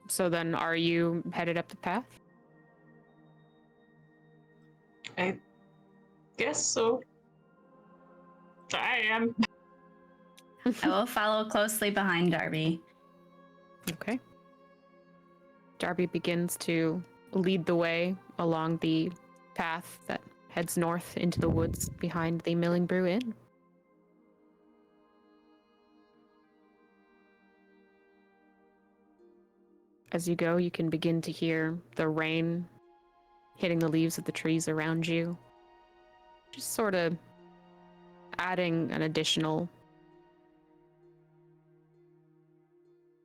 A: So then, are you headed up the path?
G: I guess so. I am.
C: I will follow closely behind Darby.
A: Okay. Darby begins to lead the way along the path that heads north into the woods behind the Milling Brew Inn. As you go, you can begin to hear the rain hitting the leaves of the trees around you, just sort of adding an additional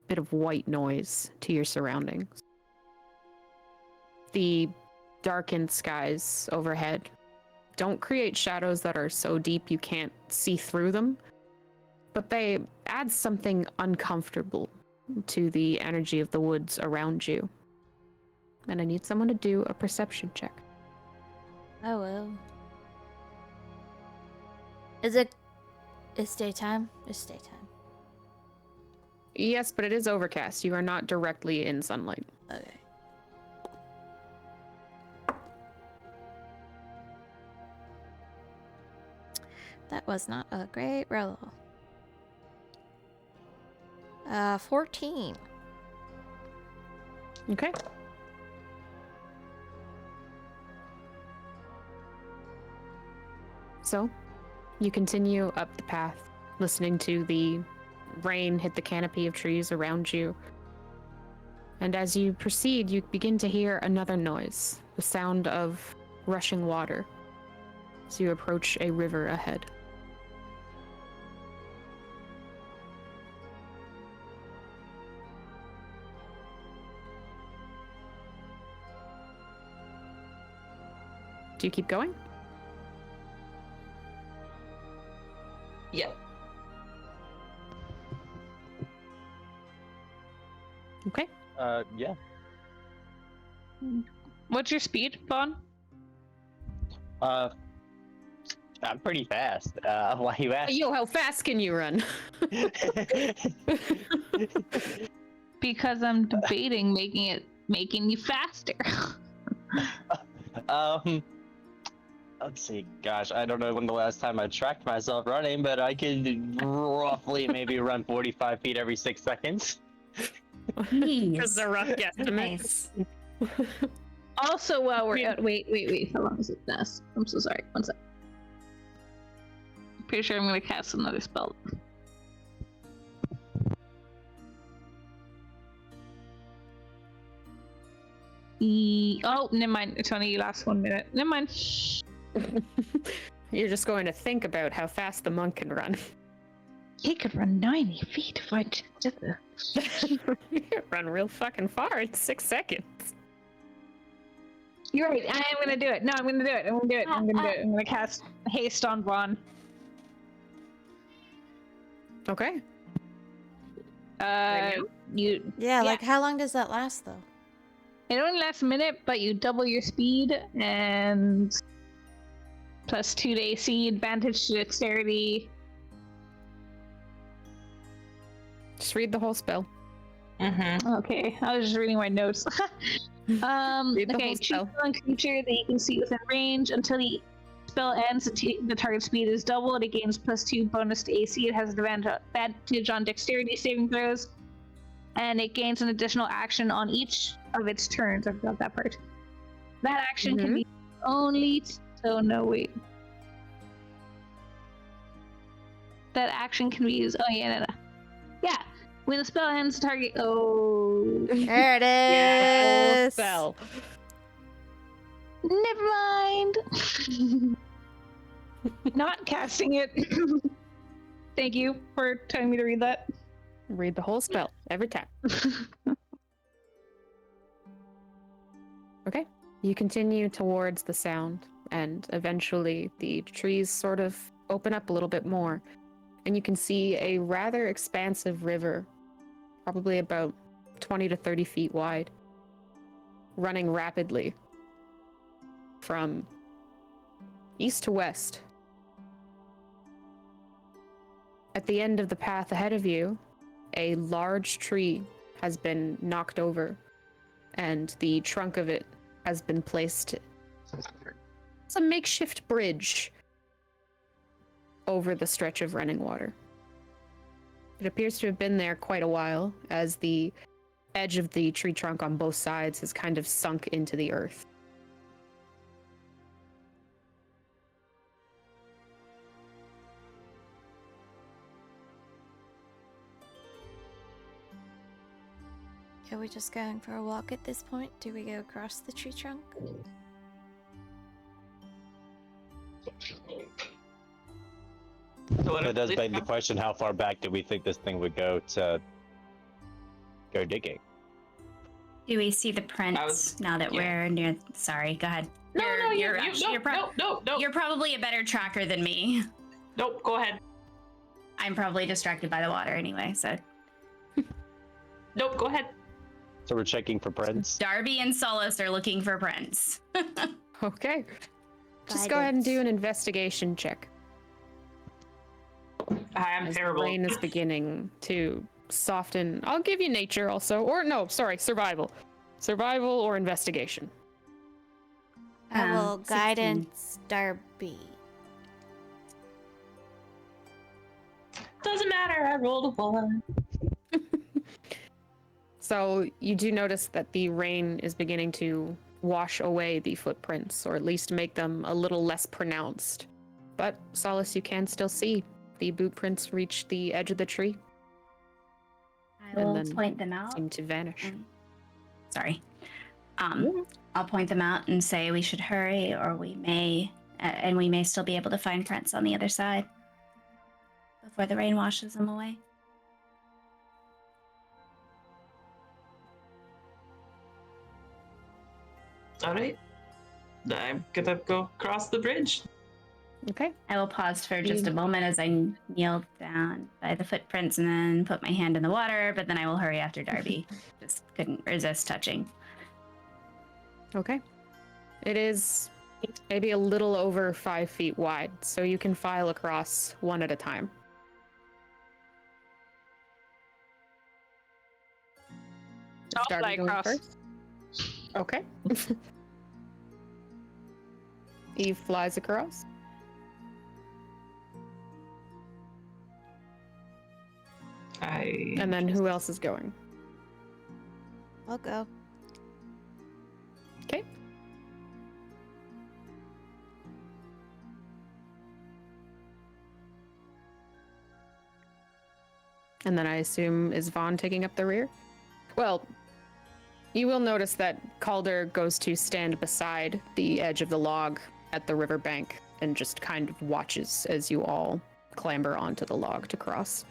A: bit of white noise to your surroundings. The darkened skies overhead don't create shadows that are so deep you can't see through them, but they add something uncomfortable to the energy of the woods around you. And I need someone to do a perception check.
D: I will. Is it? It's daytime? It's daytime.
A: Yes, but it is overcast. You are not directly in sunlight.
D: Okay. That was not a great roll. 14.
A: Okay. So, you continue up the path, listening to the rain hit the canopy of trees around you. And as you proceed, you begin to hear another noise, the sound of rushing water, as you approach a river ahead. Do you keep going?
G: Yep.
A: Okay.
F: Yeah.
B: What's your speed, Vaughn?
F: I'm pretty fast. Why you ask?
A: Yo, how fast can you run?
B: Because I'm debating making you faster.
F: Let's see. Gosh, I don't know when the last time I tracked myself running, but I could roughly maybe run 45 feet every 6 seconds.
A: That's a rough guesstimate.
C: Nice.
B: Also, while we're out, wait. How long is it last? I'm so sorry. One sec. Pretty sure I'm gonna cast another spell. Oh, never mind. It's only last 1 minute. Never mind.
A: You're just going to think about how fast the monk can run.
B: He could run 90 feet if I did that.
A: You can run real fucking far in 6 seconds.
B: You're right. I am gonna do it. No, I'm gonna do it. I'm gonna cast haste on Vaughn.
A: Okay.
B: Uh,
A: now?
B: you.
D: Yeah, like how long does that last though?
B: It only lasts a minute, but you double your speed and plus 2 to AC, advantage to dexterity.
A: Just read the whole spell.
G: Mm-hmm.
B: Okay, I was just reading my notes.
A: Read the
B: Okay,
A: whole
B: choose
A: spell.
B: one creature that you can see within range until the spell ends. The target speed is doubled. It gains plus 2 bonus to AC. It has an advantage on dexterity saving throws, and it gains an additional action on each of its turns. I forgot that part. That action can be only. So no, wait. That action can be used. Oh yeah, no. Yeah. When the spell ends, the target. Oh.
D: There it
A: Yeah,
D: is.
A: spell.
B: Never mind. Not casting it. Thank you for telling me to read that.
A: Read the whole spell every time. Okay. You continue towards the sound, and eventually the trees sort of open up a little bit more, and you can see a rather expansive river, probably about 20 to 30 feet wide, running rapidly from east to west. At the end of the path ahead of you, a large tree has been knocked over, and the trunk of it has been placed. It's a makeshift bridge over the stretch of running water. It appears to have been there quite a while, as the edge of the tree trunk on both sides has kind of sunk into the earth.
D: Are we just going for a walk at this point? Do we go across the tree trunk?
G: So what
F: That
G: if
F: does
G: this
F: beg the
G: one-
F: question: how far back do we think this thing would go to go digging?
C: Do we see the prints
G: was-
C: now that
G: yeah.
C: we're near? Sorry, go ahead.
G: No, no,
C: you're
G: you,
C: actually-
G: no,
C: You're probably a better tracker than me.
G: nope. Go ahead.
C: I'm probably distracted by the water anyway, so
G: Nope. Go ahead.
F: So we're checking for prints.
C: Darby and Solace are looking for prints.
A: Okay. Just go ahead and do an investigation check.
G: I'm
A: As
G: terrible.
A: the rain is beginning to soften. I'll give you nature also. Or no, sorry, survival. Survival or investigation.
D: I will
C: 16.
D: guidance Darby.
G: Doesn't matter. I rolled a 1.
A: So you do notice that the rain is beginning to wash away the footprints, or at least make them a little less pronounced. But Solace, you can still see the boot prints reach the edge of the tree,
C: I
A: And
C: will
A: then
C: point them out.
A: seem to vanish.
C: Sorry. I'll point them out and say we should hurry, or we may still be able to find prints on the other side before the rain washes them away.
G: All right. I'm gonna go cross the bridge.
A: Okay.
C: I will pause for just a moment as I kneel down by the footprints and then put my hand in the water, but then I will hurry after Darby. Just couldn't resist touching.
A: Okay. It is maybe a little over 5 feet wide, so you can file across one at a time. Is
B: I'll
A: Darby
B: fly
A: going
B: across.
A: first? Okay. Eve flies across. And then who else is going?
D: I'll go.
A: Okay. And then I assume, is Vaughn taking up the rear? Well, you will notice that Calder goes to stand beside the edge of the log at the riverbank and just kind of watches as you all clamber onto the log to cross.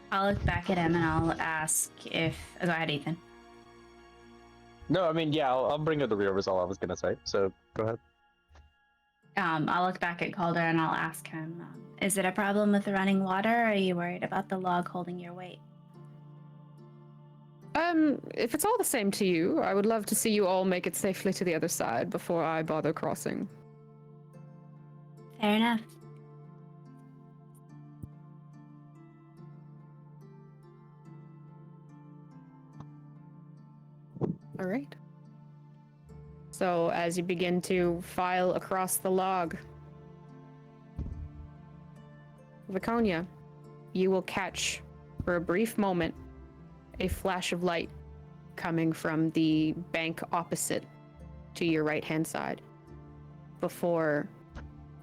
C: I'll look back at him and I'll ask if. Go ahead, Ethan.
F: No, I mean, yeah, I'll bring her the rear was all I was gonna say. So go ahead.
C: I'll look back at Calder and I'll ask him, is it a problem with the running water, or are you worried about the log holding your weight?
A: If it's all the same to you, I would love to see you all make it safely to the other side before I bother crossing.
C: Fair enough.
A: All right. So as you begin to file across the log, Viconia, you will catch, for a brief moment, a flash of light coming from the bank opposite to your right-hand side, before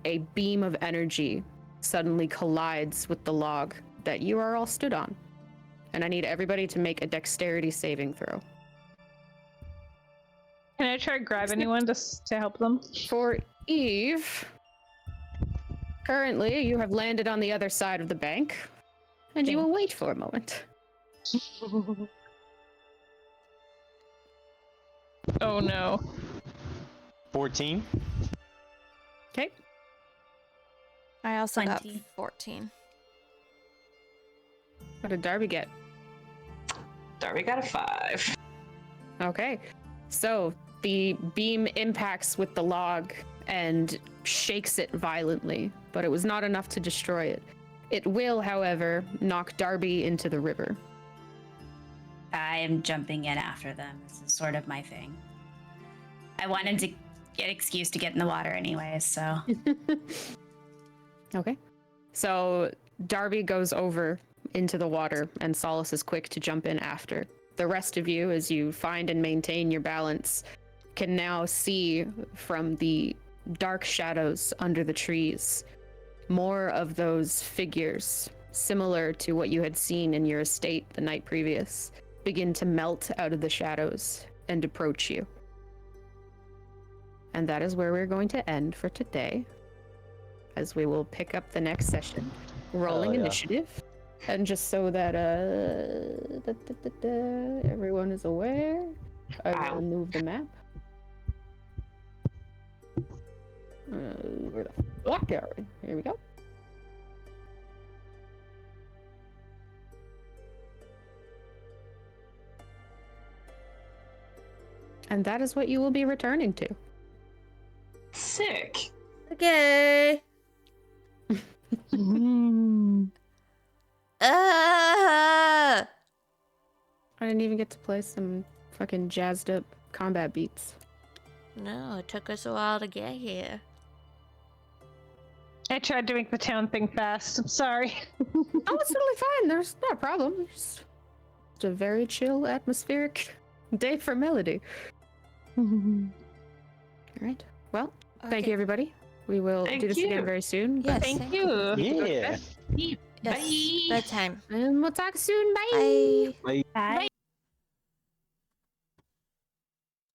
A: a beam of energy suddenly collides with the log that you are all stood on. And I need everybody to make a dexterity saving throw.
B: Can I try to grab anyone just to help them?
A: For Eve, currently you have landed on the other side of the bank, and you will wait for a moment.
B: Oh no.
F: 14.
A: Okay.
D: I also got
C: 20.
D: 14.
A: What did Darby get?
G: Darby got a 5.
A: Okay. So the beam impacts with the log and shakes it violently, but it was not enough to destroy it. It will, however, knock Darby into the river.
C: I am jumping in after them. This is sort of my thing. I wanted to get an excuse to get in the water anyway, so.
A: Okay. So Darby goes over into the water, and Solace is quick to jump in after. The rest of you, as you find and maintain your balance, can now see from the dark shadows under the trees more of those figures, similar to what you had seen in your estate the night previous, begin to melt out of the shadows and approach you. And that is where we're going to end for today, as we will pick up the next session, rolling
F: yeah.
A: initiative. And just so that everyone is aware, I will move the map. Where the fuck are we? Here we go. And that is what you will be returning to.
G: Sick.
E: Okay.
A: I didn't even get to play some fucking jazzed up combat beats.
E: No, it took us a while to get here.
B: I tried to make the town thing fast. I'm sorry.
A: Oh, it's totally fine. There's no problem. It's just a very chill, atmospheric day for Melody. All right. Well, thank you, everybody. We will
G: Thank
A: do this
G: you.
A: again very soon.
D: Yes,
B: Thank you.
F: Yeah.
D: Yes,
G: Bye.
D: bedtime.
A: And we'll talk soon. Bye.
D: Bye.
C: Bye.